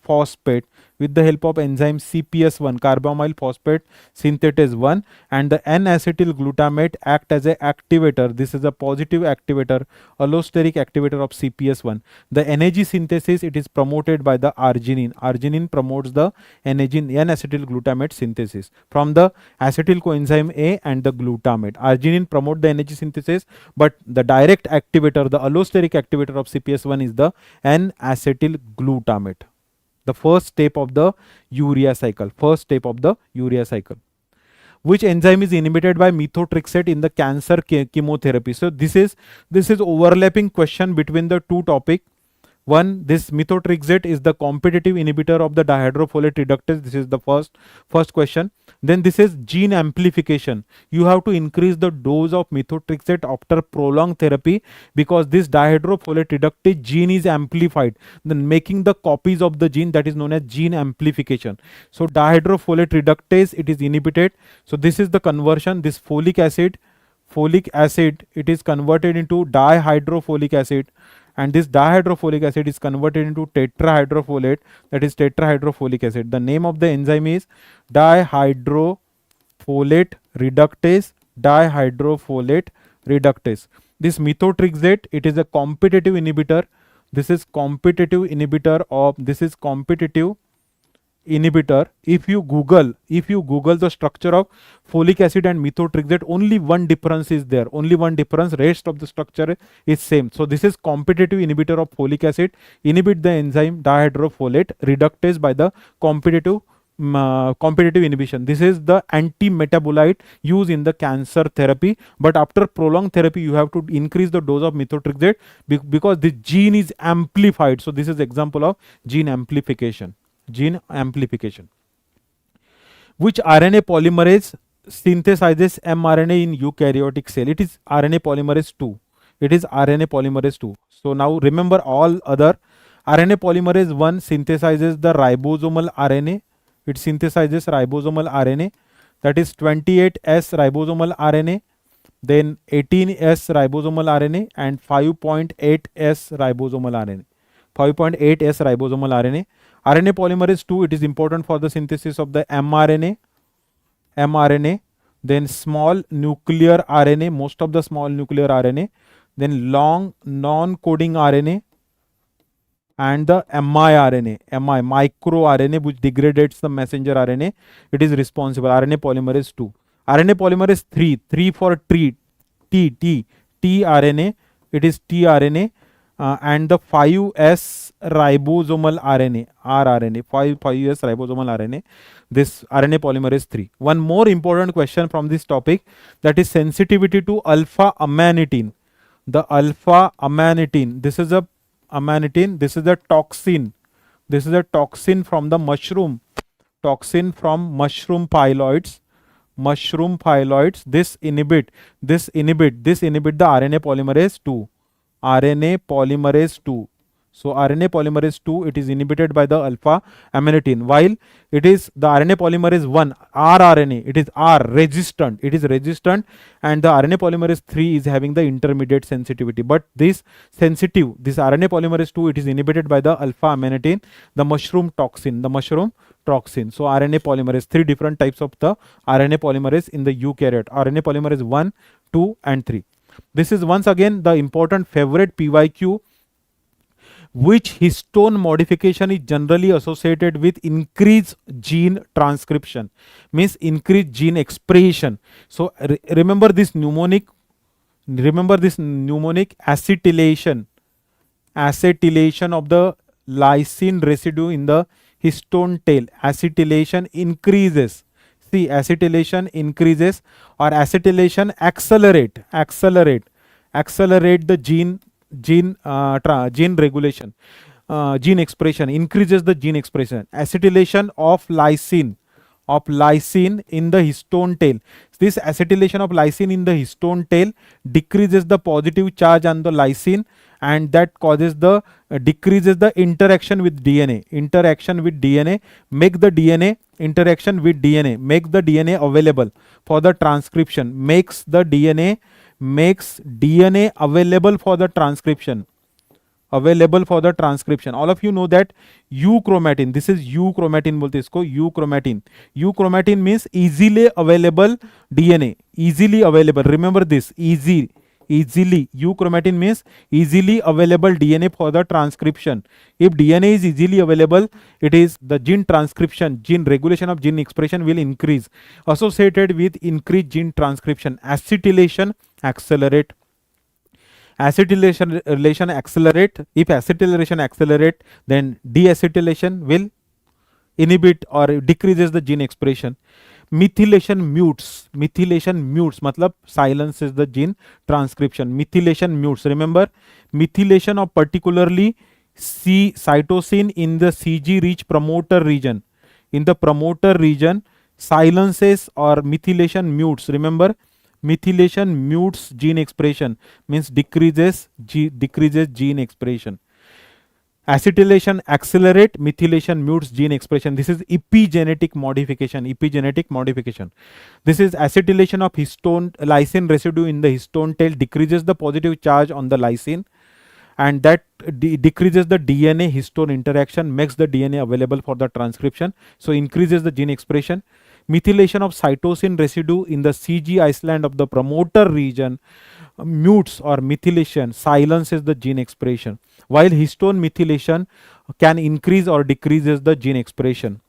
Phosphate with the help of enzyme CPS1, carbamyl phosphate synthetase 1, and the N-acetyl glutamate act as a activator. This is a positive activator, allosteric activator of CPS1. The NAG synthesis, it is promoted by the arginine. Arginine promotes the N-acetyl glutamate synthesis from the acetyl coenzyme A and the glutamate. Arginine promote the NAG synthesis, but the direct activator, the allosteric activator of CPS1 is the N-acetyl glutamate. The first step of the urea cycle. Which enzyme is inhibited by methotrexate in the cancer chemotherapy? So this is overlapping question between the two topic. One, this methotrexate is the competitive inhibitor of the dihydrofolate reductase. This is the first question. Then this is gene amplification. You have to increase the dose of methotrexate after prolonged therapy, because this dihydrofolate reductase gene is amplified, then making the copies of the gene, that is known as gene amplification. So dihydrofolate reductase, it is inhibited. So this is the conversion. This folic acid, it is converted into dihydrofolic acid, and this dihydrofolic acid is converted into tetrahydrofolate, that is tetrahydrofolic acid. The name of the enzyme is dihydrofolate reductase. This methotrexate, it is a competitive inhibitor. This is competitive inhibitor. If you Google the structure of folic acid and methotrexate, only one difference is there. Rest of the structure is same. So this is competitive inhibitor of folic acid, inhibit the enzyme dihydrofolate reductase by the competitive inhibition. This is the anti-metabolite used in the cancer therapy, but after prolonged therapy you have to increase the dose of methotrexate because the gene is amplified. So this is example of gene amplification. Which RNA polymerase synthesizes mRNA in eukaryotic cell? It is RNA polymerase 2. So now remember all other. RNA polymerase 1 synthesizes the ribosomal RNA. It synthesizes ribosomal RNA, that is 28S ribosomal RNA, then 18S ribosomal RNA, and 5.8S ribosomal RNA. RNA polymerase 2, it is important for the synthesis of the mRNA. Then small nuclear RNA, most of the small nuclear RNA, then long non-coding RNA, and the micro RNA, which degrades the messenger RNA. It is responsible. RNA polymerase 2. RNA polymerase 3 for tRNA. It is tRNA. And the 5S ribosomal RNA, rRNA, 5S ribosomal RNA, this RNA polymerase 3. One more important question from this topic, that is sensitivity to alpha amanitin. The alpha amanitin, this is a toxin. This is a toxin from the mushroom. Phylloids. This inhibit the RNA polymerase 2. So RNA polymerase 2, it is inhibited by the alpha amanitin, while it is the RNA polymerase 1, rRNA, it is R resistant, it is resistant, and the RNA polymerase 3 is having the intermediate sensitivity. But this RNA polymerase 2, it is inhibited by the alpha amanitin, the mushroom toxin, So RNA polymerase, 3 different types of the RNA polymerase in the eukaryote, RNA polymerase 1, 2 and 3. This is once again the important favorite PYQ. Which histone modification is generally associated with increased gene transcription, means increased gene expression. So remember this mnemonic acetylation of the lysine residue in the histone tail. Acetylation increases, see, acetylation increases or acetylation accelerate the gene regulation, gene expression, increases the gene expression. Acetylation of lysine in the histone tail. This acetylation of lysine in the histone tail decreases the positive charge on the lysine, and that causes the decreases the interaction with DNA. Make the DNA available for the transcription. Makes DNA available for the transcription. All of you know that euchromatin, this is euchromatin bolte isko, euchromatin means easily available DNA, remember this, easily, euchromatin means easily available DNA for the transcription. If DNA is easily available, it is the gene transcription, gene regulation of gene expression will increase, associated with increased gene transcription. Acetylation accelerate. If acetylation accelerate, then deacetylation will inhibit or decreases the gene expression. Methylation mutes matlab silences the gene transcription. Methylation mutes, remember, methylation of particularly cytosine in the CG rich promoter region, silences or methylation mutes, remember, methylation mutes gene expression, means decreases gene expression. Acetylation accelerate, methylation mutes gene expression. This is epigenetic modification. This is acetylation of lysine residue in the histone tail decreases the positive charge on the lysine, and that decreases the DNA histone interaction, makes the DNA available for the transcription, so increases the gene expression. Methylation of cytosine residue in the CG island of the promoter region mutes or methylation silences the gene expression, while histone methylation can increase or decreases the gene expression.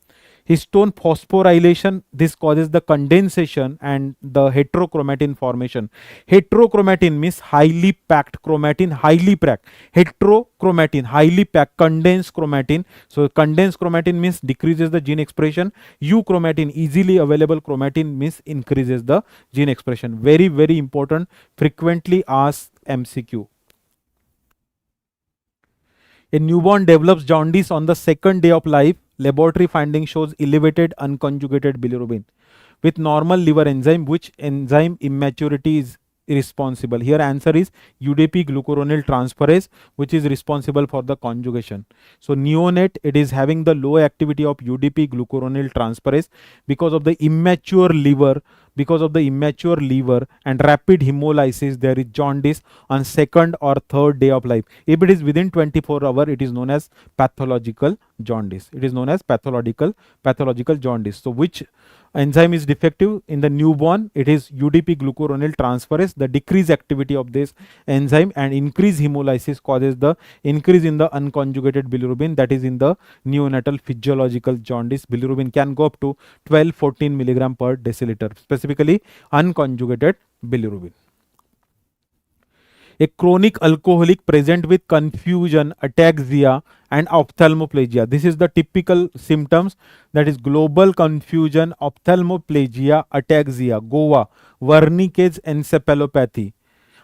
Histone phosphorylation, this causes the condensation and the heterochromatin formation. Heterochromatin means highly packed, chromatin highly packed. Heterochromatin, highly packed, condensed chromatin. So condensed chromatin means decreases the gene expression. Euchromatin, easily available chromatin, means increases the gene expression. Very, very important, frequently asked MCQ. A newborn develops jaundice on the second day of life. Laboratory finding shows elevated unconjugated bilirubin. With normal liver enzyme, which enzyme immaturity is responsible? Here answer is UDP glucuronil transferase, which is responsible for the conjugation. So neonate, it is having the low activity of UDP glucuronil transferase because of the immature liver. And rapid hemolysis, there is jaundice on second or third day of life. If it is within 24 hours, it is known as pathological jaundice. Pathological jaundice. So which enzyme is defective in the newborn? It is UDP glucuronil transferase. The decreased activity of this enzyme and increased hemolysis causes the increase in the unconjugated bilirubin, that is in the neonatal physiological jaundice. Bilirubin can go up to 12-14 milligram per deciliter, specifically unconjugated bilirubin. A chronic alcoholic present with confusion, ataxia and ophthalmoplegia. This is the typical symptoms, that is global confusion, ophthalmoplegia, ataxia, GOA, Wernicke's encephalopathy.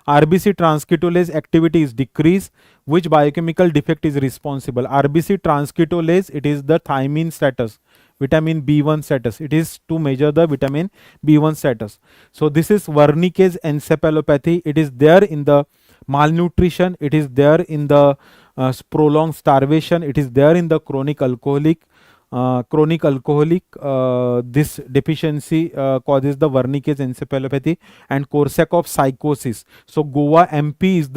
RBC transcriptase activity is decreased. Which biochemical defect is responsible? RBC transcriptase, it is the thymine status, vitamin B1 status. It is to measure the vitamin B1 status. So this is Wernicke's encephalopathy. It is there in the malnutrition. It is there in the prolonged starvation, it is there in the chronic alcoholic. This deficiency causes the Wernicke's encephalopathy and Korsakoff psychosis. So Goa MP,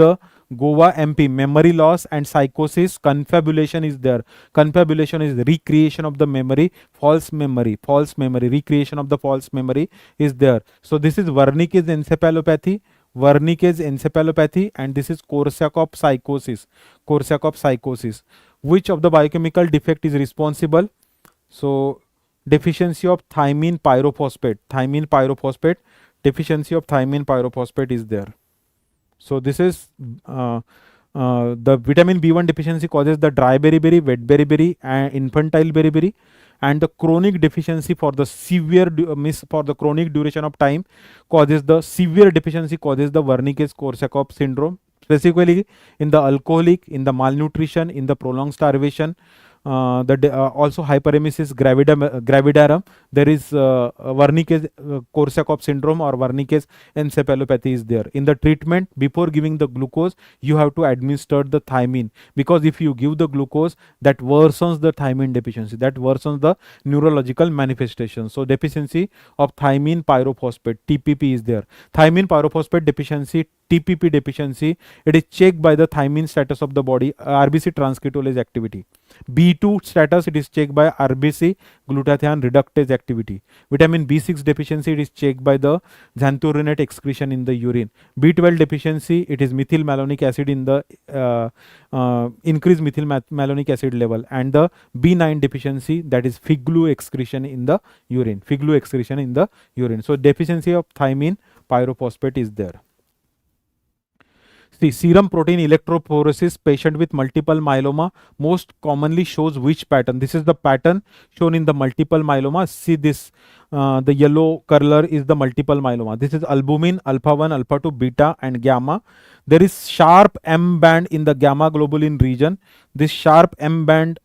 memory loss and psychosis. Confabulation is there. Confabulation is recreation of the memory, false memory, recreation of the false memory is there. So this is Wernicke's encephalopathy, and this is Korsakoff psychosis. Which of the biochemical defect is responsible? So deficiency of thymine pyrophosphate, deficiency of thymine pyrophosphate is there. So this is the vitamin B1 deficiency causes the dry beriberi, wet beriberi, and infantile beriberi, and the chronic deficiency for the for the chronic duration of time causes the severe deficiency causes the Wernicke's-Korsakoff syndrome, specifically in the alcoholic, in the malnutrition, in the prolonged starvation. Also hyperemesis gravidarum, there is Wernicke's-Korsakoff syndrome or Wernicke's encephalopathy is there. In the treatment, before giving the glucose, you have to administer the thymine, because if you give the glucose, that worsens the thymine deficiency, that worsens the neurological manifestation. So deficiency of thymine pyrophosphate, TPP is there. Thymine pyrophosphate deficiency, TPP deficiency, it is checked by the thymine status of the body, RBC transcriptolase activity. B2 status, it is checked by RBC glutathione reductase activity. Vitamin B6 deficiency, it is checked by the xanthoronate excretion in the urine. B12 deficiency, it is methyl malonic acid in the increased methyl malonic acid level, and the B9 deficiency, that is FIGLU excretion in the urine. So deficiency of thymine pyrophosphate is there. See, serum protein electrophoresis patient with multiple myeloma most commonly shows which pattern? This is the pattern shown in the multiple myeloma. See this, the yellow color is the multiple myeloma. This is albumin, alpha 1, alpha 2, beta and gamma. There is sharp M band in the gamma globulin region. This sharp M band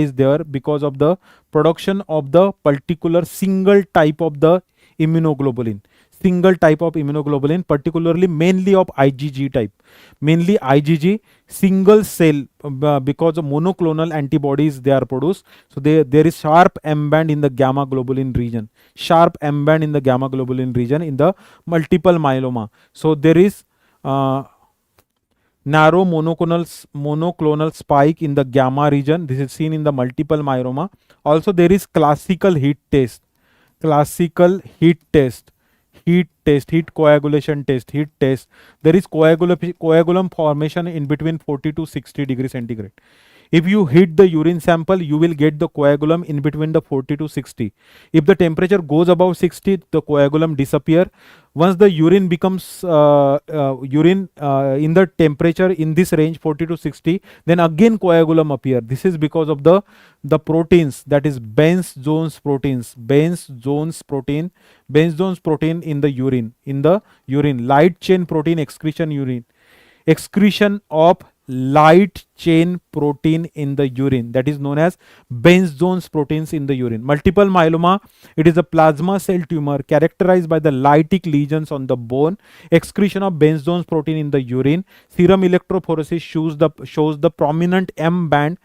is there because of the production of the particular single type of the immunoglobulin. Particularly mainly of IgG type, mainly IgG single cell, because of monoclonal antibodies they are produced. So there is sharp M band in the gamma globulin region, in the multiple myeloma. So there is narrow monoclonal spike in the gamma region. This is seen in the multiple myeloma. Also there is classical heat coagulation test. There is coagulum formation in between 40 to 60 degrees centigrade. If you heat the urine sample, you will get the coagulum in between the 40 to 60. If the temperature goes above 60, the coagulum disappear. Once the urine becomes in the temperature in this range 40 to 60, then again coagulum appear. This is because of the proteins, that is Benz-Jones proteins in the urine, light chain protein excretion of light chain protein in the urine, that is known as Benz-Jones proteins in the urine. Multiple myeloma, it is a plasma cell tumor characterized by the lytic lesions on the bone, excretion of Benz-Jones protein in the urine. Serum electrophoresis shows the prominent M band,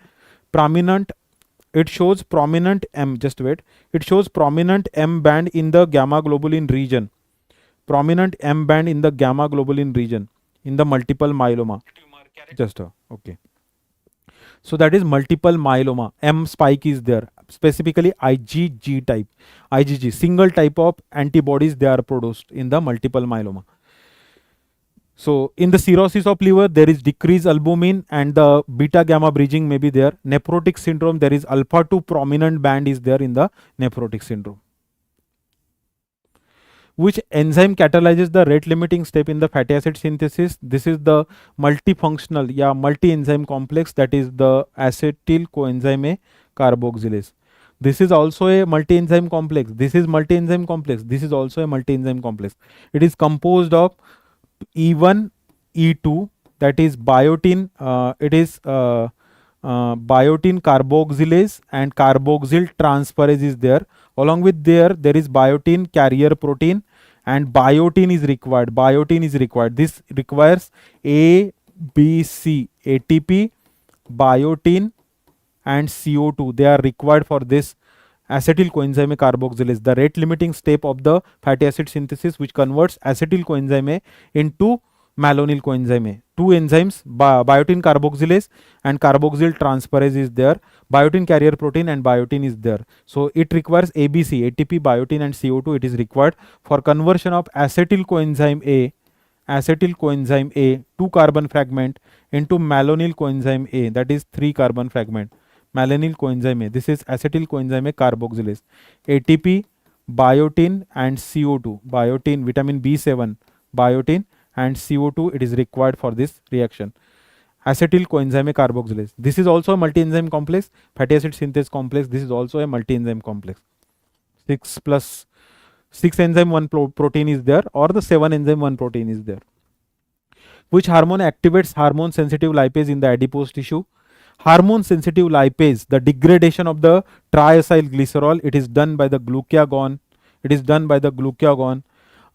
it shows prominent M band in the gamma globulin region, in the multiple myeloma. Okay. So that is multiple myeloma. M spike is there, specifically IgG type. Single type of antibodies they are produced in the multiple myeloma. So in the cirrhosis of liver, there is decreased albumin and the beta gamma bridging may be there. Nephrotic syndrome, there is alpha 2 prominent band is there in the nephrotic syndrome. Which enzyme catalyzes the rate limiting step in the fatty acid synthesis? This is the multifunctional, multi-enzyme complex, that is the acetyl coenzyme A carboxylase. This is also a multi-enzyme complex. This is also a multi-enzyme complex. It is composed of E1, E2, that is biotin, biotin carboxylase and carboxyl transferase is there. Along with there is biotin carrier protein and biotin is required. This requires ABC, ATP, biotin and CO2. They are required for this acetyl coenzyme A carboxylase, the rate limiting step of the fatty acid synthesis, which converts acetyl coenzyme A into malonyl coenzyme A. Two enzymes, biotin carboxylase and carboxyl transferase is there. Biotin carrier protein and biotin is there. So it requires ABC, ATP, biotin and CO2. It is required for conversion of acetyl coenzyme A 2 carbon fragment into malonyl coenzyme A, that is 3 carbon fragment. Malonyl coenzyme A. This is acetyl coenzyme A carboxylase. ATP, biotin and CO2. Biotin, vitamin B7, biotin and CO2 it is required for this reaction. Acetyl coenzyme A carboxylase. This is also a multi-enzyme complex. Fatty acid synthase complex. This is also a multi-enzyme complex. 6 plus 6 enzyme 1 protein is there, or the 7 enzyme 1 protein is there. Which hormone activates hormone sensitive lipase in the adipose tissue? Hormone sensitive lipase, the degradation of the triacyl glycerol, it is done by the glucagon. It is done by the glucagon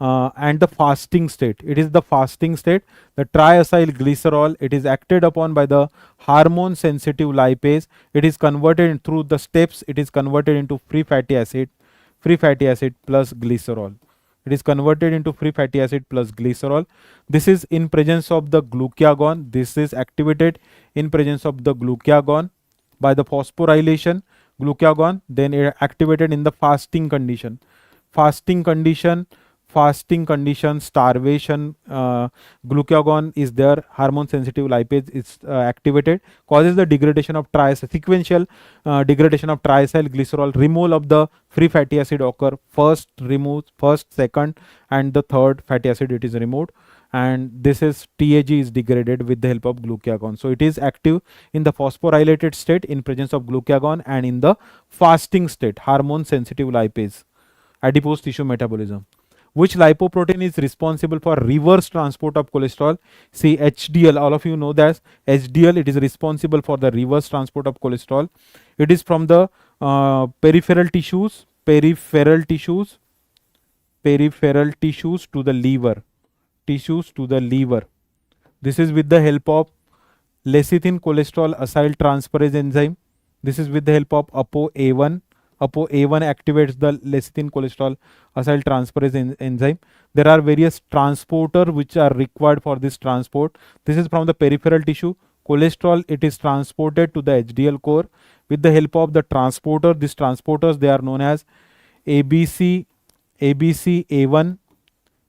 and the fasting state. It is the fasting state. The triacyl glycerol, it is acted upon by the hormone sensitive lipase. It is converted through the steps. It is converted into free fatty acid plus glycerol. It is converted into free fatty acid plus glycerol. This is in presence of the glucagon. This is activated in presence of the glucagon by the phosphorylation glucagon. Then it activated in the fasting condition. Fasting condition, starvation, glucagon is there, hormone sensitive lipase is activated, causes the degradation of sequential degradation of triacyl glycerol, removal of the free fatty acid occur, first, second and the third fatty acid it is removed, and this is TAG is degraded with the help of glucagon. So it is active in the phosphorylated state in presence of glucagon and in the fasting state, hormone sensitive lipase, adipose tissue metabolism. Which lipoprotein is responsible for reverse transport of cholesterol? See, HDL, all of you know that HDL, it is responsible for the reverse transport of cholesterol. It is from the peripheral tissues to the liver. This is with the help of lecithin cholesterol acyl transferase enzyme. This is with the help of ApoA1. ApoA1 activates the lecithin cholesterol acyl transferase enzyme. There are various transporters which are required for this transport. This is from the peripheral tissue. Cholesterol, it is transported to the HDL core with the help of the transporter. These transporters, they are known as ABC, A1,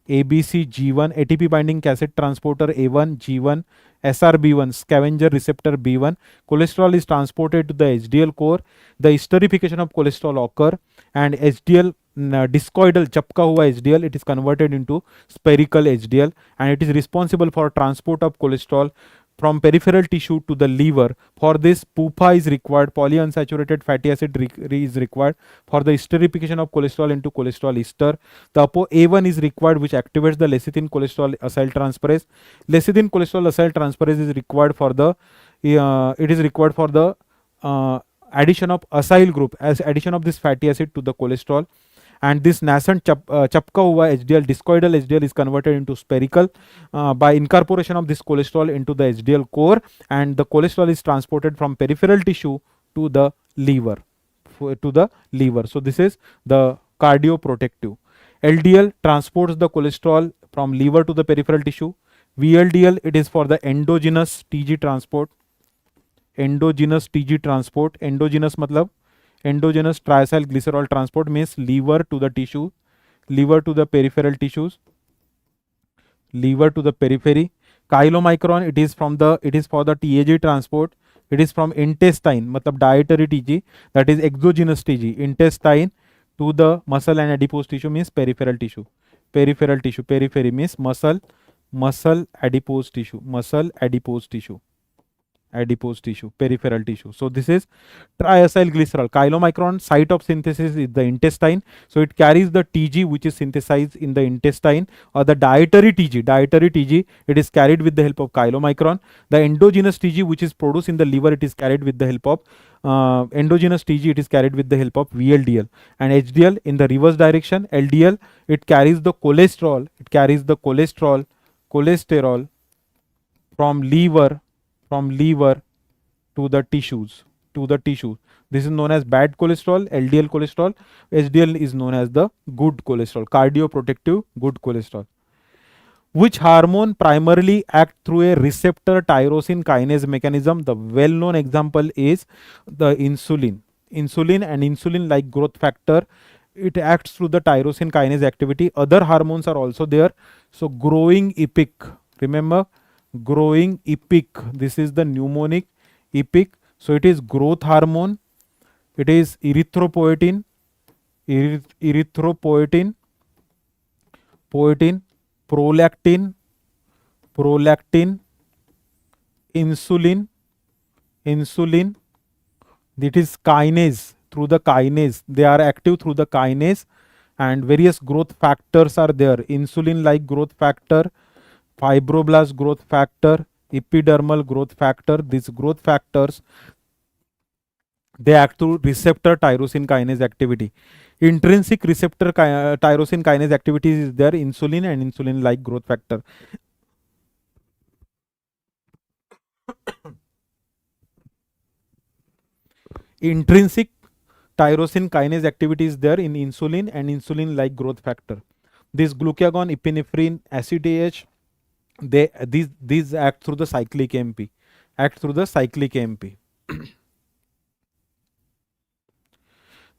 ABC G1, ATP binding cassette transporter A1, G1, SRB1, scavenger receptor B1. Cholesterol is transported to the HDL core. The esterification of cholesterol occur and HDL discoidal chapka hua HDL, it is converted into spherical HDL and it is responsible for transport of cholesterol from peripheral tissue to the liver. For this, PUFA is required, polyunsaturated fatty acid is required for the esterification of cholesterol into cholesterol ester. The ApoA1 is required, which activates the lecithin cholesterol acyl transferase. Lecithin cholesterol acyl transferase is required for the addition of acyl group, as addition of this fatty acid to the cholesterol. And this nascent chapka hua HDL, discoidal HDL is converted into spherical by incorporation of this cholesterol into the HDL core, and the cholesterol is transported from peripheral tissue to the liver. So this is the cardioprotective. LDL transports the cholesterol from liver to the peripheral tissue. VLDL, it is for the endogenous TG transport. Endogenous matlab endogenous triacyl glycerol transport means liver to the tissue, liver to the peripheral tissues, liver to the periphery. Chylomicron, it is for the TAG transport. It is from intestine, matlab dietary TG, that is exogenous TG, intestine to the muscle and adipose tissue means peripheral tissue. Periphery means muscle, adipose tissue, peripheral tissue. So this is triacyl glycerol. Chylomicron, site of synthesis is the intestine. So it carries the TG which is synthesized in the intestine, or the dietary TG, it is carried with the help of chylomicron. The endogenous TG which is produced in the liver, it is carried with the help of endogenous TG, it is carried with the help of VLDL. And HDL in the reverse direction, LDL, it carries the cholesterol, cholesterol from liver to the tissues, to the tissue. This is known as bad cholesterol, LDL cholesterol. HDL is known as the good cholesterol, cardioprotective good cholesterol. Which hormone primarily act through a receptor tyrosine kinase mechanism? The well-known example is the insulin. Insulin and insulin-like growth factor, it acts through the tyrosine kinase activity. Other hormones are also there. So growing epic, remember, growing epic, this is the mnemonic, epic. So it is growth hormone, it is erythropoietin, erythropoietin, poietin, prolactin, prolactin, insulin, insulin. It is kinase, through the kinase. They are active through the kinase, and various growth factors are there. Insulin like growth factor, fibroblast growth factor, epidermal growth factor. These growth factors, they act through receptor tyrosine kinase activity. Intrinsic receptor tyrosine kinase activity is there, insulin and insulin like growth factor. Intrinsic tyrosine kinase activity is there in insulin and insulin like growth factor. This glucagon, epinephrine, ACTH, these act through the cyclic AMP, act through the cyclic AMP.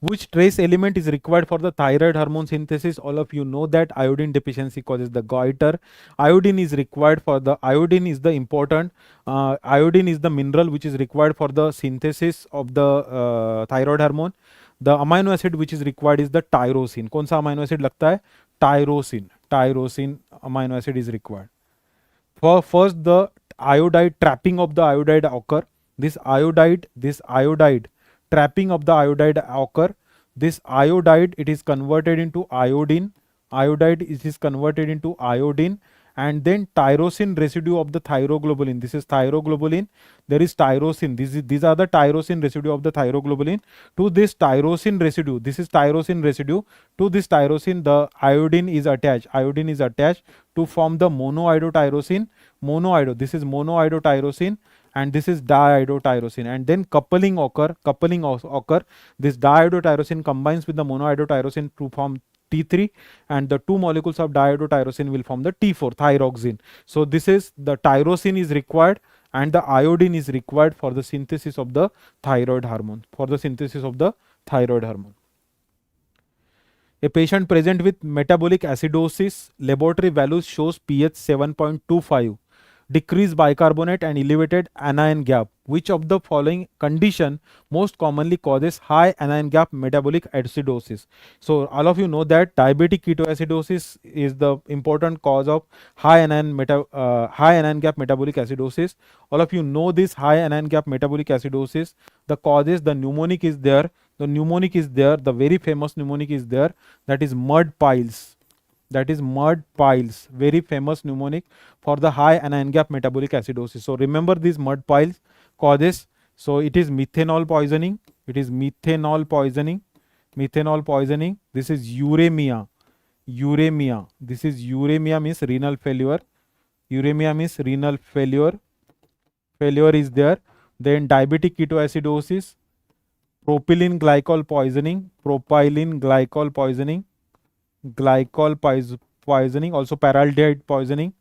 Which trace element is required for the thyroid hormone synthesis? All of you know that iodine deficiency causes the goiter. Iodine is required for the, iodine is the important, iodine is the mineral which is required for the synthesis of the thyroid hormone. The amino acid which is required is the tyrosine. कौन सा amino acid लगता है? Tyrosine. Tyrosine amino acid is required. For first, the iodide trapping of the iodide occur. This iodide trapping of the iodide occur. This iodide, it is converted into iodine. Iodide, it is converted into iodine, and then tyrosine residue of the thyroglobulin. This is thyroglobulin. There is tyrosine. These are the tyrosine residue of the thyroglobulin. To this tyrosine residue, this is tyrosine residue. To this tyrosine, the iodine is attached. Iodine is attached to form the monoiodotyrosine. Monoiodo. This is monoiodotyrosine, and this is diiodotyrosine, and then coupling occur. This diiodotyrosine combines with the monoiodotyrosine to form T3, and the two molecules of diiodotyrosine will form the T4, thyroxine. So this is the tyrosine is required and the iodine is required for the synthesis of the thyroid hormone. A patient present with metabolic acidosis, laboratory values shows pH 7.25. Decreased bicarbonate and elevated anion gap. Which of the following condition most commonly causes high anion gap metabolic acidosis? So all of you know that diabetic ketoacidosis is the important cause of high anion gap metabolic acidosis. All of you know this high anion gap metabolic acidosis. The causes, the mnemonic is there. The very famous mnemonic is there. That is mud piles. Very famous mnemonic for the high anion gap metabolic acidosis. So remember these mud piles causes. So it is methanol poisoning. This is uremia. This is uremia, means renal failure. Failure is there. Then diabetic ketoacidosis, propylene glycol poisoning, also paraldehyde poisoning.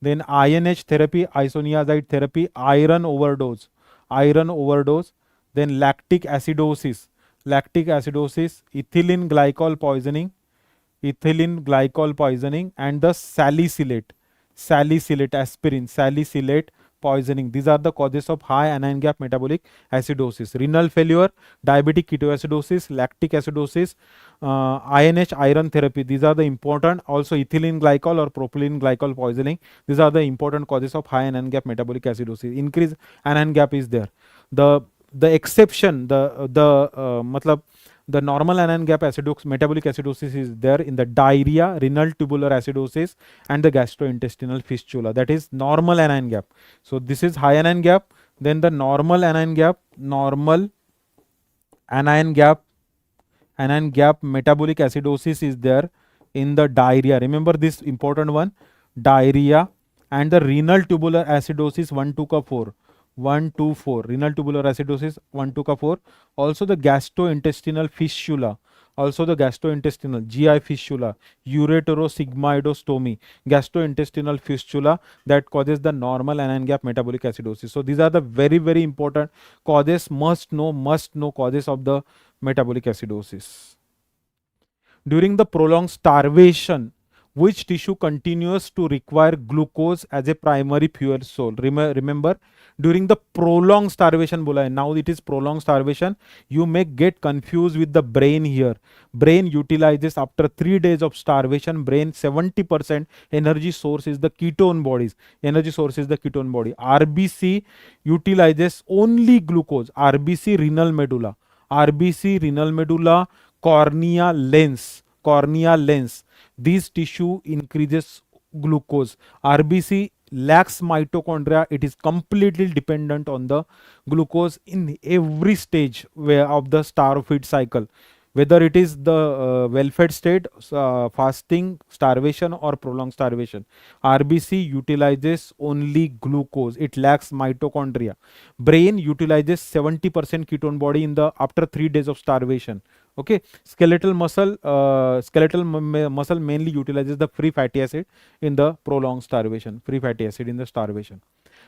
Then INH therapy, isoniazide therapy, iron overdose. Then lactic acidosis, ethylene glycol poisoning, and the salicylate, aspirin, salicylate poisoning. These are the causes of high anion gap metabolic acidosis. Renal failure, diabetic ketoacidosis, lactic acidosis, INH iron therapy. These are the important. Also ethylene glycol or propylene glycol poisoning. These are the important causes of high anion gap metabolic acidosis. Increased anion gap is there. The exception, the normal anion gap metabolic acidosis is there in the diarrhea, renal tubular acidosis, and the gastrointestinal fistula. That is normal anion gap. So this is high anion gap. Then the normal anion gap metabolic acidosis is there in the diarrhea. Remember this important one, diarrhea, and the renal tubular acidosis 1, 2 ka 4. 1, 2, 4. Renal tubular acidosis 1, 2 का 4. Also the gastrointestinal fistula. Also the gastrointestinal GI fistula, ureterosigmoidostomy, gastrointestinal fistula that causes the normal anion gap metabolic acidosis. So these are the very important causes, must know causes of the metabolic acidosis. During the prolonged starvation, which tissue continues to require glucose as a primary fuel source? Remember, during the prolonged starvation bola hai. Now it is prolonged starvation. You may get confused with the brain here. Brain utilizes after 3 days of starvation. Brain 70% energy source is the ketone bodies. Energy source is the ketone body. RBC utilizes only glucose. RBC renal medulla. RBC renal medulla, cornea lens, these tissue increases glucose. RBC lacks mitochondria, it is completely dependent on the glucose in every stage of the starve-feed cycle, whether it is the well-fed state, fasting, starvation or prolonged starvation. RBC utilizes only glucose, it lacks mitochondria. Brain utilizes 70% ketone body in the after 3 days of starvation. Okay, skeletal muscle muscle mainly utilizes the free fatty acid in the prolonged starvation. Free fatty acid in the starvation.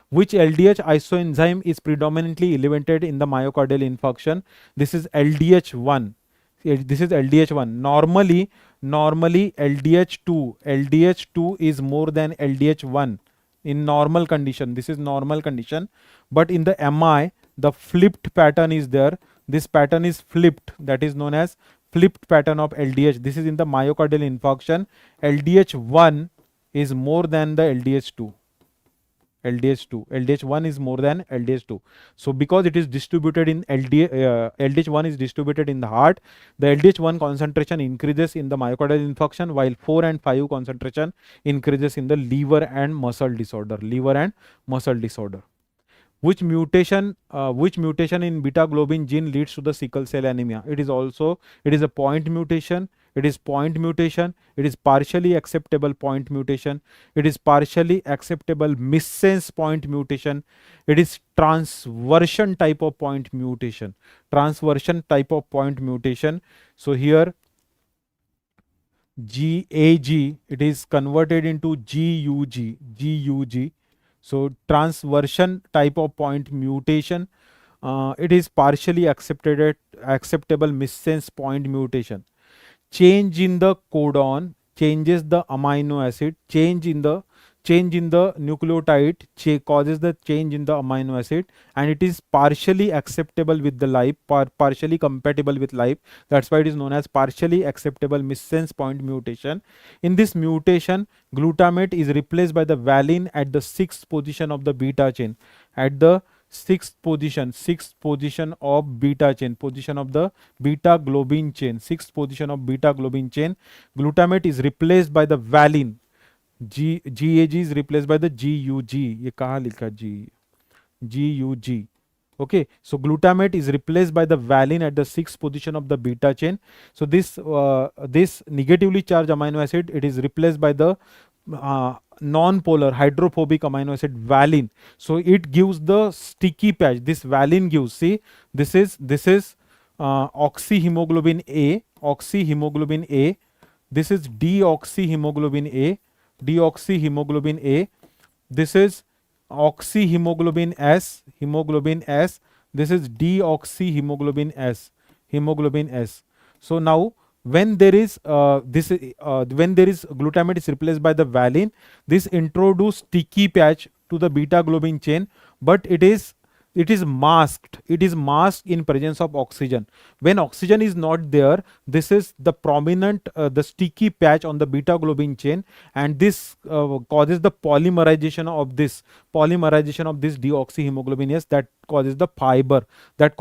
Which LDH isoenzyme is predominantly elevated in the myocardial infarction? This is LDH1. This is LDH1. Normally LDH2 is more than LDH1 in normal condition. This is normal condition, but in the MI the flipped pattern is there. This pattern is flipped, that is known as flipped pattern of LDH. This is in the myocardial infarction. LDH1 is more than the LDH2. LDH1 is more than LDH2. So because it is distributed in LDH1 is distributed in the heart, the LDH1 concentration increases in the myocardial infarction, while 4 and 5 concentration increases in the liver and muscle disorder. Which mutation in beta globin gene leads to the sickle cell anemia? It is a point mutation. It is partially acceptable point mutation. It is partially acceptable missense point mutation. It is transversion type of point mutation. So here GAG, it is converted into GUG. So transversion type of point mutation. It is partially acceptable missense point mutation. Change in the codon changes the amino acid. Change in the nucleotide causes the change in the amino acid, and it is partially acceptable with the life, partially compatible with life. That's why it is known as partially acceptable missense point mutation. In this mutation, glutamate is replaced by the valine at the 6th position of the beta chain. At the sixth position of beta chain, position of the beta globin chain, glutamate is replaced by the valine. GAG is replaced by the GUG. ये कहाँ लिखा GUG. Okay, so glutamate is replaced by the valine at the 6th position of the beta chain. So this negatively charged amino acid, it is replaced by the non-polar hydrophobic amino acid valine. So it gives the sticky patch. This valine gives, see, this is oxyhemoglobin A. This is deoxyhemoglobin A. This is oxyhemoglobin S. This is deoxyhemoglobin S. So now when there is glutamate is replaced by the valine, this introduce sticky patch to the beta globin chain, but it is masked. It is masked in presence of oxygen. When oxygen is not there, this is the prominent the sticky patch on the beta globin chain, and this causes the polymerization of this deoxyhemoglobin S, that causes the fiber that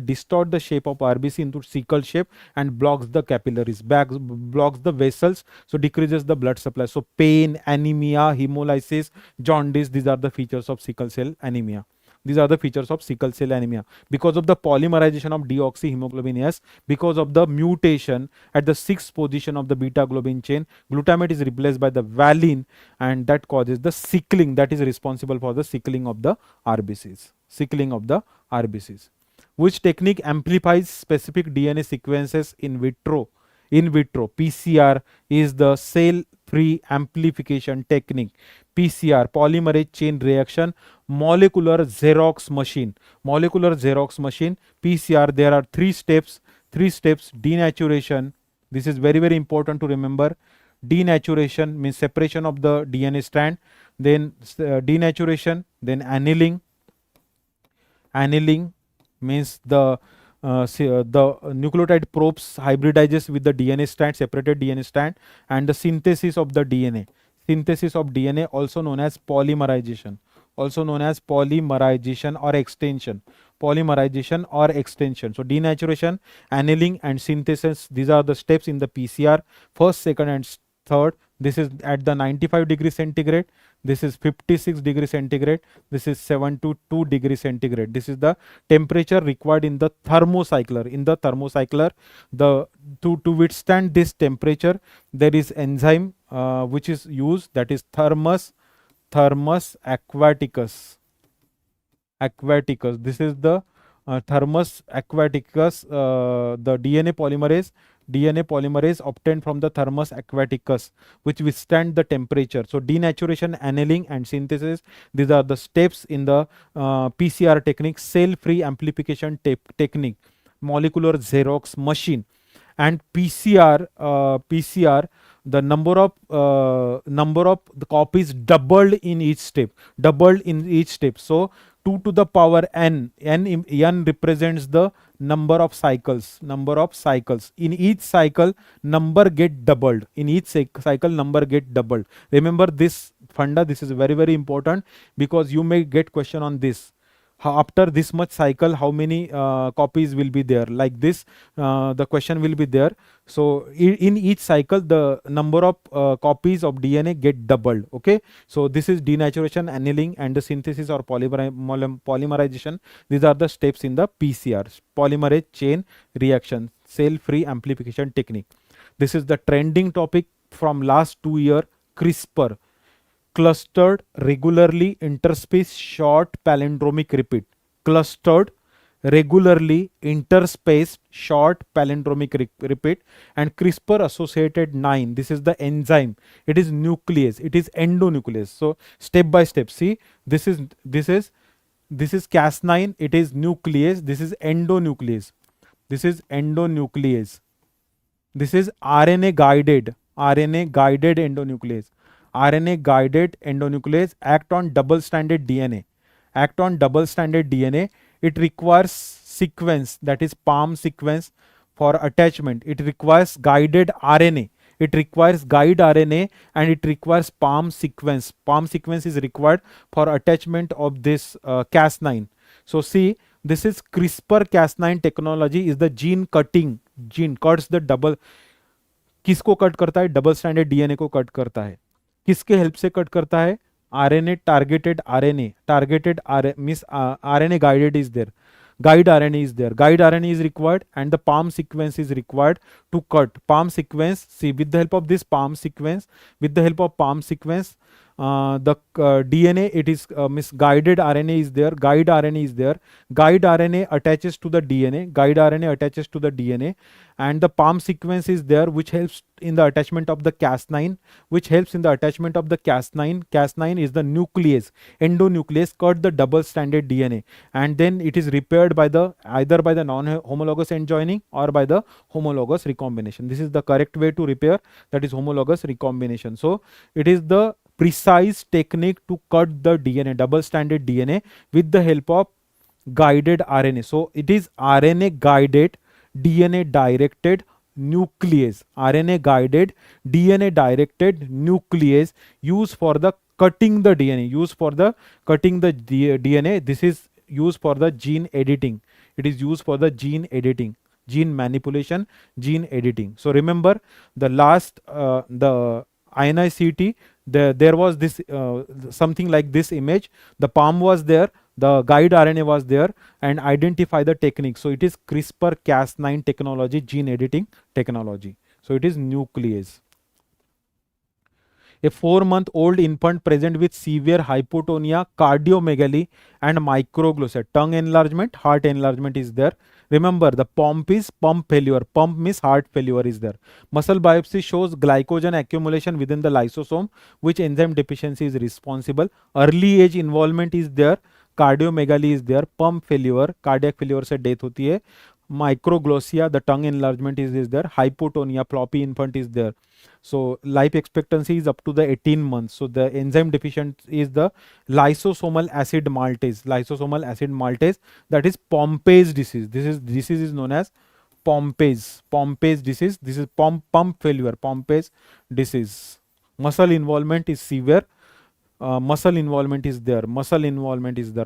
distort the shape of RBC into sickle shape and blocks the capillaries, blocks the vessels, so decreases the blood supply. So pain, anemia, hemolysis, jaundice, these are the features of sickle cell anemia. These are the features of sickle cell anemia. Because of the polymerization of deoxyhemoglobin S, because of the mutation at the 6th position of the beta globin chain, glutamate is replaced by the valine, and that causes the sickling, that is responsible for the sickling of the RBCs. Sickling of the RBCs. Which technique amplifies specific DNA sequences in vitro? In vitro, PCR is the cell-free amplification technique. PCR, polymerase chain reaction, molecular Xerox machine. Molecular Xerox machine, PCR, there are three steps. Denaturation. This is very, very important to remember. Denaturation means separation of the DNA strand, then denaturation, then annealing. Annealing means the nucleotide probes hybridizes with the DNA strand, separated DNA strand, and the synthesis of the DNA. Synthesis of DNA, also known as polymerization. Also known as polymerization or extension. Polymerization or extension. So denaturation, annealing, and synthesis, these are the steps in the PCR. First, second, and third. This is at the 95 degrees centigrade. This is 56 degrees centigrade. This is 72 degrees centigrade. This is the temperature required in the thermocycler. In the thermocycler, to withstand this temperature, there is enzyme which is used, that is thermus aquaticus. This is the thermus aquaticus, the DNA polymerase obtained from the thermus aquaticus, which withstand the temperature. So denaturation, annealing, and synthesis, these are the steps in the PCR technique, cell-free amplification technique, molecular Xerox machine. And PCR, the number of the copies doubled in each step. So 2 to the power n represents the number of cycles. In each cycle, number get doubled. Remember this funda. This is very, very important, because you may get question on this. After this much cycle, how many copies will be there? Like this, the question will be there. So in each cycle, the number of copies of DNA get doubled. Okay. So this is denaturation, annealing, and the synthesis or polymerization. These are the steps in the PCR, polymerase chain reaction, cell-free amplification technique. This is the trending topic from last 2 years, CRISPR. Clustered, regularly interspaced short palindromic repeat. Clustered, regularly interspaced short palindromic repeat, and CRISPR associated 9. This is the enzyme. It is nuclease. It is endonuclease. So step by step. See, this is Cas9. It is nuclease. This is endonuclease. This is RNA guided endonuclease. RNA guided endonuclease act on double stranded DNA. It requires sequence, that is palm sequence, for attachment. It requires guided RNA. And it requires palm sequence. Palm sequence is required for attachment of this Cas9. So see, this is CRISPR-Cas9 technology is the gene cutting. Gene cuts the double. किसको cut करता है? Double standard DNA को cut करता है. किसके help से cut करता है? RNA targeted means RNA guided is there. Guide RNA is required, and the palm sequence is required to cut. Palm sequence, see, with the help of palm sequence, the DNA, it is guided RNA is there. Guide RNA attaches to the DNA. And the palm sequence is there, which helps in the attachment of the Cas9. Cas9 is the nuclease, endonuclease, cut the double stranded DNA, and then it is repaired by either by the non-homologous end joining or by the homologous recombination. This is the correct way to repair, that is homologous recombination. So it is the precise technique to cut the DNA, double stranded DNA, with the help of guided RNA. So it is RNA guided DNA directed nuclease. RNA guided DNA directed nuclease used for the cutting the DNA. This is used for the gene editing. It is used for the gene editing, gene manipulation, gene editing. So remember the last the INI-CT, there was this something like this image. The palm was there, The guide RNA was there, and identify the technique. So it is CRISPR-Cas9 technology, gene editing technology. So it is nuclease. A 4-month-old infant present with severe hypotonia, cardiomegaly, and microglossia. Tongue enlargement, heart enlargement is there. Remember, the pump is pump failure. Pump means heart failure is there. Muscle biopsy shows glycogen accumulation within the lysosome, which enzyme deficiency is responsible. Early age involvement is there. Cardiomegaly is there. Pump failure, cardiac failure से death होती है. Microglossia, the tongue enlargement is there. Hypotonia, floppy infant is there. So life expectancy is up to the 18 months. So the enzyme deficient is the lysosomal acid maltase. Lysosomal acid maltase, that is Pompey's disease. This disease is known as Pompey's disease. This is pump failure. Pompey's disease. Muscle involvement is severe. Muscle involvement is there.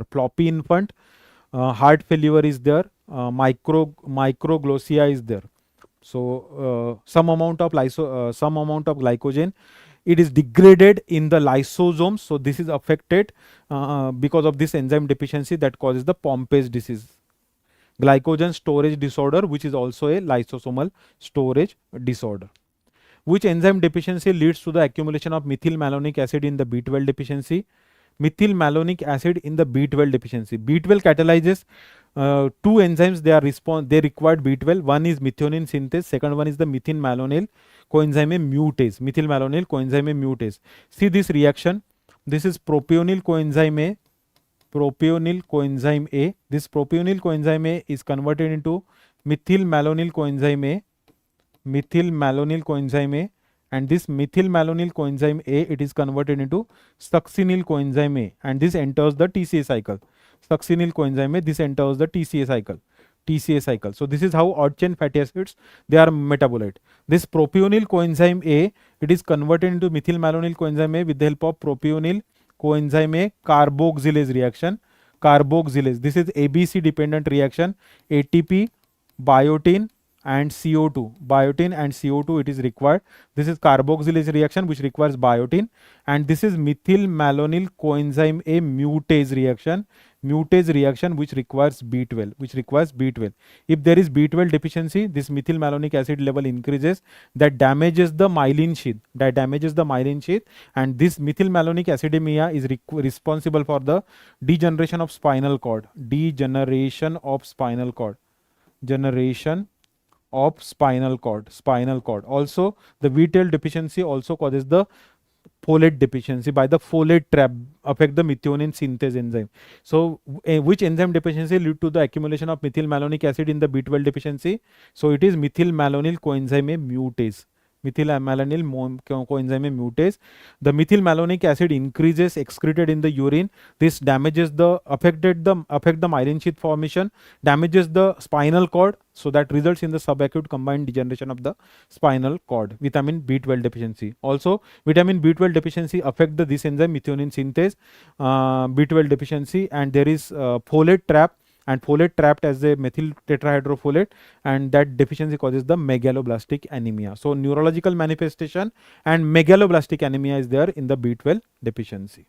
Floppy infant. Heart failure is there. Microglossia is there. So some amount of glycogen, it is degraded in the lysosomes. So this is affected because of this enzyme deficiency that causes the Pompey's disease. Glycogen storage disorder, which is also a lysosomal storage disorder. Which enzyme deficiency leads to the accumulation of methylmalonic acid in the B12 deficiency? Methylmalonic acid in the B12 deficiency. B12 catalyzes two enzymes. They required B12. One is methionine synthase. Second one is the methylmalonyl coenzyme mutase. Methylmalonyl coenzyme mutase. See this reaction. This is propionyl coenzyme A. Propionyl coenzyme A. This propionyl coenzyme A is converted into methylmalonyl coenzyme A. Methylmalonyl coenzyme A. And this methylmalonyl coenzyme A, it is converted into succinyl coenzyme A, and this enters the TCA cycle. Succinyl coenzyme A, this enters the TCA cycle. So this is how odd chain fatty acids, they are metabolite. This propionyl coenzyme A, it is converted into methylmalonyl coenzyme A with the help of propionyl coenzyme A carboxylase reaction. Carboxylase, this is ABC dependent reaction. ATP, biotin, and CO2. Biotin and CO2 it is required. This is carboxylase reaction which requires biotin, and this is methylmalonyl coenzyme A mutase reaction. Mutase reaction which requires B12. If there is B12 deficiency, this methylmalonic acid level increases. That damages the myelin sheath. And this methylmalonic acidemia is responsible for the degeneration of spinal cord. Generation of spinal cord. Also, the B12 deficiency also causes the folate deficiency. By the folate trap affect the methionine synthase enzyme. So which enzyme deficiency lead to the accumulation of methylmalonic acid in the B12 deficiency? So it is methylmalonyl coenzyme mutase. Coenzyme mutase. The methylmalonic acid increases excreted in the urine. This damages affect the myelin sheath formation, damages the spinal cord. So that results in the subacute combined degeneration of the spinal cord. Vitamin B12 deficiency. Also, vitamin B12 deficiency affect this enzyme methionine synthase. B12 deficiency, and there is folate trap. And folate trapped as a methyl tetrahydrofolate, and that deficiency causes the megaloblastic anemia. So neurological manifestation and megaloblastic anemia is there in the B12 deficiency.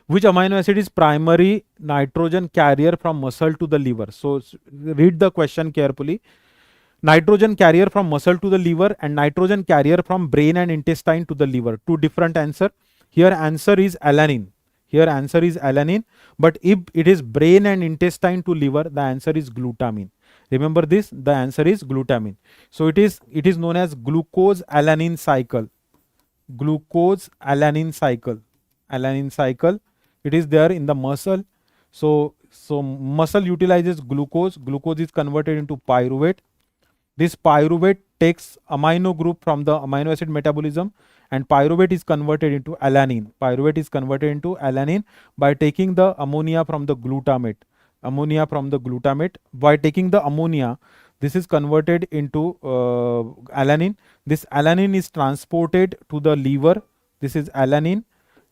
Which amino acid is primary nitrogen carrier from muscle to the liver? So read the question carefully. Nitrogen carrier from muscle to the liver and nitrogen carrier from brain and intestine to the liver. Two different answer. Here answer is alanine. But if it is brain and intestine to liver, the answer is glutamine. Remember this, the answer is glutamine. So it is known as glucose alanine cycle. It is there in the muscle. So muscle utilizes glucose. Glucose is converted into pyruvate. This pyruvate takes amino group from the amino acid metabolism, and pyruvate is converted into alanine. By taking the ammonia from the glutamate. By taking the ammonia, this is converted into alanine. This alanine is transported to the liver. This is alanine,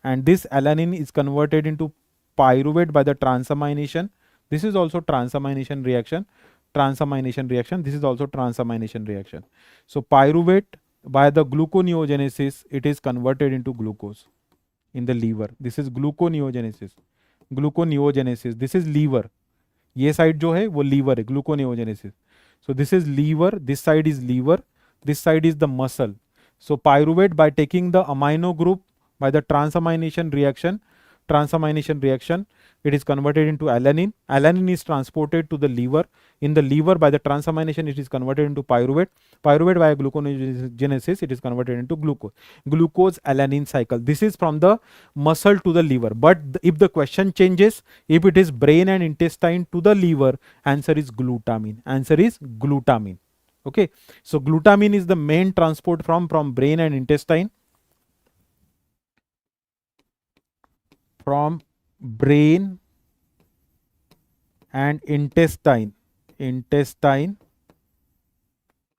and this alanine is converted into pyruvate by the transamination. This is also transamination reaction. This is also transamination reaction. So pyruvate, by the gluconeogenesis, it is converted into glucose in the liver. This is gluconeogenesis. Gluconeogenesis, this is liver, ये side जो है वो liver है, gluconeogenesis. So this is liver, this side is liver, this side is the muscle. So pyruvate, by taking the amino group by the transamination reaction, it is converted into alanine. Alanine is transported to the liver. In the liver, by the transamination, it is converted into pyruvate. Pyruvate via gluconeogenesis, it is converted into glucose. Glucose alanine cycle. This is from the muscle to the liver. But if the question changes, if it is brain and intestine to the liver, answer is glutamine. Answer is glutamine. Okay. So glutamine is the main transport from brain and intestine. From brain and intestine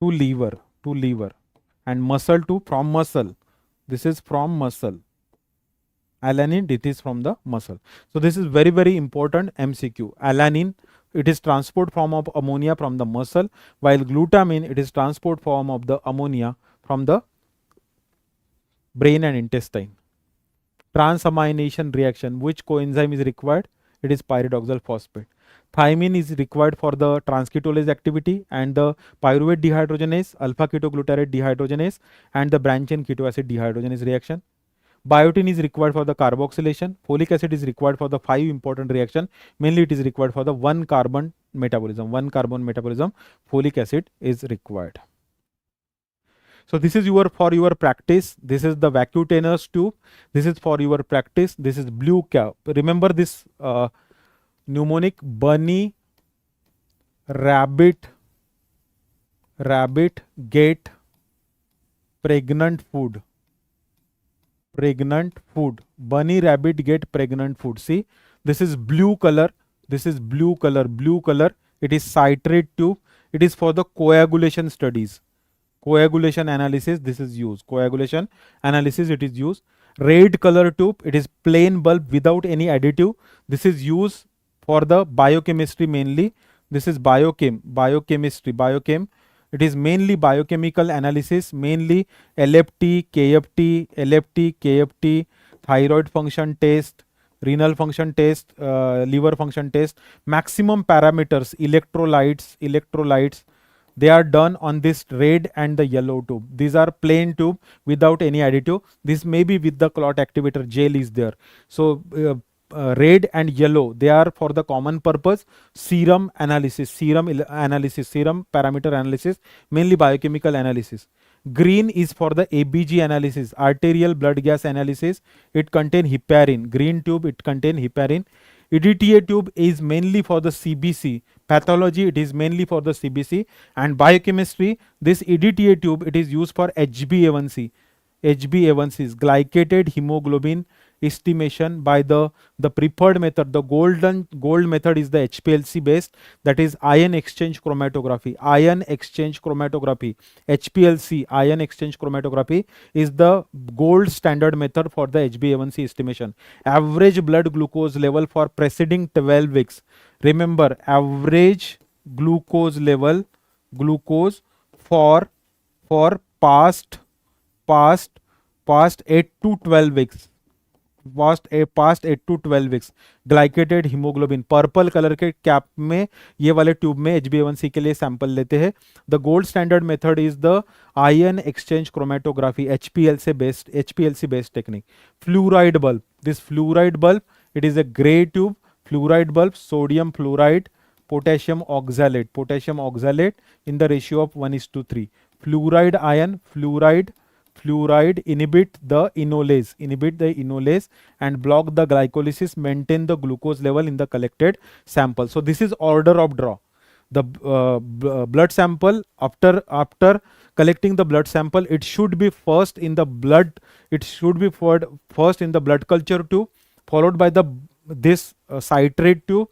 to liver, and muscle to, from muscle, this is from muscle, alanine, it is from the muscle. So this is very, very important MCQ. Alanine, it is transport form of ammonia from the muscle, while glutamine, it is transport form of the ammonia from the brain and intestine. Transamination reaction, which coenzyme is required? It is pyridoxal phosphate. Thymine is required for the transketolase activity, and the pyruvate dehydrogenase, alpha ketoglutarate dehydrogenase, and the branch chain keto acid dehydrogenase reaction. Biotin is required for the carboxylation. Folic acid is required for the 5 important reaction. Mainly it is required for the 1 carbon metabolism. 1 carbon metabolism, folic acid is required. So this is for your practice. This is the vacuotenous tube. This is for your practice. This is blue cap. Remember this mnemonic: bunny, rabbit get pregnant food. Bunny, rabbit get pregnant food. See, this is blue color. This is blue color. It is citrate tube. It is for the coagulation studies. Coagulation analysis, this is used. Coagulation analysis, it is used. Red color tube, it is plain bulb without any additive. This is used for the biochemistry mainly. This is biochemistry. It is mainly biochemical analysis, mainly LFT, KFT, thyroid function test, renal function test, liver function test, maximum parameters, electrolytes, they are done on this red and the yellow tube. These are plain tube without any additive. This may be with the clot activator gel is there. So red and yellow, they are for the common purpose serum analysis, serum parameter analysis, mainly biochemical analysis. Green is for the ABG analysis, arterial blood gas analysis. It contain heparin. Green tube, it contain heparin. EDTA tube is mainly for the CBC. Pathology, it is mainly for the CBC. And biochemistry, this EDTA tube, it is used for HbA1c. HbA1c is glycated hemoglobin estimation by the preferred method. The gold method is the HPLC based, that is ion exchange chromatography. HPLC, ion exchange chromatography, is the gold standard method for the HbA1c estimation. Average blood glucose level for preceding 12 weeks. Remember, average glucose level, for past 8 to 12 weeks. past 8 to 12 weeks. Glycated haemoglobin, purple colour के cap में, ये वाले tube में HbA1c के लिए sample लेते हैं. The gold standard method is the ion exchange chromatography, HPLC based technique. Fluoride bulb, this fluoride bulb, it is a gray tube, fluoride bulb, sodium fluoride, potassium oxalate in the ratio of 1:3. Fluoride ion, fluoride inhibit the enolase and block the glycolysis, maintain the glucose level in the collected sample. So this is order of draw. The blood sample, after collecting the blood sample, it should be first in the blood, first in the blood culture tube, followed by this citrate tube,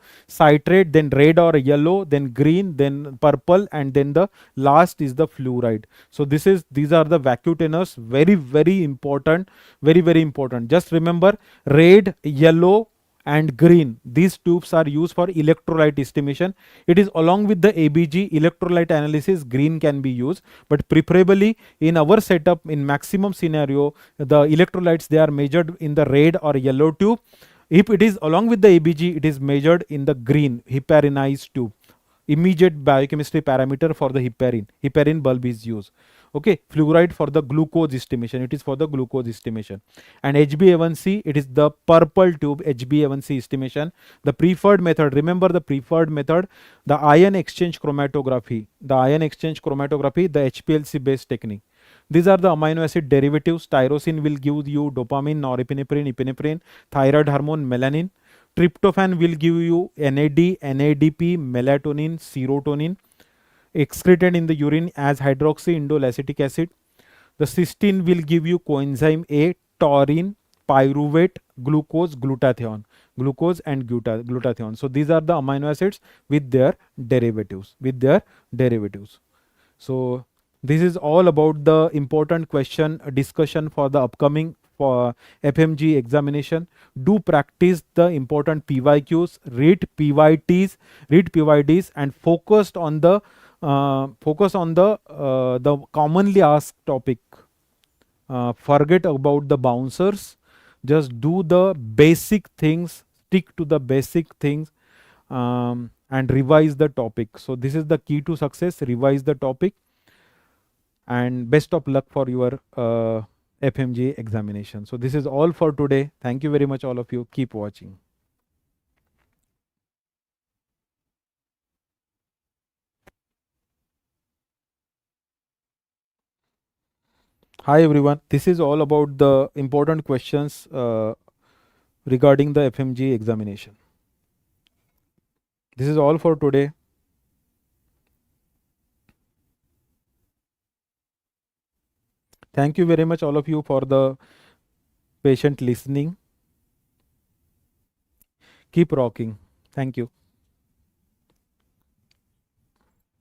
then red or yellow, then green, then purple, and then the last is the fluoride. So these are the vacuotenous, very important, very important. Just remember, red, yellow and green, these tubes are used for electrolyte estimation. It is along with the ABG electrolyte analysis, green can be used, but preferably in our setup, in maximum scenario, the electrolytes, they are measured in the red or yellow tube. If it is along with the ABG, it is measured in the green heparinized tube. Immediate biochemistry parameter for the heparin. Heparin bulb is used. Okay, fluoride for the glucose estimation. It is for the glucose estimation. And HbA1c, it is the purple tube HbA1c estimation. The preferred method, remember the preferred method, the ion exchange chromatography. The ion exchange chromatography, the HPLC based technique. These are the amino acid derivatives. Tyrosine will give you dopamine, norepinephrine, epinephrine, thyroid hormone, melanin. Tryptophan will give you NAD, NADP, melatonin, serotonin, excreted in the urine as hydroxyindole acetic acid. The cysteine will give you coenzyme A, taurine, pyruvate, glucose, glutathione, glucose and glutathione. So these are the amino acids with their derivatives, So this is all about the important question discussion for the upcoming for FMG examination. Do practice the important PYQs, read PYDs, and focus on the commonly asked topic. Forget about the bouncers. Just do the basic things. Stick to the basic things. And revise the topic. So this is the key to success. Revise the topic. And best of luck for your FMG examination. So this is all for today. Thank you very much, all of you. Keep watching. Hi everyone. This is all about the important questions regarding the FMG examination. This is all for today. Thank you very much, all of you, for the patient listening. Keep rocking. Thank you.